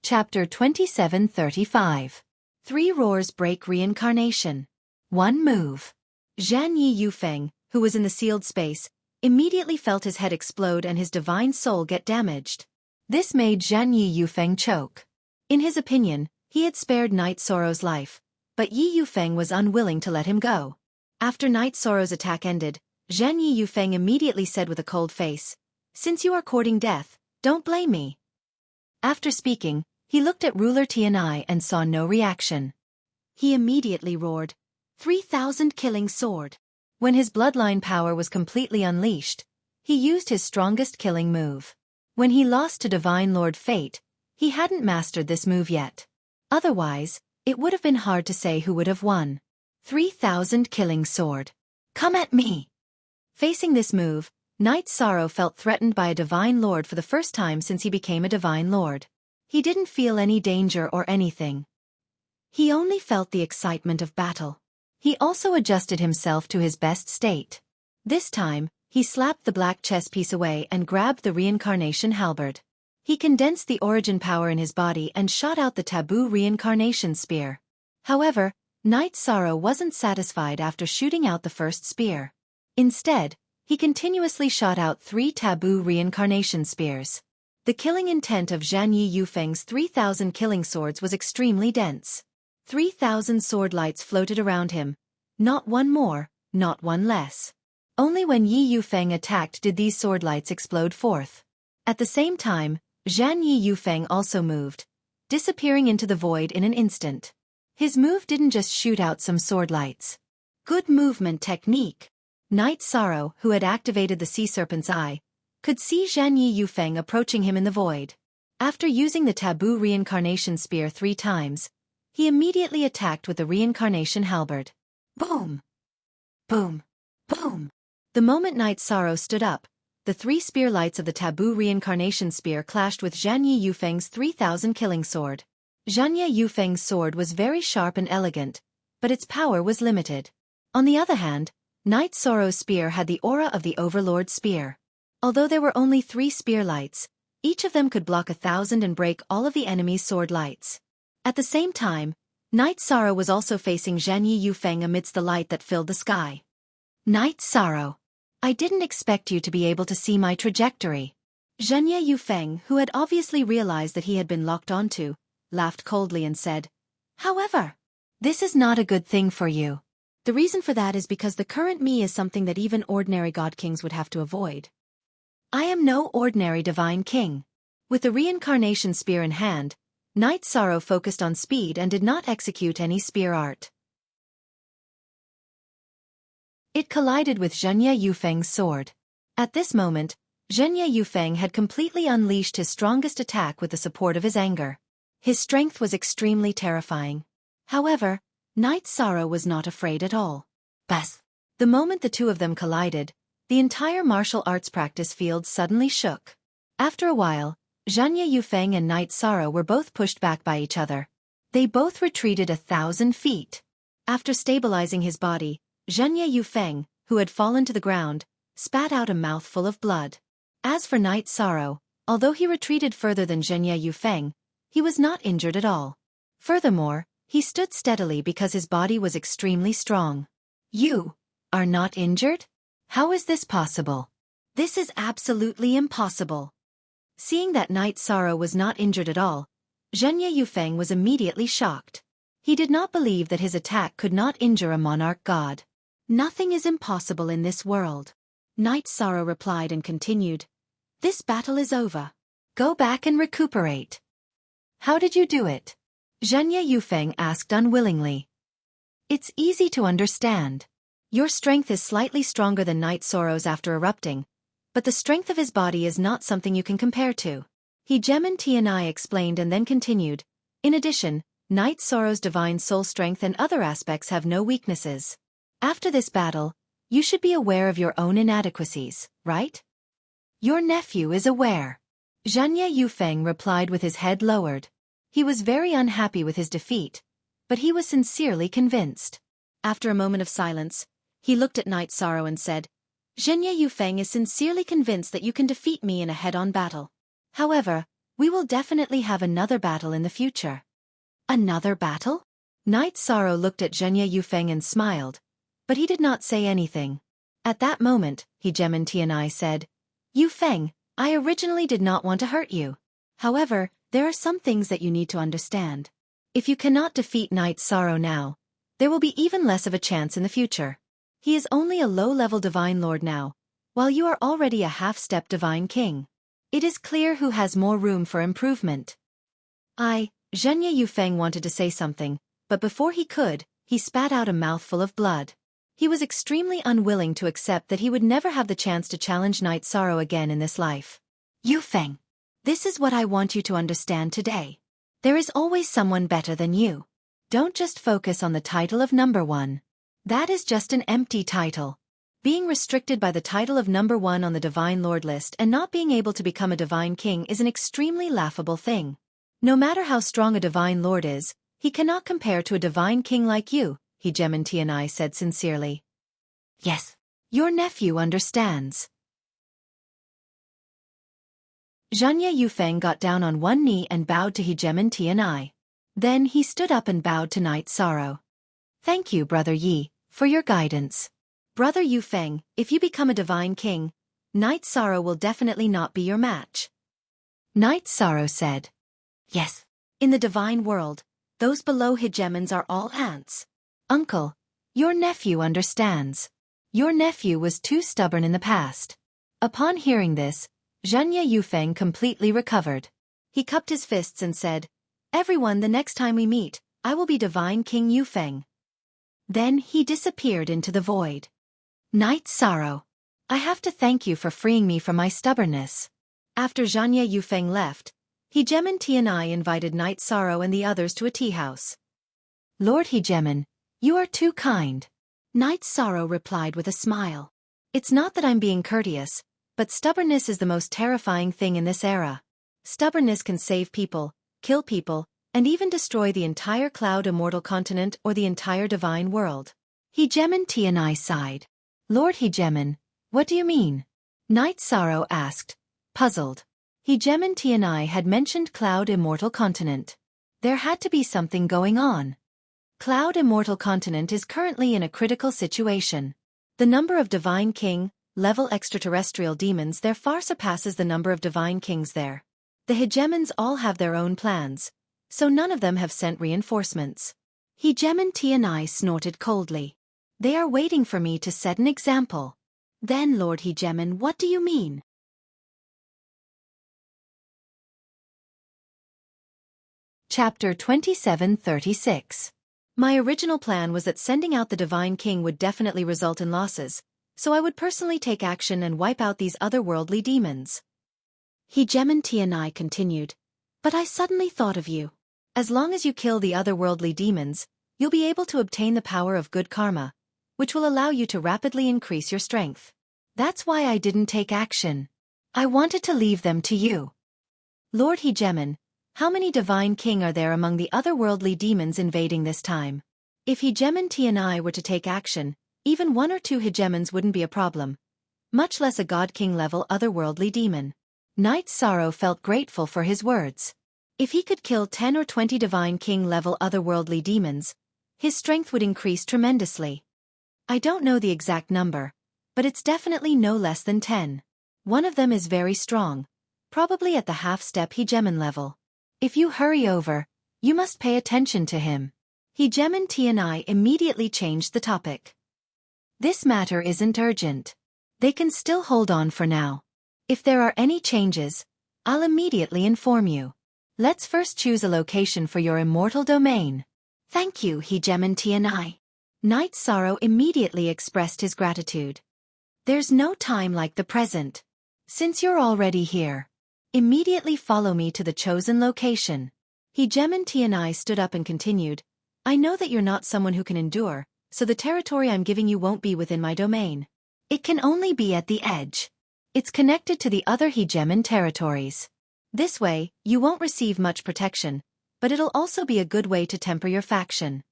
Chapter 2735. 3 Roars Break Reincarnation. 1 Move. Zhan Yi Yufeng, who was in the sealed space, immediately felt his head explode and his divine soul get damaged. This made Zhan Yi Yufeng choke. In his opinion, he had spared Night Sorrow's life, but Yi Yufeng was unwilling to let him go. After Night Sorrow's attack ended, Zhan Yi Yufeng immediately said with a cold face, "Since you are courting death, don't blame me." After speaking, he looked at ruler Tianai and saw no reaction. He immediately roared, 3,000 killing sword. When his bloodline power was completely unleashed, he used his strongest killing move. When he lost to Divine Lord Fate, he hadn't mastered this move yet. Otherwise, it would have been hard to say who would have won. 3,000 killing sword. Come at me! Facing this move, Night Sorrow felt threatened by a Divine Lord for the first time since he became a Divine Lord. He didn't feel any danger or anything. He only felt the excitement of battle. He also adjusted himself to his best state. This time, he slapped the black chess piece away and grabbed the reincarnation halberd. He condensed the origin power in his body and shot out the taboo reincarnation spear. However, Night Sorrow wasn't satisfied after shooting out the first spear. Instead, he continuously shot out 3 taboo reincarnation spears. The killing intent of Zhan Yi Yufeng's 3,000 killing swords was extremely dense. 3,000 sword lights floated around him. Not one more, not one less. Only when Yi Yufeng attacked did these sword lights explode forth. At the same time, Zhan Yi Yufeng also moved, disappearing into the void in an instant. His move didn't just shoot out some sword lights. Good movement technique. Night Sorrow, who had activated the Sea Serpent's Eye, could see Zhan Yi Yufeng approaching him in the void. After using the taboo reincarnation spear 3 times, he immediately attacked with the reincarnation halberd. Boom! Boom! Boom! The moment Night Sorrow stood up, the 3 spear lights of the taboo reincarnation spear clashed with Zhan Yi Yufeng's 3,000 killing sword. Zhan Yi Yufeng's sword was very sharp and elegant, but its power was limited. On the other hand, Night Sorrow's spear had the aura of the Overlord spear. Although there were only 3 spear lights, each of them could block 1,000 and break all of the enemy's sword lights. At the same time, Night Sorrow was also facing Zhan Yi Yufeng amidst the light that filled the sky. Night Sorrow, I didn't expect you to be able to see my trajectory. Zhan Yi Yufeng, who had obviously realized that he had been locked onto, laughed coldly and said, "However, this is not a good thing for you. The reason for that is because the current me is something that even ordinary god kings would have to avoid. I am no ordinary divine king. With the reincarnation spear in hand, Knight Sorrow focused on speed and did not execute any spear art. It collided with Zhenya Yufeng's sword. At this moment, Zhenya Yufeng had completely unleashed his strongest attack with the support of his anger. His strength was extremely terrifying. However, Knight Sorrow was not afraid at all. Bas! The moment the two of them collided, the entire martial arts practice field suddenly shook. After a while, Zhenya Yufeng and Knight Sorrow were both pushed back by each other. They both retreated 1,000 feet. After stabilizing his body, Zhenya Yufeng, who had fallen to the ground, spat out a mouthful of blood. As for Knight Sorrow, although he retreated further than Zhenya Yufeng, he was not injured at all. Furthermore, he stood steadily because his body was extremely strong. You are not injured? How is this possible? This is absolutely impossible. Seeing that Knight Sorrow was not injured at all, Zhenya Yufeng was immediately shocked. He did not believe that his attack could not injure a monarch god. Nothing is impossible in this world. Knight Sorrow replied and continued, "This battle is over. Go back and recuperate." "How did you do it?" Zhenya Yufeng asked unwillingly. "It's easy to understand. Your strength is slightly stronger than Knight Sorrow's after erupting, but the strength of his body is not something you can compare to." Hegemen Tianai explained and then continued, "In addition, Knight Sorrow's divine soul strength and other aspects have no weaknesses. After this battle, you should be aware of your own inadequacies, right?" "Your nephew is aware." Zhenya Yufeng replied with his head lowered. He was very unhappy with his defeat, but he was sincerely convinced. After a moment of silence, he looked at Knight Sorrow and said, "Zhenya Yufeng is sincerely convinced that you can defeat me in a head-on battle. However, we will definitely have another battle in the future." "Another battle?" Knight Sorrow looked at Zhenya Yufeng and smiled, but he did not say anything. At that moment, Hegemen Tianai said, "Yufeng, I originally did not want to hurt you. However, there are some things that you need to understand. If you cannot defeat Knight Sorrow now, there will be even less of a chance in the future. He is only a low-level divine lord now, while you are already a half-step divine king. It is clear who has more room for improvement." Zhenya Yufeng wanted to say something, but before he could, he spat out a mouthful of blood. He was extremely unwilling to accept that he would never have the chance to challenge Knight Sorrow again in this life. "Yufeng, this is what I want you to understand today. There is always someone better than you. Don't just focus on the title of number one. That is just an empty title. Being restricted by the title of number one on the Divine Lord list and not being able to become a Divine King is an extremely laughable thing. No matter how strong a Divine Lord is, he cannot compare to a Divine King like you," Hegemen Tianai said sincerely. "Yes, your nephew understands." Zhenya Yufeng got down on one knee and bowed to Hegemen Tianai. Then he stood up and bowed to Knight Sorrow. "Thank you, Brother Yi, for your guidance. Brother Yufeng, if you become a divine king, Knight Sorrow will definitely not be your match." Knight Sorrow said, "Yes. In the divine world, those below hegemons are all ants. Uncle, your nephew understands. Your nephew was too stubborn in the past." Upon hearing this, Zhenya Yufeng completely recovered. He cupped his fists and said, "Everyone, the next time we meet, I will be Divine King Yufeng." Then he disappeared into the void. "Knight Sorrow, I have to thank you for freeing me from my stubbornness." After Zhenya Yufeng left, Hegemen Tianai invited Knight Sorrow and the others to a tea house. "Lord Hegemen, you are too kind." Knight Sorrow replied with a smile. "It's not that I'm being courteous, but stubbornness is the most terrifying thing in this era. Stubbornness can save people, kill people, and even destroy the entire Cloud Immortal continent or the entire divine world." Hegemen Tianai sighed. "Lord Hegemen, what do you mean?" Knight Sorrow asked, puzzled. Hegemen Tianai had mentioned Cloud Immortal continent. There had to be something going on. Cloud Immortal continent is currently in a critical situation. The number of divine king, level extraterrestrial demons there far surpasses the number of divine kings there. The hegemons all have their own plans, so none of them have sent reinforcements. Hegemen Tianai snorted coldly. They are waiting for me to set an example. Then Lord Hegemon, what do you mean? Chapter 2736. My original plan was that sending out the Divine King would definitely result in losses, so I would personally take action and wipe out these otherworldly demons. Hegemon Tianai continued, but I suddenly thought of you. As long as you kill the otherworldly demons, you'll be able to obtain the power of good karma, which will allow you to rapidly increase your strength. That's why I didn't take action. I wanted to leave them to you. Lord Hegemon, how many Divine King are there among the otherworldly demons invading this time? If Hegemon Tianai were to take action, even 1 or 2 Hegemons wouldn't be a problem, much less a God King level otherworldly demon. Knight Sorrow felt grateful for his words. If he could kill 10 or 20 Divine King level otherworldly demons, his strength would increase tremendously. I don't know the exact number, but it's definitely no less than 10. One of them is very strong, probably at the half-step Hegemon level. If you hurry over, you must pay attention to him. Hegemon Tianai immediately changed the topic. This matter isn't urgent. They can still hold on for now. If there are any changes, I'll immediately inform you. Let's first choose a location for your immortal domain. Thank you, Hegemon Tianai. Knight Sorrow immediately expressed his gratitude. There's no time like the present. Since you're already here, immediately follow me to the chosen location. Hegemon Tianai stood up and continued, I know that you're not someone who can endure, so the territory I'm giving you won't be within my domain. It can only be at the edge. It's connected to the other Hegemon territories. This way, you won't receive much protection, but it'll also be a good way to temper your faction.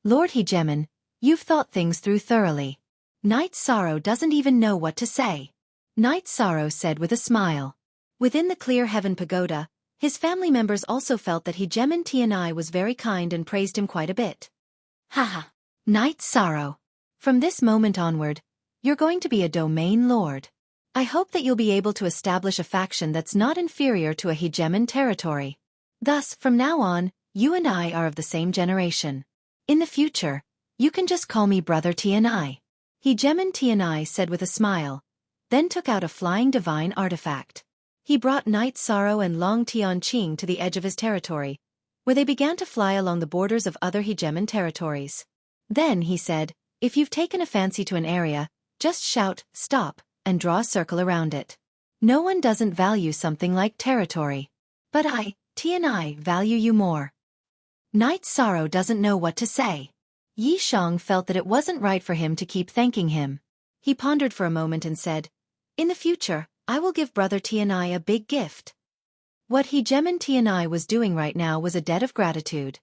Lord Hegemon, you've thought things through thoroughly. Knight Sorrow doesn't even know what to say. Knight Sorrow said with a smile. Within the Clear Heaven Pagoda, his family members also felt that Hegemon Tianai was very kind and praised him quite a bit. Haha. Knight Sorrow. From this moment onward, you're going to be a domain lord. I hope that you'll be able to establish a faction that's not inferior to a Hegemon territory. Thus, from now on, you and I are of the same generation. In the future, you can just call me Brother Tianai. Hegemon Tianai said with a smile, then took out a flying divine artifact. He brought Knight Sorrow and Long Tianqing to the edge of his territory, where they began to fly along the borders of other Hegemon territories. Then, he said, if you've taken a fancy to an area, just shout, stop, and draw a circle around it. No one doesn't value something like territory. But I, Tianai, value you more. Knight Sorrow doesn't know what to say. Yi Shang felt that it wasn't right for him to keep thanking him. He pondered for a moment and said, in the future, I will give Brother Tianai a big gift. What Hegemon Tianai was doing right now was a debt of gratitude.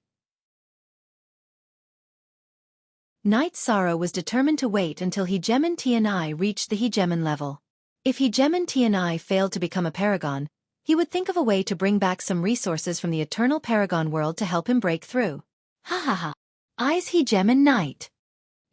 Knight Sorrow was determined to wait until Hegemon Tianai reached the Hegemon level. If Hegemon Tianai failed to become a paragon, he would think of a way to bring back some resources from the eternal paragon world to help him break through. Ha ha ha. Eyes Hegemon Knight.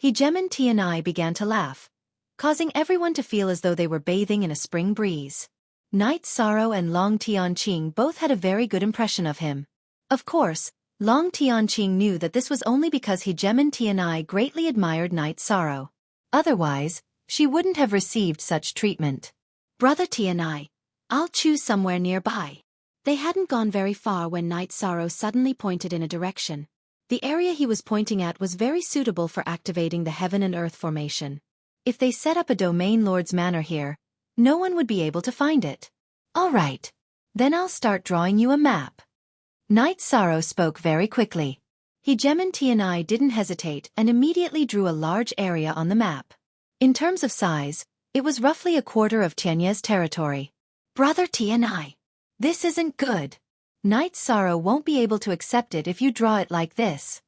Hegemon Tianai began to laugh, causing everyone to feel as though they were bathing in a spring breeze. Knight Sorrow and Long Tianqing both had a very good impression of him. Of course, Long Tianqing knew that this was only because Hegemon Tianai greatly admired Knight Sorrow. Otherwise, she wouldn't have received such treatment. Brother Tianai, I'll choose somewhere nearby. They hadn't gone very far when Knight Sorrow suddenly pointed in a direction. The area he was pointing at was very suitable for activating the heaven and earth formation. If they set up a domain lord's manor here, no one would be able to find it. All right. Then I'll start drawing you a map. Knight Sorrow spoke very quickly. Hegemon Tianai didn't hesitate and immediately drew a large area on the map. In terms of size, it was roughly a quarter of Tianye's territory. Brother Tianai, this isn't good. Knight Sorrow won't be able to accept it if you draw it like this.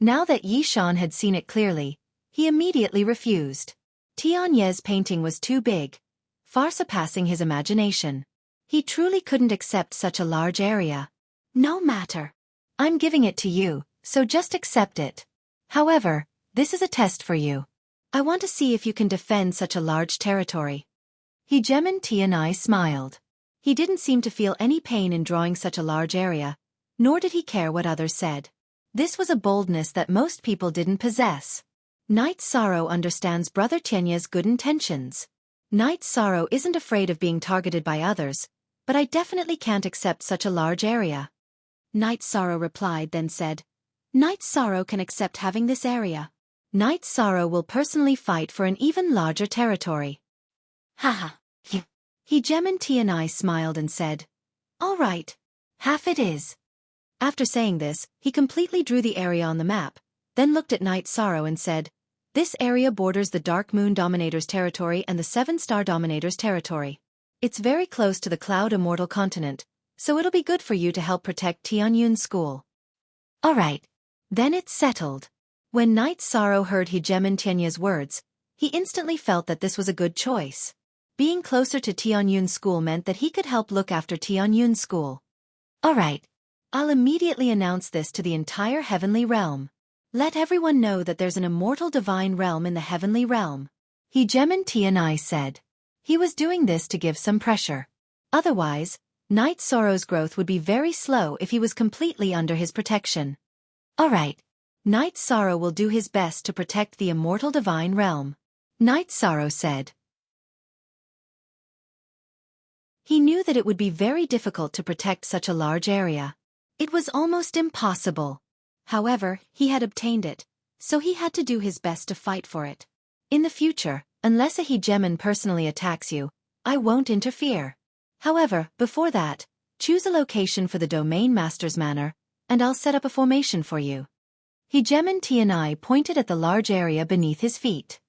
Now that Yi Shan had seen it clearly, he immediately refused. Tianye's painting was too big, far surpassing his imagination. He truly couldn't accept such a large area. No matter. I'm giving it to you, so just accept it. However, this is a test for you. I want to see if you can defend such a large territory. Hegemon Tianai smiled. He didn't seem to feel any pain in drawing such a large area, nor did he care what others said. This was a boldness that most people didn't possess. Night Sorrow understands Brother Tianya's good intentions. Night Sorrow isn't afraid of being targeted by others, but I definitely can't accept such a large area. Night Sorrow replied, then said, Night Sorrow can accept having this area. Night Sorrow will personally fight for an even larger territory. Haha. Hegemon Tianai smiled and said, All right. Half it is. After saying this, he completely drew the area on the map, then looked at Night Sorrow and said, This area borders the Dark Moon Dominator's territory and the Seven Star Dominator's territory. It's very close to the Cloud Immortal continent, so it'll be good for you to help protect Tianyun's school. Alright. Then it's settled. When Night Sorrow heard Hegemon Tianya's words, he instantly felt that this was a good choice. Being closer to Tianyun's school meant that he could help look after Tianyun's school. Alright. I'll immediately announce this to the entire heavenly realm. Let everyone know that there's an immortal divine realm in the heavenly realm. Hegemon Tianai said. He was doing this to give some pressure. Otherwise, Night Sorrow's growth would be very slow if he was completely under his protection. Alright. Night Sorrow will do his best to protect the immortal divine realm. Night Sorrow said. He knew that it would be very difficult to protect such a large area. It was almost impossible. However, he had obtained it, so he had to do his best to fight for it. In the future, unless a hegemon personally attacks you, I won't interfere. However, before that, choose a location for the Domain Master's Manor, and I'll set up a formation for you. Hegemon Tianai pointed at the large area beneath his feet.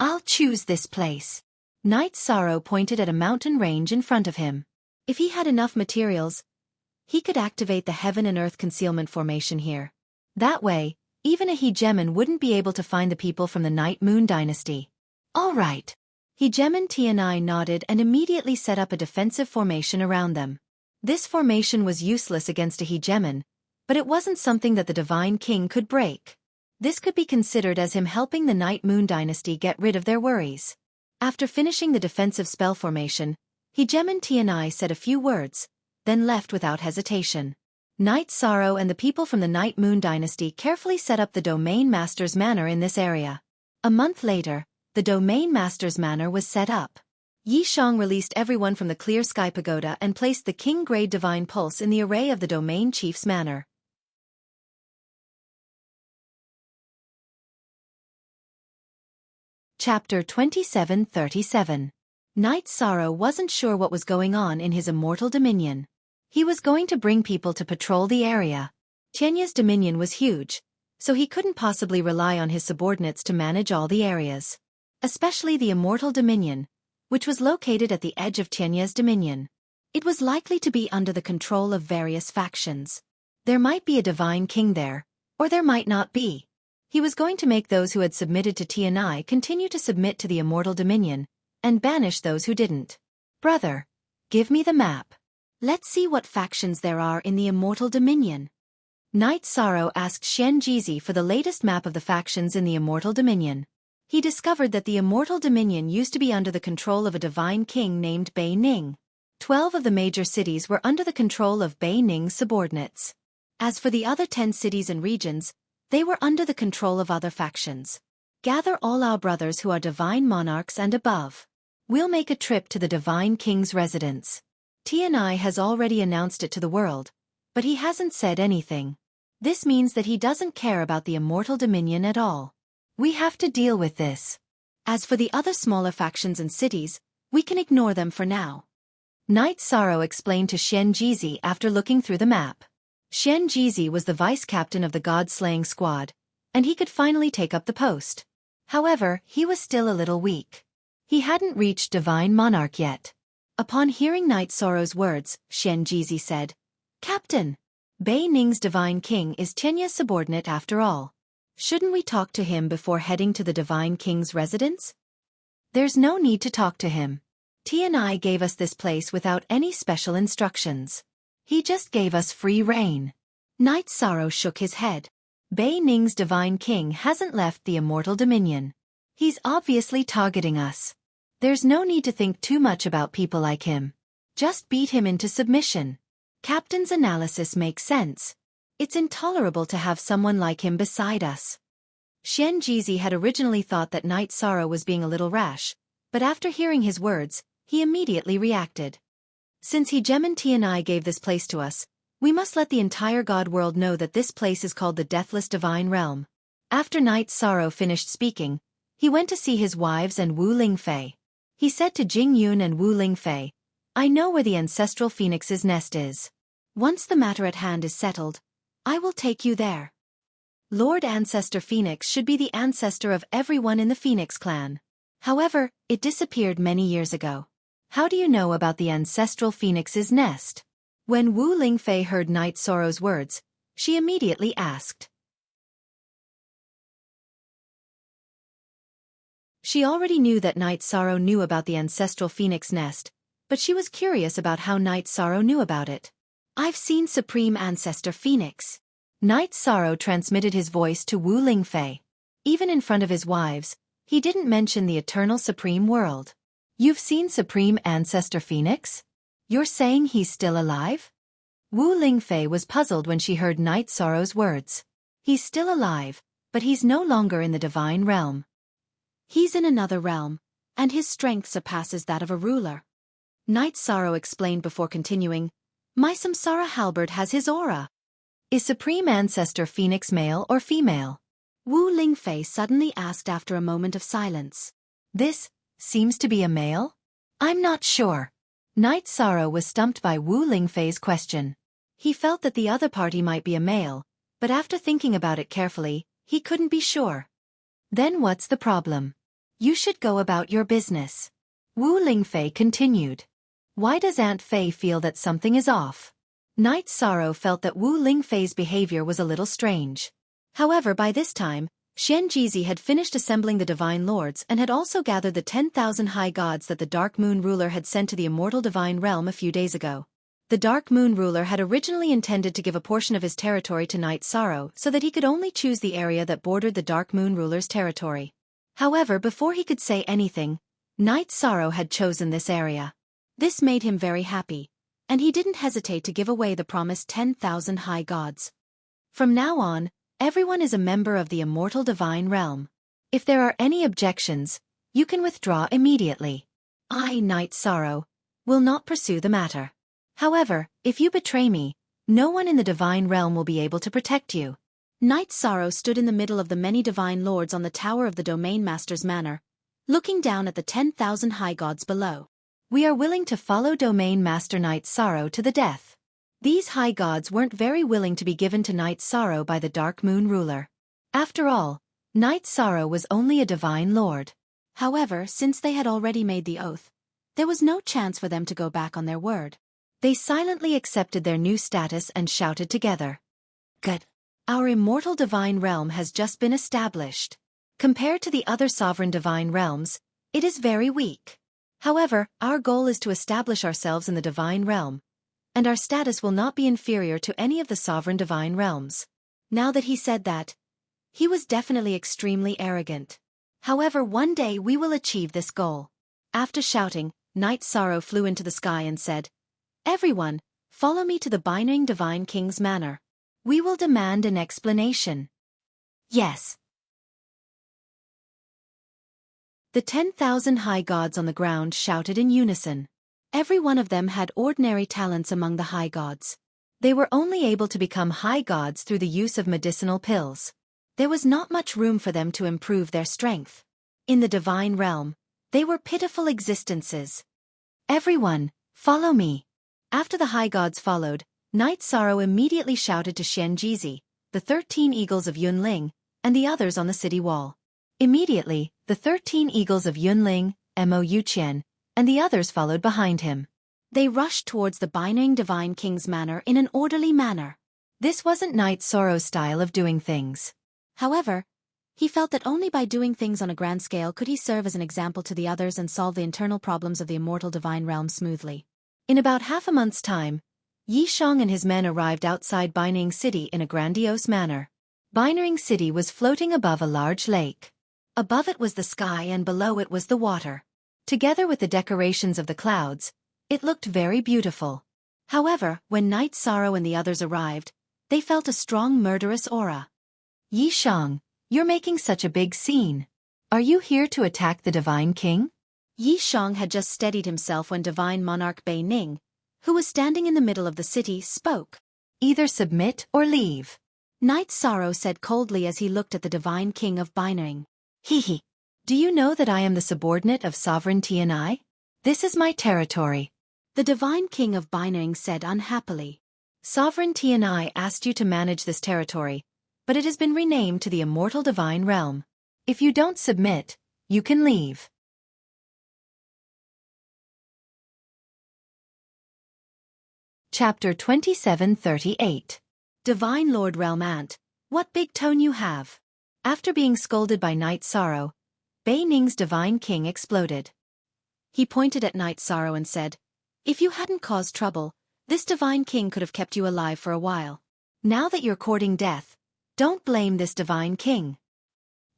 I'll choose this place. Night Sorrow pointed at a mountain range in front of him. If he had enough materials, he could activate the Heaven and Earth Concealment Formation here. That way, even a hegemon wouldn't be able to find the people from the Night Moon Dynasty. All right. Hegemon Tianai nodded and immediately set up a defensive formation around them. This formation was useless against a hegemon, but it wasn't something that the Divine King could break. This could be considered as him helping the Night Moon Dynasty get rid of their worries. After finishing the defensive spell formation, Hegemon Tianai said a few words, then left without hesitation. Night Sorrow and the people from the Night Moon Dynasty carefully set up the Domain Master's Manor in this area. A month later, the Domain Master's Manor was set up. Yi Shang released everyone from the Clear Sky Pagoda and placed the King-grade Divine Pulse in the array of the Domain Chief's Manor. Chapter 2737. Night Sorrow wasn't sure what was going on in his immortal dominion. He was going to bring people to patrol the area. Tianya's dominion was huge, so he couldn't possibly rely on his subordinates to manage all the areas. Especially the immortal dominion, which was located at the edge of Tianya's dominion. It was likely to be under the control of various factions. There might be a divine king there, or there might not be. He was going to make those who had submitted to Tianai continue to submit to the immortal dominion, and banish those who didn't. Brother, give me the map. Let's see what factions there are in the immortal dominion. Night Sorrow asked Shen Jizi for the latest map of the factions in the immortal dominion. He discovered that the immortal dominion used to be under the control of a divine king named Bei Ning. 12 of the major cities were under the control of Bei Ning's subordinates. As for the other 10 cities and regions, they were under the control of other factions. Gather all our brothers who are divine monarchs and above. We'll make a trip to the divine king's residence. Tianai has already announced it to the world, but he hasn't said anything. This means that he doesn't care about the immortal dominion at all. We have to deal with this. As for the other smaller factions and cities, we can ignore them for now. Night Sorrow explained to Shen Jizi after looking through the map. Shen Jizi was the vice-captain of the God-slaying squad, and he could finally take up the post. However, he was still a little weak. He hadn't reached Divine Monarch yet. Upon hearing Night Sorrow's words, Shen Jizi said, Captain, Bei Ning's Divine King is Tianya's subordinate after all. Shouldn't we talk to him before heading to the Divine King's residence? There's no need to talk to him. Tianai gave us this place without any special instructions. He just gave us free rein. Night Sorrow shook his head. Bei Ning's Divine King hasn't left the immortal dominion. He's obviously targeting us. There's no need to think too much about people like him. Just beat him into submission. Captain's analysis makes sense. It's intolerable to have someone like him beside us. Xianjizi had originally thought that Night Sorrow was being a little rash, but after hearing his words, he immediately reacted. Since Hegemon and I gave this place to us, we must let the entire God world know that this place is called the Deathless Divine Realm. After Night Sorrow finished speaking, he went to see his wives and Wu Lingfei. He said to Jing Yun and Wu Lingfei, "I know where the ancestral phoenix's nest is. Once the matter at hand is settled, I will take you there." Lord Ancestor Phoenix should be the ancestor of everyone in the Phoenix clan. However, it disappeared many years ago. How do you know about the ancestral phoenix's nest? When Wu Lingfei heard Night Sorrow's words, she immediately asked. She already knew that Night Sorrow knew about the ancestral phoenix nest, but she was curious about how Night Sorrow knew about it. "I've seen Supreme Ancestor Phoenix." Night Sorrow transmitted his voice to Wu Lingfei. Even in front of his wives, he didn't mention the eternal Supreme World. "You've seen Supreme Ancestor Phoenix? You're saying he's still alive?" Wu Lingfei was puzzled when she heard Night Sorrow's words. "He's still alive, but he's no longer in the divine realm. He's in another realm, and his strength surpasses that of a ruler." Night Sorrow explained before continuing, "My Samsara halberd has his aura." "Is Supreme Ancestor Phoenix male or female?" Wu Lingfei suddenly asked after a moment of silence. "This seems to be a male?" "I'm not sure." Night Sorrow was stumped by Wu Lingfei's question. He felt that the other party might be a male, but after thinking about it carefully, he couldn't be sure. "Then what's the problem? You should go about your business." Wu Lingfei continued. "Why does Aunt Fei feel that something is off?" Night Sorrow felt that Wu Lingfei's behavior was a little strange. However, by this time, Xianjizi had finished assembling the Divine Lords and had also gathered the 10,000 high gods that the Dark Moon Ruler had sent to the Immortal Divine Realm a few days ago. The Dark Moon Ruler had originally intended to give a portion of his territory to Night Sorrow so that he could only choose the area that bordered the Dark Moon Ruler's territory. However, before he could say anything, Night Sorrow had chosen this area. This made him very happy, and he didn't hesitate to give away the promised 10,000 high gods. From now on, everyone is a member of the Immortal Divine Realm. If there are any objections, you can withdraw immediately. I, Night Sorrow, will not pursue the matter. However, if you betray me, no one in the Divine Realm will be able to protect you." Night Sorrow stood in the middle of the many Divine Lords on the tower of the Domain Master's manor, looking down at the 10,000 high gods below. "We are willing to follow Domain Master Night Sorrow to the death." These high gods weren't very willing to be given to Night Sorrow by the Dark Moon Ruler. After all, Night Sorrow was only a Divine Lord. However, since they had already made the oath, there was no chance for them to go back on their word. They silently accepted their new status and shouted together. "Good. Our Immortal Divine Realm has just been established. Compared to the other sovereign divine realms, it is very weak. However, our goal is to establish ourselves in the Divine Realm, and our status will not be inferior to any of the sovereign divine realms." Now that he said that, he was definitely extremely arrogant. "However, one day we will achieve this goal." After shouting, Night Sorrow flew into the sky and said, "Everyone, follow me to the Binary Divine King's manor. We will demand an explanation." "Yes." The 10,000 high gods on the ground shouted in unison. Every one of them had ordinary talents among the high gods. They were only able to become high gods through the use of medicinal pills. There was not much room for them to improve their strength. In the Divine Realm, they were pitiful existences. "Everyone, follow me." After the high gods followed, Night Sorrow immediately shouted to Xianjizi, the 13 eagles of Yunling, and the others on the city wall. Immediately, the 13 eagles of Yunling, Mo Yuqian, and the others followed behind him. They rushed towards the Binary Divine King's manor in an orderly manner. This wasn't Night Sorrow's style of doing things. However, he felt that only by doing things on a grand scale could he serve as an example to the others and solve the internal problems of the Immortal Divine Realm smoothly. In about half a month's time, Yi Shang and his men arrived outside Binary City in a grandiose manner. Binary City was floating above a large lake. Above it was the sky and below it was the water. Together with the decorations of the clouds, it looked very beautiful. However, when Night Sorrow and the others arrived, they felt a strong murderous aura. "Yi Shang, You're making such a big scene. Are you here to attack the Divine King? Yi Shang had just steadied himself when Divine Monarch Bei Ning, who was standing in the middle of the city, spoke. Either submit or leave. Knight Sorrow said coldly as he looked at the Divine King of Bei Ning. Hee. Do you know that I am the subordinate of Sovereign Tianai? This is my territory. The Divine King of Bei Ning said unhappily. Sovereign Tianai asked you to manage this territory, but it has been renamed to the Immortal Divine Realm. If you don't submit, you can leave. Chapter 2738. Divine Lord Realm Ant, what big tone you have. After being scolded by Knight Sorrow, Bei Ning's Divine King exploded. He pointed at Knight Sorrow and said, if you hadn't caused trouble, this Divine King could have kept you alive for a while. Now that you're courting death, don't blame this Divine King.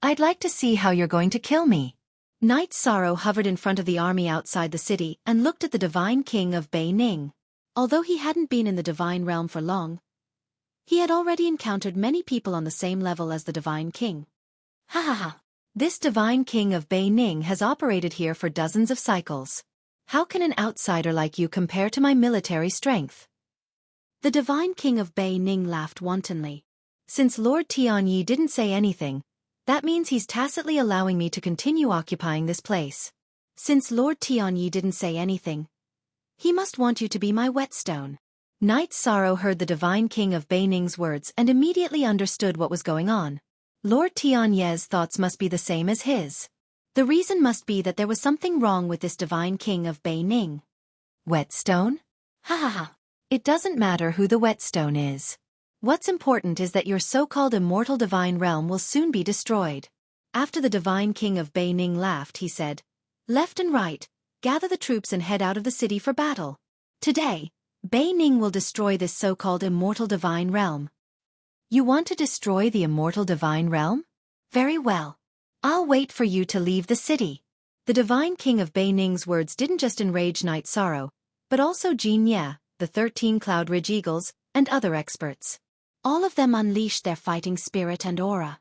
I'd like to see how you're going to kill me. Knight Sorrow hovered in front of the army outside the city and looked at the Divine King of Bei Ning. Although he hadn't been in the Divine Realm for long, he had already encountered many people on the same level as the Divine King. Ha ha ha. This Divine King of Bei Ning has operated here for dozens of cycles. How can an outsider like you compare to my military strength? The Divine King of Bei Ning laughed wantonly. Since Lord Tianyi didn't say anything, that means he's tacitly allowing me to continue occupying this place. Since Lord Tianyi didn't say anything, he must want you to be my whetstone. Knight Sorrow heard the Divine King of Bei Ning's words and immediately understood what was going on. Lord Tianyi's thoughts must be the same as his. The reason must be that there was something wrong with this Divine King of Bei Ning. Whetstone? Ha ha ha. It doesn't matter who the whetstone is. What's important is that your so-called immortal divine realm will soon be destroyed. After the Divine King of Bei Ning laughed, he said, left and right, gather the troops and head out of the city for battle. Today, Bei Ning will destroy this so-called immortal divine realm. You want to destroy the immortal divine realm? Very well. I'll wait for you to leave the city. The Divine King of Bei Ning's words didn't just enrage Knight Sorrow, but also Jin Ye, the 13 Cloud Ridge Eagles, and other experts. All of them unleashed their fighting spirit and aura.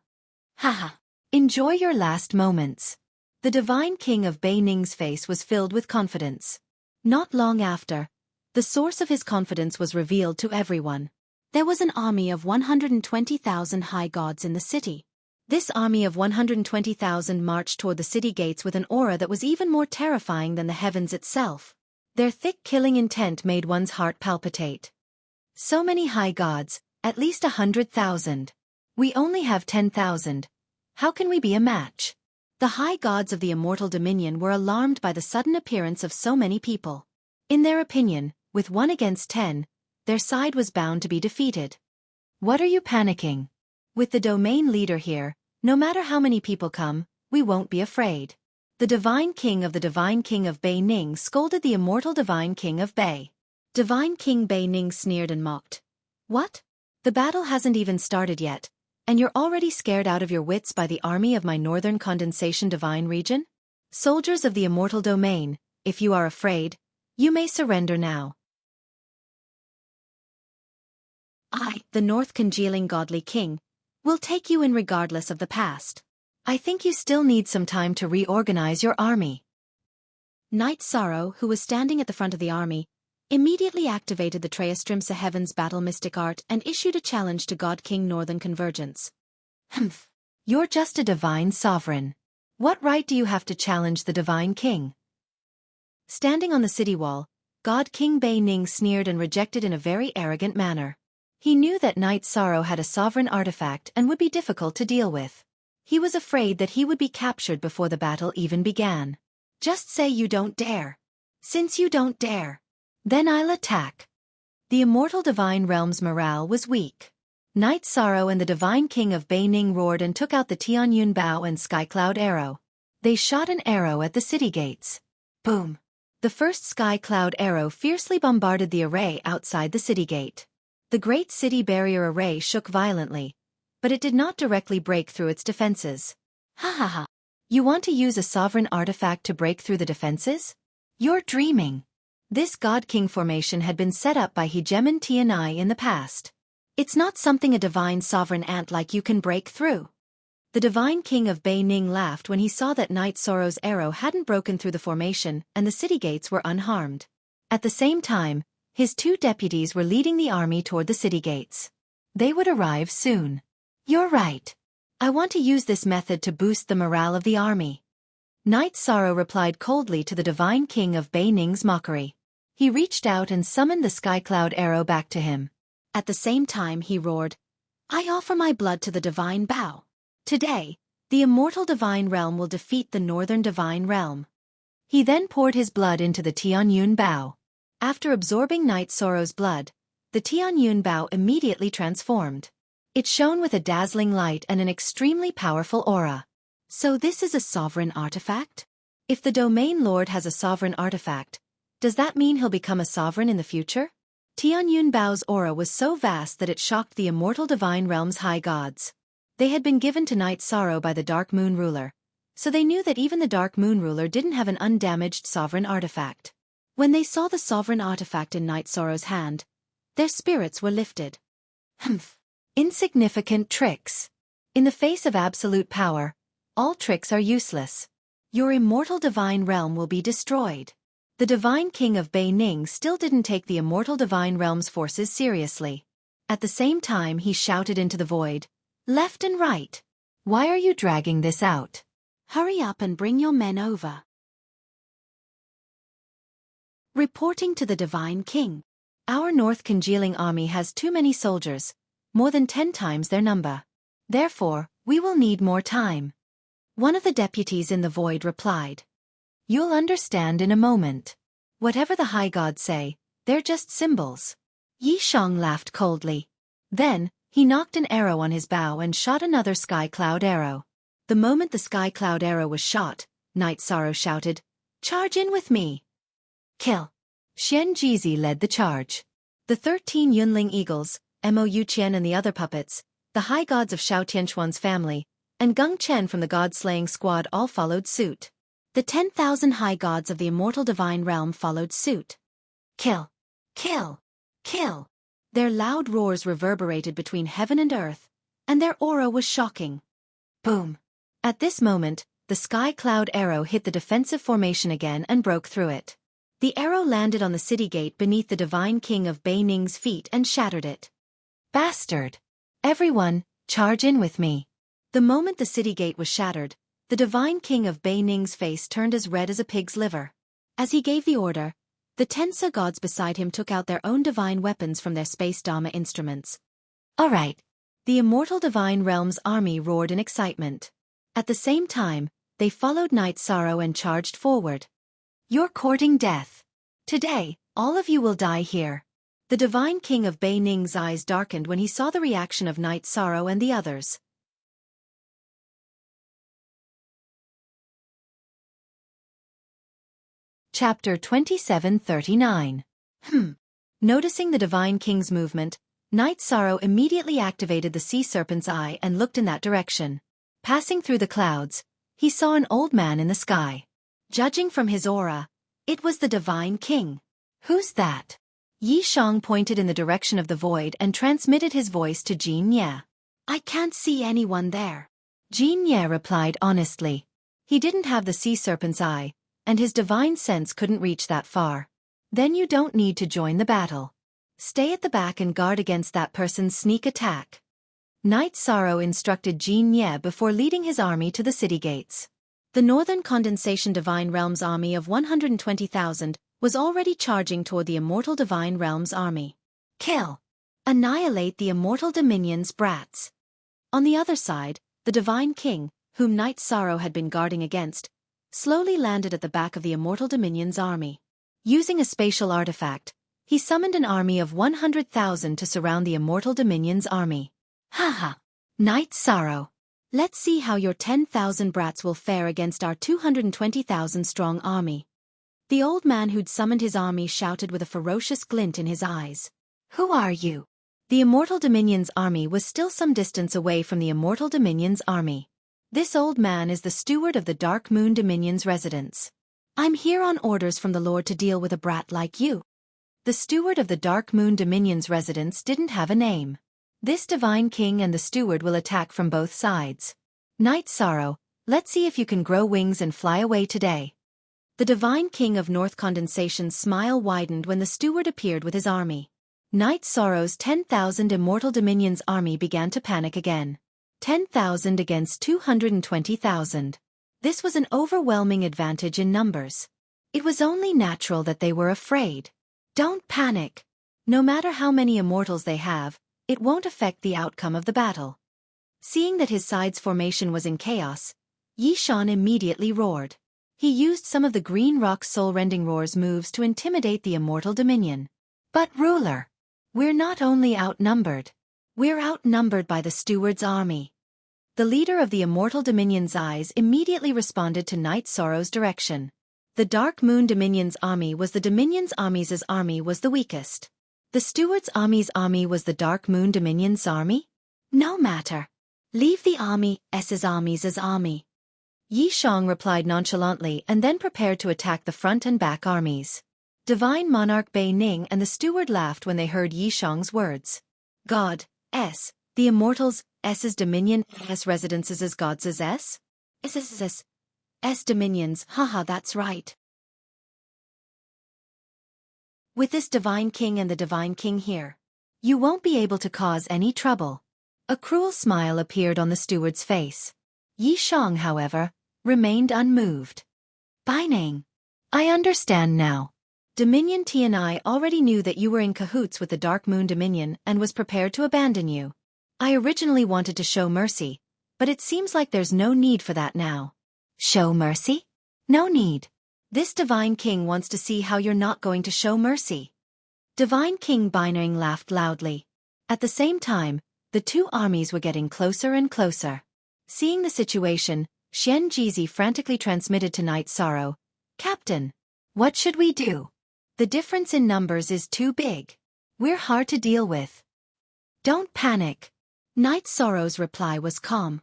Haha. Enjoy your last moments. The Divine King of Bei Ning's face was filled with confidence. Not long after, the source of his confidence was revealed to everyone. There was an army of 120,000 high gods in the city. This army of 120,000 marched toward the city gates with an aura that was even more terrifying than the heavens itself. Their thick killing intent made one's heart palpitate. So many high gods, at least 100,000. We only have 10,000. How can we be a match? The high gods of the immortal dominion were alarmed by the sudden appearance of so many people. In their opinion, with 1 against 10, their side was bound to be defeated. What are you panicking? With the domain leader here, no matter how many people come, we won't be afraid. The Divine King of Bei Ning scolded the immortal Divine King of Bei. Divine King Bei Ning sneered and mocked. What? The battle hasn't even started yet, and you're already scared out of your wits by the army of my northern condensation divine region? Soldiers of the immortal domain, if you are afraid, you may surrender now. I, the North Congealing Godly King, will take you in regardless of the past. I think you still need some time to reorganize your army. Knight Sorrow, who was standing at the front of the army, immediately activated the Treastrimsa Heaven's Battle Mystic Art and issued a challenge to God King Northern Convergence. Humph. You're just a divine sovereign. What right do you have to challenge the Divine King? Standing on the city wall, God King Bei Ning sneered and rejected in a very arrogant manner. He knew that Knight Sorrow had a sovereign artifact and would be difficult to deal with. He was afraid that he would be captured before the battle even began. Just say you don't dare. Since you don't dare, then I'll attack. The immortal divine realm's morale was weak. Knight Sorrow and the Divine King of Bei Ning roared and took out the Tianyun Bao and Skycloud arrow. They shot an arrow at the city gates. Boom! The first Skycloud arrow fiercely bombarded the array outside the city gate. The Great City Barrier Array shook violently, but it did not directly break through its defenses. Ha ha ha! You want to use a sovereign artifact to break through the defenses? You're dreaming. This God King formation had been set up by Hegemon Tianai in the past. It's not something a divine sovereign ant like you can break through. The divine king of Bei Ning laughed when he saw that Night Sorrow's arrow hadn't broken through the formation and the city gates were unharmed. At the same time, his 2 deputies were leading the army toward the city gates. They would arrive soon. You're right. I want to use this method to boost the morale of the army. Night Sorrow replied coldly to the divine king of Bei Ning's mockery. He reached out and summoned the sky cloud arrow back to him. At the same time he roared, I offer my blood to the divine bow. Today, the immortal divine realm will defeat the northern divine realm. He then poured his blood into the Tianyun bow. After absorbing Night Sorrow's blood, the Tianyun bow immediately transformed. It shone with a dazzling light and an extremely powerful aura. So this is a sovereign artifact? If the domain lord has a sovereign artifact, does that mean he'll become a sovereign in the future? Tianyun Bao's aura was so vast that it shocked the immortal divine realm's high gods. They had been given to Night Sorrow by the Dark Moon Ruler, so they knew that even the Dark Moon Ruler didn't have an undamaged sovereign artifact. When they saw the sovereign artifact in Night Sorrow's hand, their spirits were lifted. Humph. Insignificant tricks. In the face of absolute power, all tricks are useless. Your immortal divine realm will be destroyed. The divine king of Bei Ning still didn't take the immortal divine realm's forces seriously. At the same time he shouted into the void, left and right. Why are you dragging this out? Hurry up and bring your men over. Reporting to the divine king. Our North Congealing army has too many soldiers, more than 10 times their number. Therefore, we will need more time. One of the deputies in the void replied. You'll understand in a moment. Whatever the high gods say, they're just symbols. Yi Shang laughed coldly. Then, he knocked an arrow on his bow and shot another sky cloud arrow. The moment the sky cloud arrow was shot, Night Sorrow shouted, Charge in with me! Kill! Xian Jizi led the charge. The 13 Yunling eagles, Mo Yuqian and the other puppets, the high gods of Shao Tianquan's family, and Geng Chen from the god-slaying squad all followed suit. The 10,000 high gods of the immortal divine realm followed suit. Kill! Kill! Kill! Their loud roars reverberated between heaven and earth, and their aura was shocking. Boom! At this moment, the sky cloud arrow hit the defensive formation again and broke through it. The arrow landed on the city gate beneath the divine king of Bei Ning's feet and shattered it. Bastard! Everyone, charge in with me. The moment the city gate was shattered, the divine king of Bei Ning's face turned as red as a pig's liver. As he gave the order, the Tensa gods beside him took out their own divine weapons from their space Dharma instruments. All right. The immortal divine realm's army roared in excitement. At the same time, they followed Night Sorrow and charged forward. You're courting death. Today, all of you will die here. The divine king of Bei Ning's eyes darkened when he saw the reaction of Night Sorrow and the others. Chapter 2739. Noticing the divine king's movement, Night Sorrow immediately activated the sea serpent's eye and looked in that direction. Passing through the clouds, he saw an old man in the sky. Judging from his aura, it was the divine king. Who's that? Yi Shang pointed in the direction of the void and transmitted his voice to Jin Ye. I can't see anyone there. Jin Ye replied honestly. He didn't have the sea serpent's eye, and his divine sense couldn't reach that far. Then you don't need to join the battle. Stay at the back and guard against that person's sneak attack. Night Sorrow instructed Jin Ye before leading his army to the city gates. The Northern Condensation Divine Realms army of 120,000 was already charging toward the Immortal Divine Realms army. Kill! Annihilate the Immortal Dominion's brats. On the other side, the Divine King, whom Night Sorrow had been guarding against, slowly landed at the back of the Immortal Dominion's army. Using a spatial artifact, he summoned an army of 100,000 to surround the Immortal Dominion's army. Haha! Night Sorrow! Let's see how your 10,000 brats will fare against our 220,000 strong army. The old man who'd summoned his army shouted with a ferocious glint in his eyes. Who are you? The Immortal Dominion's army was still some distance away from the Immortal Dominion's army. This old man is the steward of the Dark Moon Dominion's residence. I'm here on orders from the Lord to deal with a brat like you. The steward of the Dark Moon Dominion's residence didn't have a name. This divine king and the steward will attack from both sides. Night Sorrow, let's see if you can grow wings and fly away today. The Divine King of North Condensation's smile widened when the steward appeared with his army. Night Sorrow's 10,000 Immortal Dominion's army began to panic again. 10,000 against 220,000. This was an overwhelming advantage in numbers. It was only natural that they were afraid. Don't panic. No matter how many immortals they have, it won't affect the outcome of the battle. Seeing that his side's formation was in chaos, Yishan immediately roared. He used some of the Green Rock's soul-rending roars moves to intimidate the Immortal Dominion. But ruler, we're not only outnumbered. We're outnumbered by the steward's army. The leader of the Immortal Dominion's eyes immediately responded to Night Sorrow's direction. The Dark Moon Dominion's army was the Dominion's army's army was the weakest. The steward's army's army was the Dark Moon Dominion's army? No matter. Leave the army's army. Yi Shang replied nonchalantly and then prepared to attack the front and back armies. Divine Monarch Bei Ning and the steward laughed when they heard Yi Shang's words. God, S, the Immortals, S's Dominion, S residences as gods as S? S dominions, haha, that's right. With this Divine King and the Divine King here, you won't be able to cause any trouble. A cruel smile appeared on the steward's face. Yi Shang, however, remained unmoved. Bai Ning, I understand now. Dominion Tianai already knew that you were in cahoots with the Dark Moon Dominion and was prepared to abandon you. I originally wanted to show mercy, but it seems like there's no need for that now. Show mercy? No need. This Divine King wants to see how you're not going to show mercy. Divine King Bai Ning laughed loudly. At the same time, the two armies were getting closer and closer. Seeing the situation, Xian Jizi frantically transmitted to Night Sorrow, Captain, what should we do? The difference in numbers is too big. We're hard to deal with. Don't panic. Night Sorrow's reply was calm.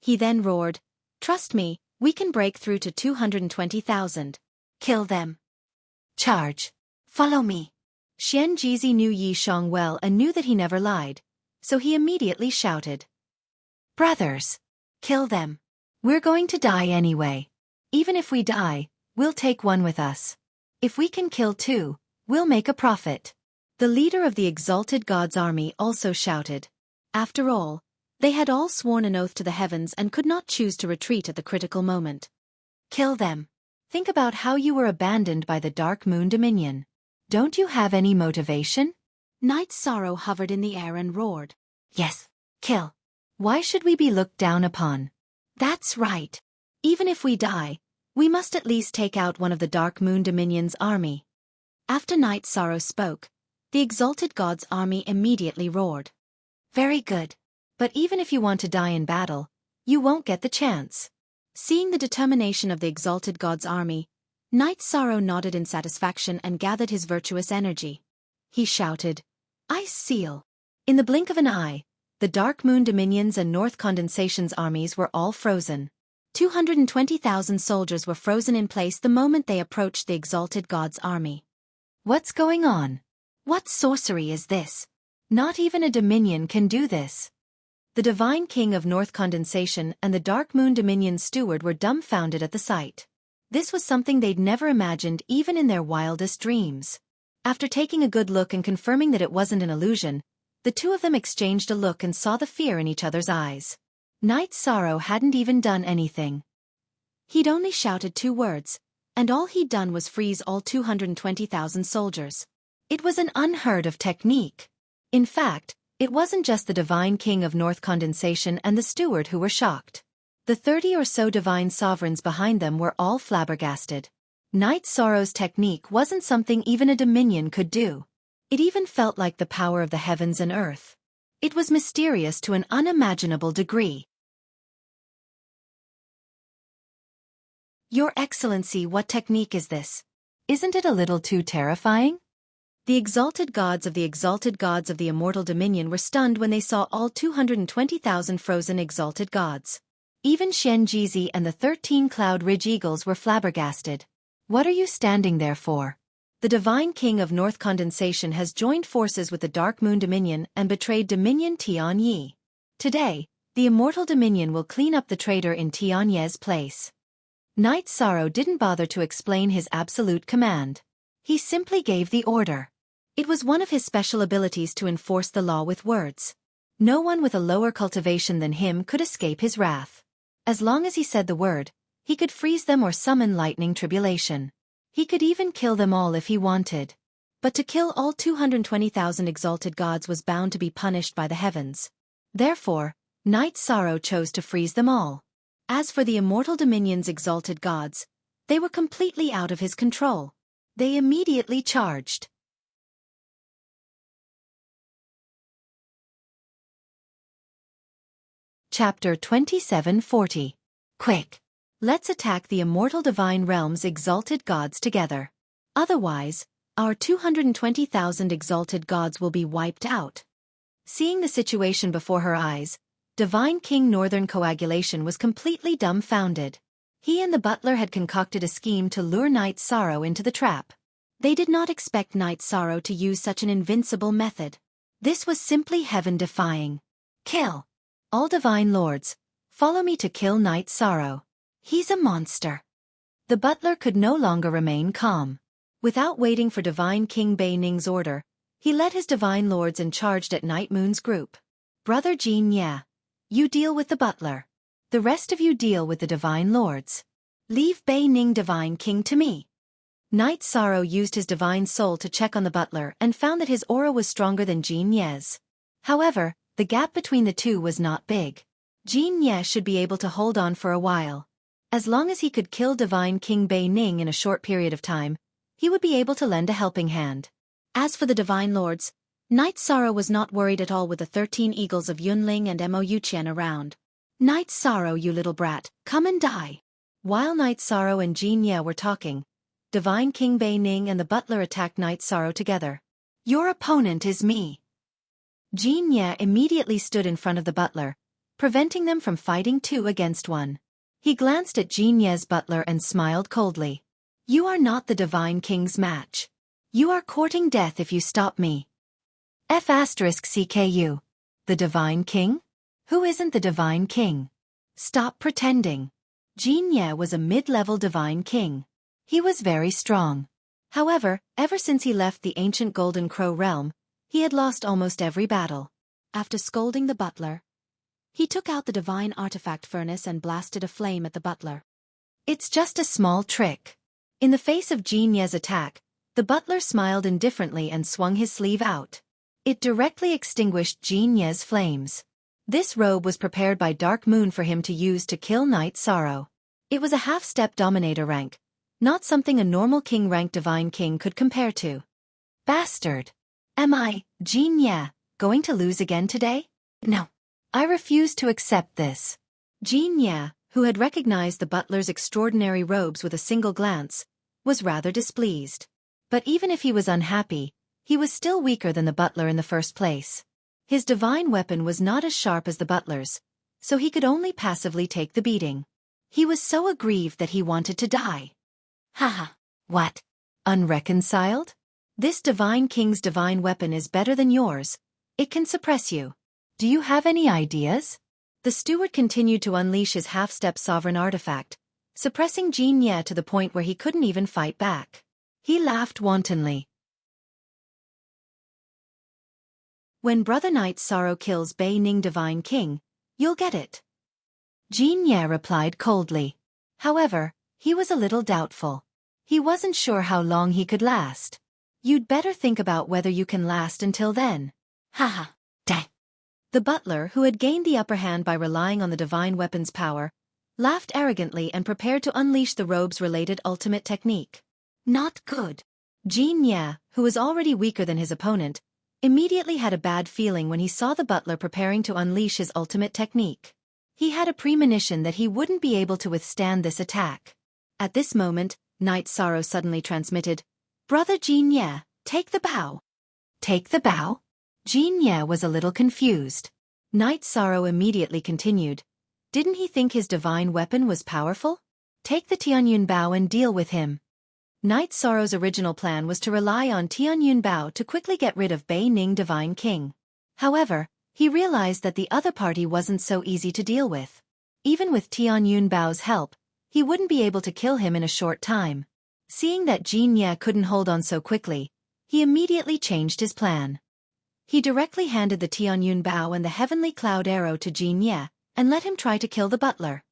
He then roared, trust me, we can break through to 220,000. Kill them. Charge. Follow me. Xian Jizi knew Yi Shang well and knew that he never lied, so he immediately shouted. Brothers. Kill them. We're going to die anyway. Even if we die, we'll take one with us. If we can kill two, we'll make a profit. The leader of the Exalted God's army also shouted. After all, they had all sworn an oath to the heavens and could not choose to retreat at the critical moment. Kill them. Think about how you were abandoned by the Dark Moon Dominion. Don't you have any motivation? Night Sorrow hovered in the air and roared. Yes, kill. Why should we be looked down upon? That's right. Even if we die, we must at least take out one of the Dark Moon Dominion's army. After Night Sorrow spoke, the Exalted God's army immediately roared. Very good. But even if you want to die in battle, you won't get the chance. Seeing the determination of the Exalted God's army, Night Sorrow nodded in satisfaction and gathered his virtuous energy. He shouted, Ice Seal. In the blink of an eye, the Dark Moon Dominion's and North Condensation's armies were all frozen. 220,000 soldiers were frozen in place the moment they approached the Exalted God's army. What's going on? What sorcery is this? Not even a Dominion can do this. The Divine King of North Condensation and the Dark Moon Dominion's steward were dumbfounded at the sight. This was something they'd never imagined even in their wildest dreams. After taking a good look and confirming that it wasn't an illusion, the two of them exchanged a look and saw the fear in each other's eyes. Night Sorrow hadn't even done anything. He'd only shouted 2 words, and all he'd done was freeze all 220,000 soldiers. It was an unheard of technique. In fact, it wasn't just the Divine King of North Condensation and the steward who were shocked. The 30 or so divine sovereigns behind them were all flabbergasted. Night Sorrow's technique wasn't something even a Dominion could do. It even felt like the power of the heavens and earth. It was mysterious to an unimaginable degree. Your Excellency, what technique is this? Isn't it a little too terrifying? The exalted gods of the Immortal Dominion were stunned when they saw all 220,000 frozen exalted gods. Even Xian Jizi and the 13 Cloud Ridge Eagles were flabbergasted. What are you standing there for? The Divine King of North Condensation has joined forces with the Dark Moon Dominion and betrayed Dominion Tian Yi. Today, The Immortal Dominion will clean up the traitor in Tianye's place. Knight Sorrow didn't bother to explain his absolute command. He simply gave the order. It was one of his special abilities to enforce the law with words. No one with a lower cultivation than him could escape his wrath. As long as he said the word, he could freeze them or summon lightning tribulation. He could even kill them all if he wanted. But to kill all 220,000 exalted gods was bound to be punished by the heavens. Therefore, Knight Sorrow chose to freeze them all. As for the Immortal Dominion's exalted gods, they were completely out of his control. They immediately charged. Chapter 2740. Quick! Let's attack the Immortal Divine Realm's exalted gods together. Otherwise, our 220,000 exalted gods will be wiped out. Seeing the situation before her eyes, Divine King Northern Coagulation was completely dumbfounded. He and the butler had concocted a scheme to lure Knight Sorrow into the trap. They did not expect Knight Sorrow to use such an invincible method. This was simply heaven-defying. Kill! All divine lords, follow me to kill Knight Sorrow. He's a monster. The butler could no longer remain calm. Without waiting for Divine King Bei Ning's order, he led his divine lords and charged at Night Moon's group. Brother Jin Ye, you deal with the butler. The rest of you deal with the divine lords. Leave Bei Ning Divine King to me. Knight Sorrow used his divine soul to check on the butler and found that his aura was stronger than Jin Ye's. However, the gap between the two was not big. Jin Ye should be able to hold on for a while. As long as he could kill Divine King Bei Ning in a short period of time, he would be able to lend a helping hand. As for the divine lords, Knight Sorrow was not worried at all with the 13 eagles of Yunling and Mo Yuqian around. Knight Sorrow, you little brat, come and die. While Knight Sorrow and Jin Ye were talking, Divine King Bei Ning and the butler attacked Knight Sorrow together. Your opponent is me. Jin Ye immediately stood in front of the butler, preventing them from fighting 2 against 1. He glanced at Jin Ye's butler and smiled coldly. You are not the Divine King's match. You are courting death if you stop me. F***CKU. The Divine King? Who isn't the Divine King? Stop pretending. Jin Ye was a mid-level Divine King. He was very strong. However, ever since he left the ancient Golden Crow realm, he had lost almost every battle. After scolding the butler, he took out the divine artifact furnace and blasted a flame at the butler. It's just a small trick. In the face of Jin Ye's attack, the butler smiled indifferently and swung his sleeve out. It directly extinguished Jin Ye's flames. This robe was prepared by Dark Moon for him to use to kill Knight Sorrow. It was a half-step dominator rank, not something a normal king-rank divine king could compare to. Bastard! Am I, Jin Ye, going to lose again today? No. I refuse to accept this. Jin Ye, who had recognized the butler's extraordinary robes with a single glance, was rather displeased. But even if he was unhappy, he was still weaker than the butler in the first place. His divine weapon was not as sharp as the butler's, so he could only passively take the beating. He was so aggrieved that he wanted to die. Haha. What? Unreconciled? This divine king's divine weapon is better than yours. It can suppress you. Do you have any ideas? The steward continued to unleash his half-step sovereign artifact, suppressing Jin Ye to the point where he couldn't even fight back. He laughed wantonly. When Brother Knight Sorrow kills Bei Ning Divine King, you'll get it. Jin Ye replied coldly. However, he was a little doubtful. He wasn't sure how long he could last. You'd better think about whether you can last until then. Haha. Dang. The butler, who had gained the upper hand by relying on the divine weapon's power, laughed arrogantly and prepared to unleash the robe's related ultimate technique. Not good. Jin Ye, who was already weaker than his opponent, immediately had a bad feeling when he saw the butler preparing to unleash his ultimate technique. He had a premonition that he wouldn't be able to withstand this attack. At this moment, Knight Sorrow suddenly transmitted, Brother Jin Ye, take the bow. Take the bow? Jin Ye was a little confused. Knight Sorrow immediately continued. Didn't he think his divine weapon was powerful? Take the Tianyun Bao and deal with him. Knight Sorrow's original plan was to rely on Tianyun Bao to quickly get rid of Bei Ning Divine King. However, He realized that the other party wasn't so easy to deal with. Even with Tian Yunbao's help, he wouldn't be able to kill him in a short time. Seeing that Jin Ye couldn't hold on so quickly, he immediately changed his plan. He directly handed the Tian Yunbao and the heavenly cloud arrow to Jin Ye, and let him try to kill the butler.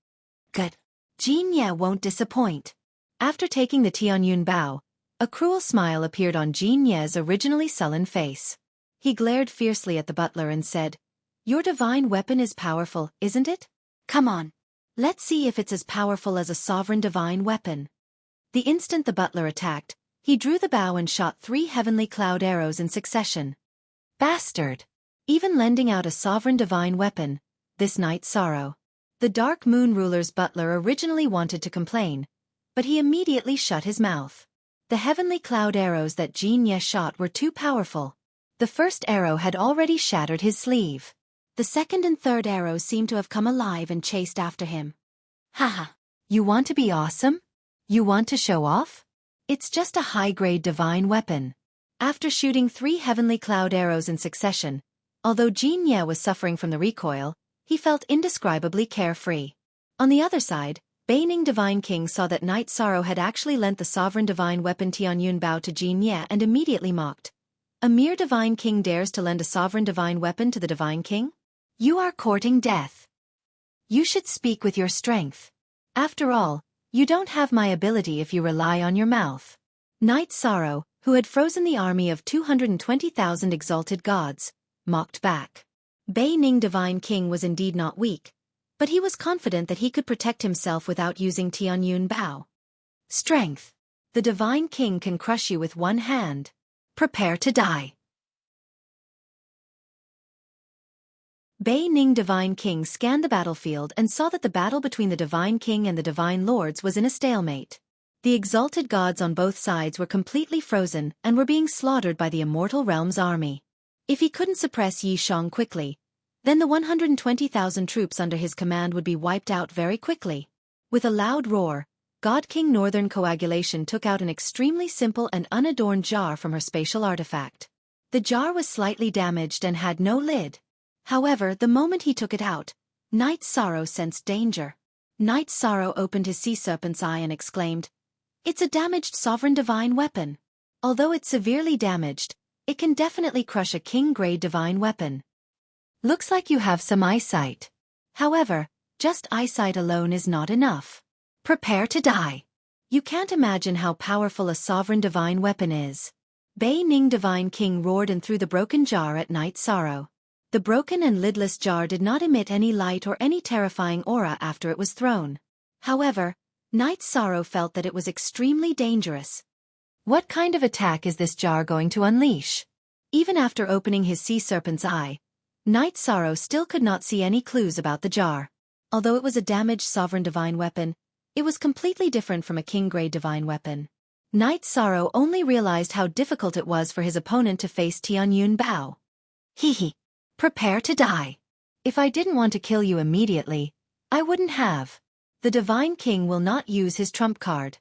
Good. Jin Ye won't disappoint. After taking the Tian Yunbao, a cruel smile appeared on Jin Ye's originally sullen face. He glared fiercely at the butler and said, "Your divine weapon is powerful, isn't it? Come on. Let's see if it's as powerful as a sovereign divine weapon." The instant the butler attacked, he drew the bow and shot 3 heavenly cloud arrows in succession. Bastard! Even lending out a sovereign divine weapon, this Night Sorrow. The Dark Moon ruler's butler originally wanted to complain, but he immediately shut his mouth. The heavenly cloud arrows that Jin Ye shot were too powerful. The first arrow had already shattered his sleeve. The second and third arrows seemed to have come alive and chased after him. Haha! You want to be awesome? You want to show off? It's just a high-grade divine weapon. After shooting 3 heavenly cloud arrows in succession, although Jin Ye was suffering from the recoil, he felt indescribably carefree. On the other side, Beining Divine King saw that Night Sorrow had actually lent the sovereign divine weapon Tian Yunbao to Jin Ye and immediately mocked. A mere divine king dares to lend a sovereign divine weapon to the divine king? You are courting death. You should speak with your strength. After all, you don't have my ability if you rely on your mouth. Night Sorrow, who had frozen the army of 220,000 exalted gods, mocked back. Beining Divine King was indeed not weak, but he was confident that he could protect himself without using Tian Yunbao. Strength. The Divine King can crush you with one hand. Prepare to die. Beining Divine King scanned the battlefield and saw that the battle between the Divine King and the Divine Lords was in a stalemate. The exalted gods on both sides were completely frozen and were being slaughtered by the Immortal Realm's army. If he couldn't suppress Yi Shang quickly, then the 120,000 troops under his command would be wiped out very quickly. With a loud roar, God King Northern Coagulation took out an extremely simple and unadorned jar from her spatial artifact. The jar was slightly damaged and had no lid. However, the moment he took it out, Night Sorrow sensed danger. Night Sorrow opened his sea serpent's eye and exclaimed, "It's a damaged sovereign divine weapon. Although it's severely damaged, it can definitely crush a king-grade divine weapon. Looks like you have some eyesight. However, just eyesight alone is not enough. Prepare to die. You can't imagine how powerful a sovereign divine weapon is." Beining Divine King roared and threw the broken jar at Night Sorrow. The broken and lidless jar did not emit any light or any terrifying aura after it was thrown. However, Night Sorrow felt that it was extremely dangerous. What kind of attack is this jar going to unleash? Even after opening his sea serpent's eye, Night Sorrow still could not see any clues about the jar. Although it was a damaged sovereign divine weapon, it was completely different from a king-grade divine weapon. Night Sorrow only realized how difficult it was for his opponent to face Tian Yunbao. Hee. Prepare to die. If I didn't want to kill you immediately, I wouldn't have. The Divine King will not use his trump card.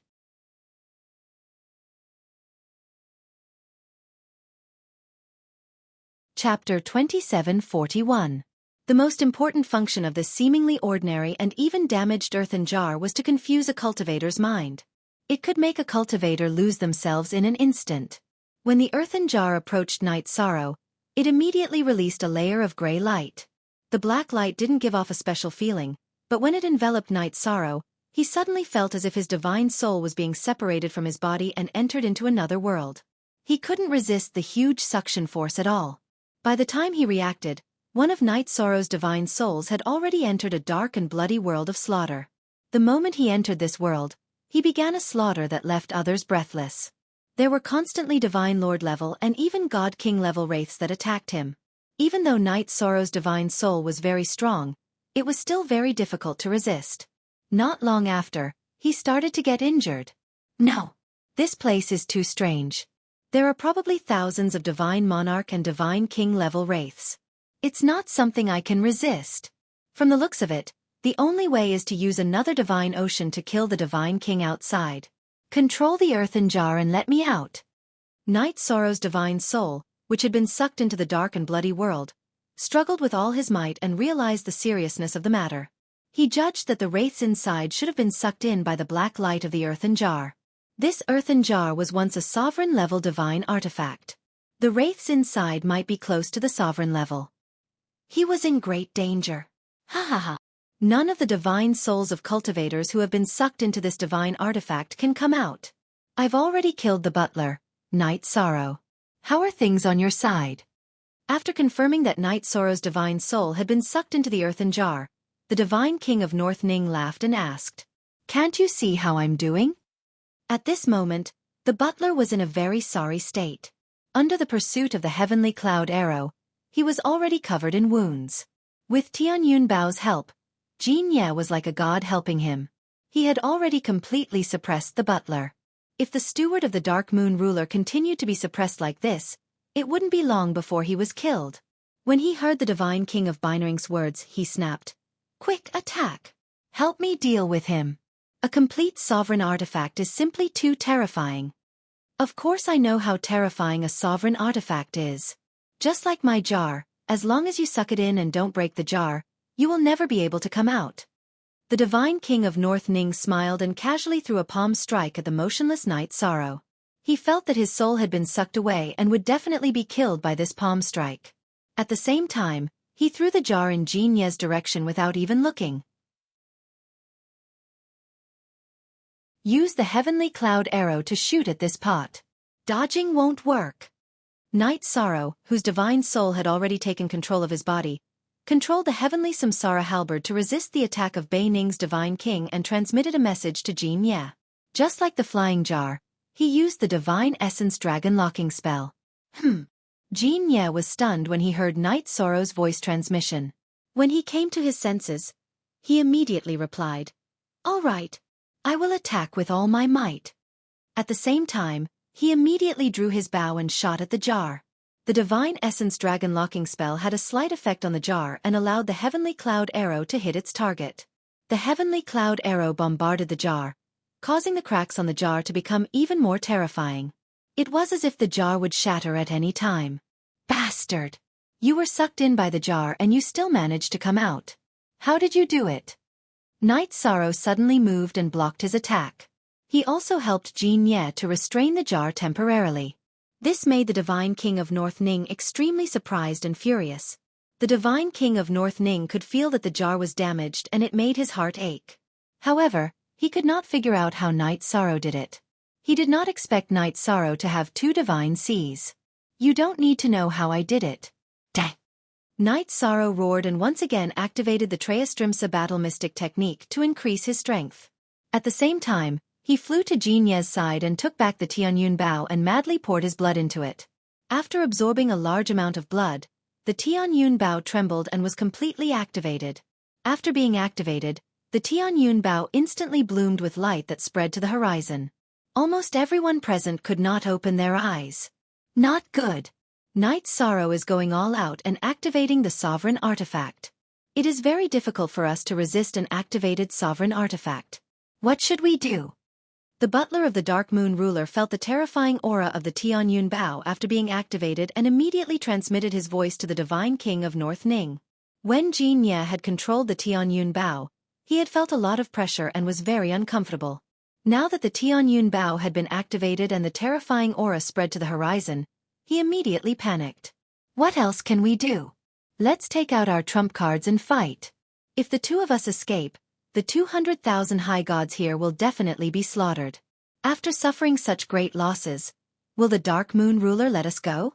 Chapter 2741. The most important function of this seemingly ordinary and even damaged earthen jar was to confuse a cultivator's mind. It could make a cultivator lose themselves in an instant. When the earthen jar approached Night Sorrow, it immediately released a layer of gray light. The black light didn't give off a special feeling, but when it enveloped Night Sorrow, he suddenly felt as if his divine soul was being separated from his body and entered into another world. He couldn't resist the huge suction force at all. By the time he reacted, one of Night Sorrow's divine souls had already entered a dark and bloody world of slaughter. The moment he entered this world, he began a slaughter that left others breathless. There were constantly Divine Lord level and even God King level wraiths that attacked him. Even though Night Sorrow's divine soul was very strong, it was still very difficult to resist. Not long after, he started to get injured. No. This place is too strange. There are probably thousands of Divine Monarch and Divine King level wraiths. It's not something I can resist. From the looks of it, the only way is to use another Divine Ocean to kill the Divine King outside. Control the earthen jar and let me out. Night Sorrow's divine soul, which had been sucked into the dark and bloody world, struggled with all his might and realized the seriousness of the matter. He judged that the wraiths inside should have been sucked in by the black light of the earthen jar. This earthen jar was once a sovereign-level divine artifact. The wraiths inside might be close to the sovereign level. He was in great danger. Ha ha ha. None of the divine souls of cultivators who have been sucked into this divine artifact can come out. I've already killed the butler, Night Sorrow. How are things on your side? After confirming that Night Sorrow's divine soul had been sucked into the earthen jar, the divine king of North Ning laughed and asked, "Can't you see how I'm doing?" At this moment, the butler was in a very sorry state. Under the pursuit of the heavenly cloud arrow, he was already covered in wounds. With Tianyun Bao's help, Jin Ye was like a god helping him. He had already completely suppressed the butler. If the steward of the Dark Moon ruler continued to be suppressed like this, it wouldn't be long before he was killed. When he heard the divine king of Binaring's words, he snapped, "Quick attack! Help me deal with him. A complete sovereign artifact is simply too terrifying." Of course I know how terrifying a sovereign artifact is. Just like my jar, as long as you suck it in and don't break the jar, you will never be able to come out. The divine king of North Ning smiled and casually threw a palm strike at the motionless Night Sorrow. He felt that his soul had been sucked away and would definitely be killed by this palm strike. At the same time, he threw the jar in Jin Ye's direction without even looking. Use the heavenly cloud arrow to shoot at this pot. Dodging won't work. Night Sorrow, whose divine soul had already taken control of his body, controlled the heavenly samsara halberd to resist the attack of Bei Ning's divine king and transmitted a message to Jin Ye. Just like the flying jar, he used the divine essence dragon locking spell. Jin Ye was stunned when he heard Night Sorrow's voice transmission. When he came to his senses, he immediately replied, "All right, I will attack with all my might." At the same time, he immediately drew his bow and shot at the jar. The divine essence dragon locking spell had a slight effect on the jar and allowed the heavenly cloud arrow to hit its target. The heavenly cloud arrow bombarded the jar, causing the cracks on the jar to become even more terrifying. It was as if the jar would shatter at any time. Bastard! You were sucked in by the jar and you still managed to come out. How did you do it? Night Sorrow suddenly moved and blocked his attack. He also helped Jin Ye to restrain the jar temporarily. This made the divine king of North Ning extremely surprised and furious. The divine king of North Ning could feel that the jar was damaged and it made his heart ache. However, he could not figure out how Night Sorrow did it. He did not expect Night Sorrow to have two divine Cs. "You don't need to know how I did it." Dang! Night Sorrow roared and once again activated the Trayastrimsa battle mystic technique to increase his strength. At the same time, he flew to Jin Ye's side and took back the Tianyun Bao and madly poured his blood into it. After absorbing a large amount of blood, the Tianyun Bao trembled and was completely activated. After being activated, the Tianyun Bao instantly bloomed with light that spread to the horizon. Almost everyone present could not open their eyes. Not good. Night Sorrow is going all out and activating the sovereign artifact. It is very difficult for us to resist an activated sovereign artifact. What should we do? The butler of the Dark Moon ruler felt the terrifying aura of the Tianyun Bao after being activated and immediately transmitted his voice to the divine king of North Ning. When Jin Ye had controlled the Tianyun Bao, he had felt a lot of pressure and was very uncomfortable. Now that the Tianyun Bao had been activated and the terrifying aura spread to the horizon, he immediately panicked. What else can we do? Let's take out our trump cards and fight. If the two of us escape, the 200,000 high gods here will definitely be slaughtered. After suffering such great losses, will the Dark Moon ruler let us go?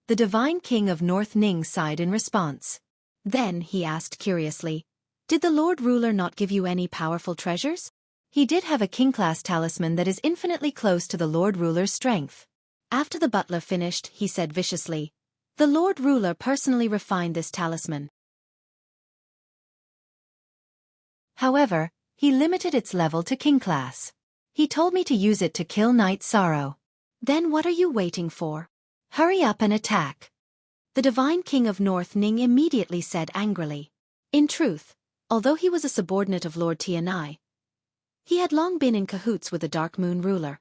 The divine king of North Ning sighed in response. Then he asked curiously, "Did the Lord ruler not give you any powerful treasures?" He did have a king-class talisman that is infinitely close to the Lord ruler's strength. After the butler finished, he said viciously, "The Lord ruler personally refined this talisman. However, he limited its level to king class. He told me to use it to kill Night Sorrow. Then what are you waiting for? Hurry up and attack." The divine king of North Ning immediately said angrily. In truth, although he was a subordinate of Lord Tianai, he had long been in cahoots with the Dark Moon ruler.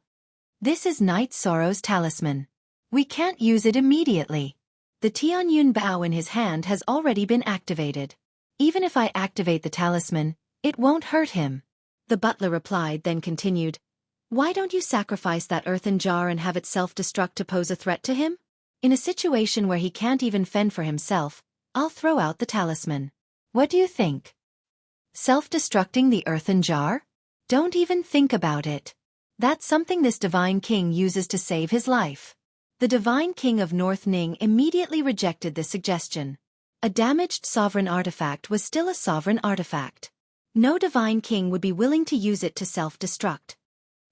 "This is Night Sorrow's talisman. We can't use it immediately. The Tianyun Bao in his hand has already been activated. Even if I activate the talisman, it won't hurt him. The butler replied, then continued, "Why don't you sacrifice that earthen jar and have it self-destruct to pose a threat to him? In a situation where he can't even fend for himself, I'll throw out the talisman. What do you think? Self-destructing the earthen jar? Don't even think about it. That's something this divine king uses to save his life." The divine king of North Ning immediately rejected this suggestion. A damaged sovereign artifact was still a sovereign artifact. No divine king would be willing to use it to self-destruct.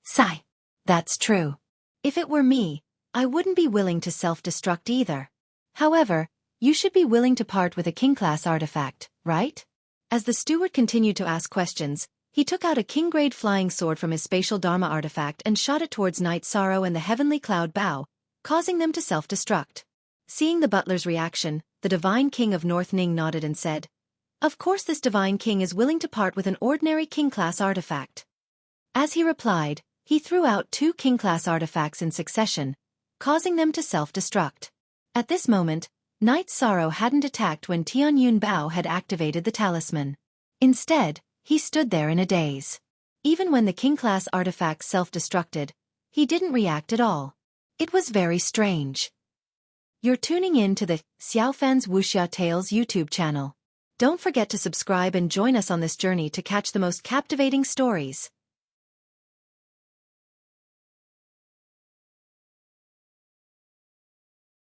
Sigh. That's true. If it were me, I wouldn't be willing to self-destruct either. However, you should be willing to part with a king-class artifact, right? As the steward continued to ask questions, he took out a king-grade flying sword from his spatial Dharma artifact and shot it towards Night Sorrow and the heavenly cloud Bao, causing them to self-destruct. Seeing the butler's reaction, the divine king of North Ning nodded and said, "Of course this divine king is willing to part with an ordinary king-class artifact." As he replied, he threw out 2 king-class artifacts in succession, causing them to self-destruct. At this moment, Night Sorrow hadn't attacked when Tianyun Bao had activated the talisman. Instead, he stood there in a daze. Even when the king-class artifacts self-destructed, he didn't react at all. It was very strange. You're tuning in to the Xiaofan's Wuxia Tales YouTube channel. Don't forget to subscribe and join us on this journey to catch the most captivating stories.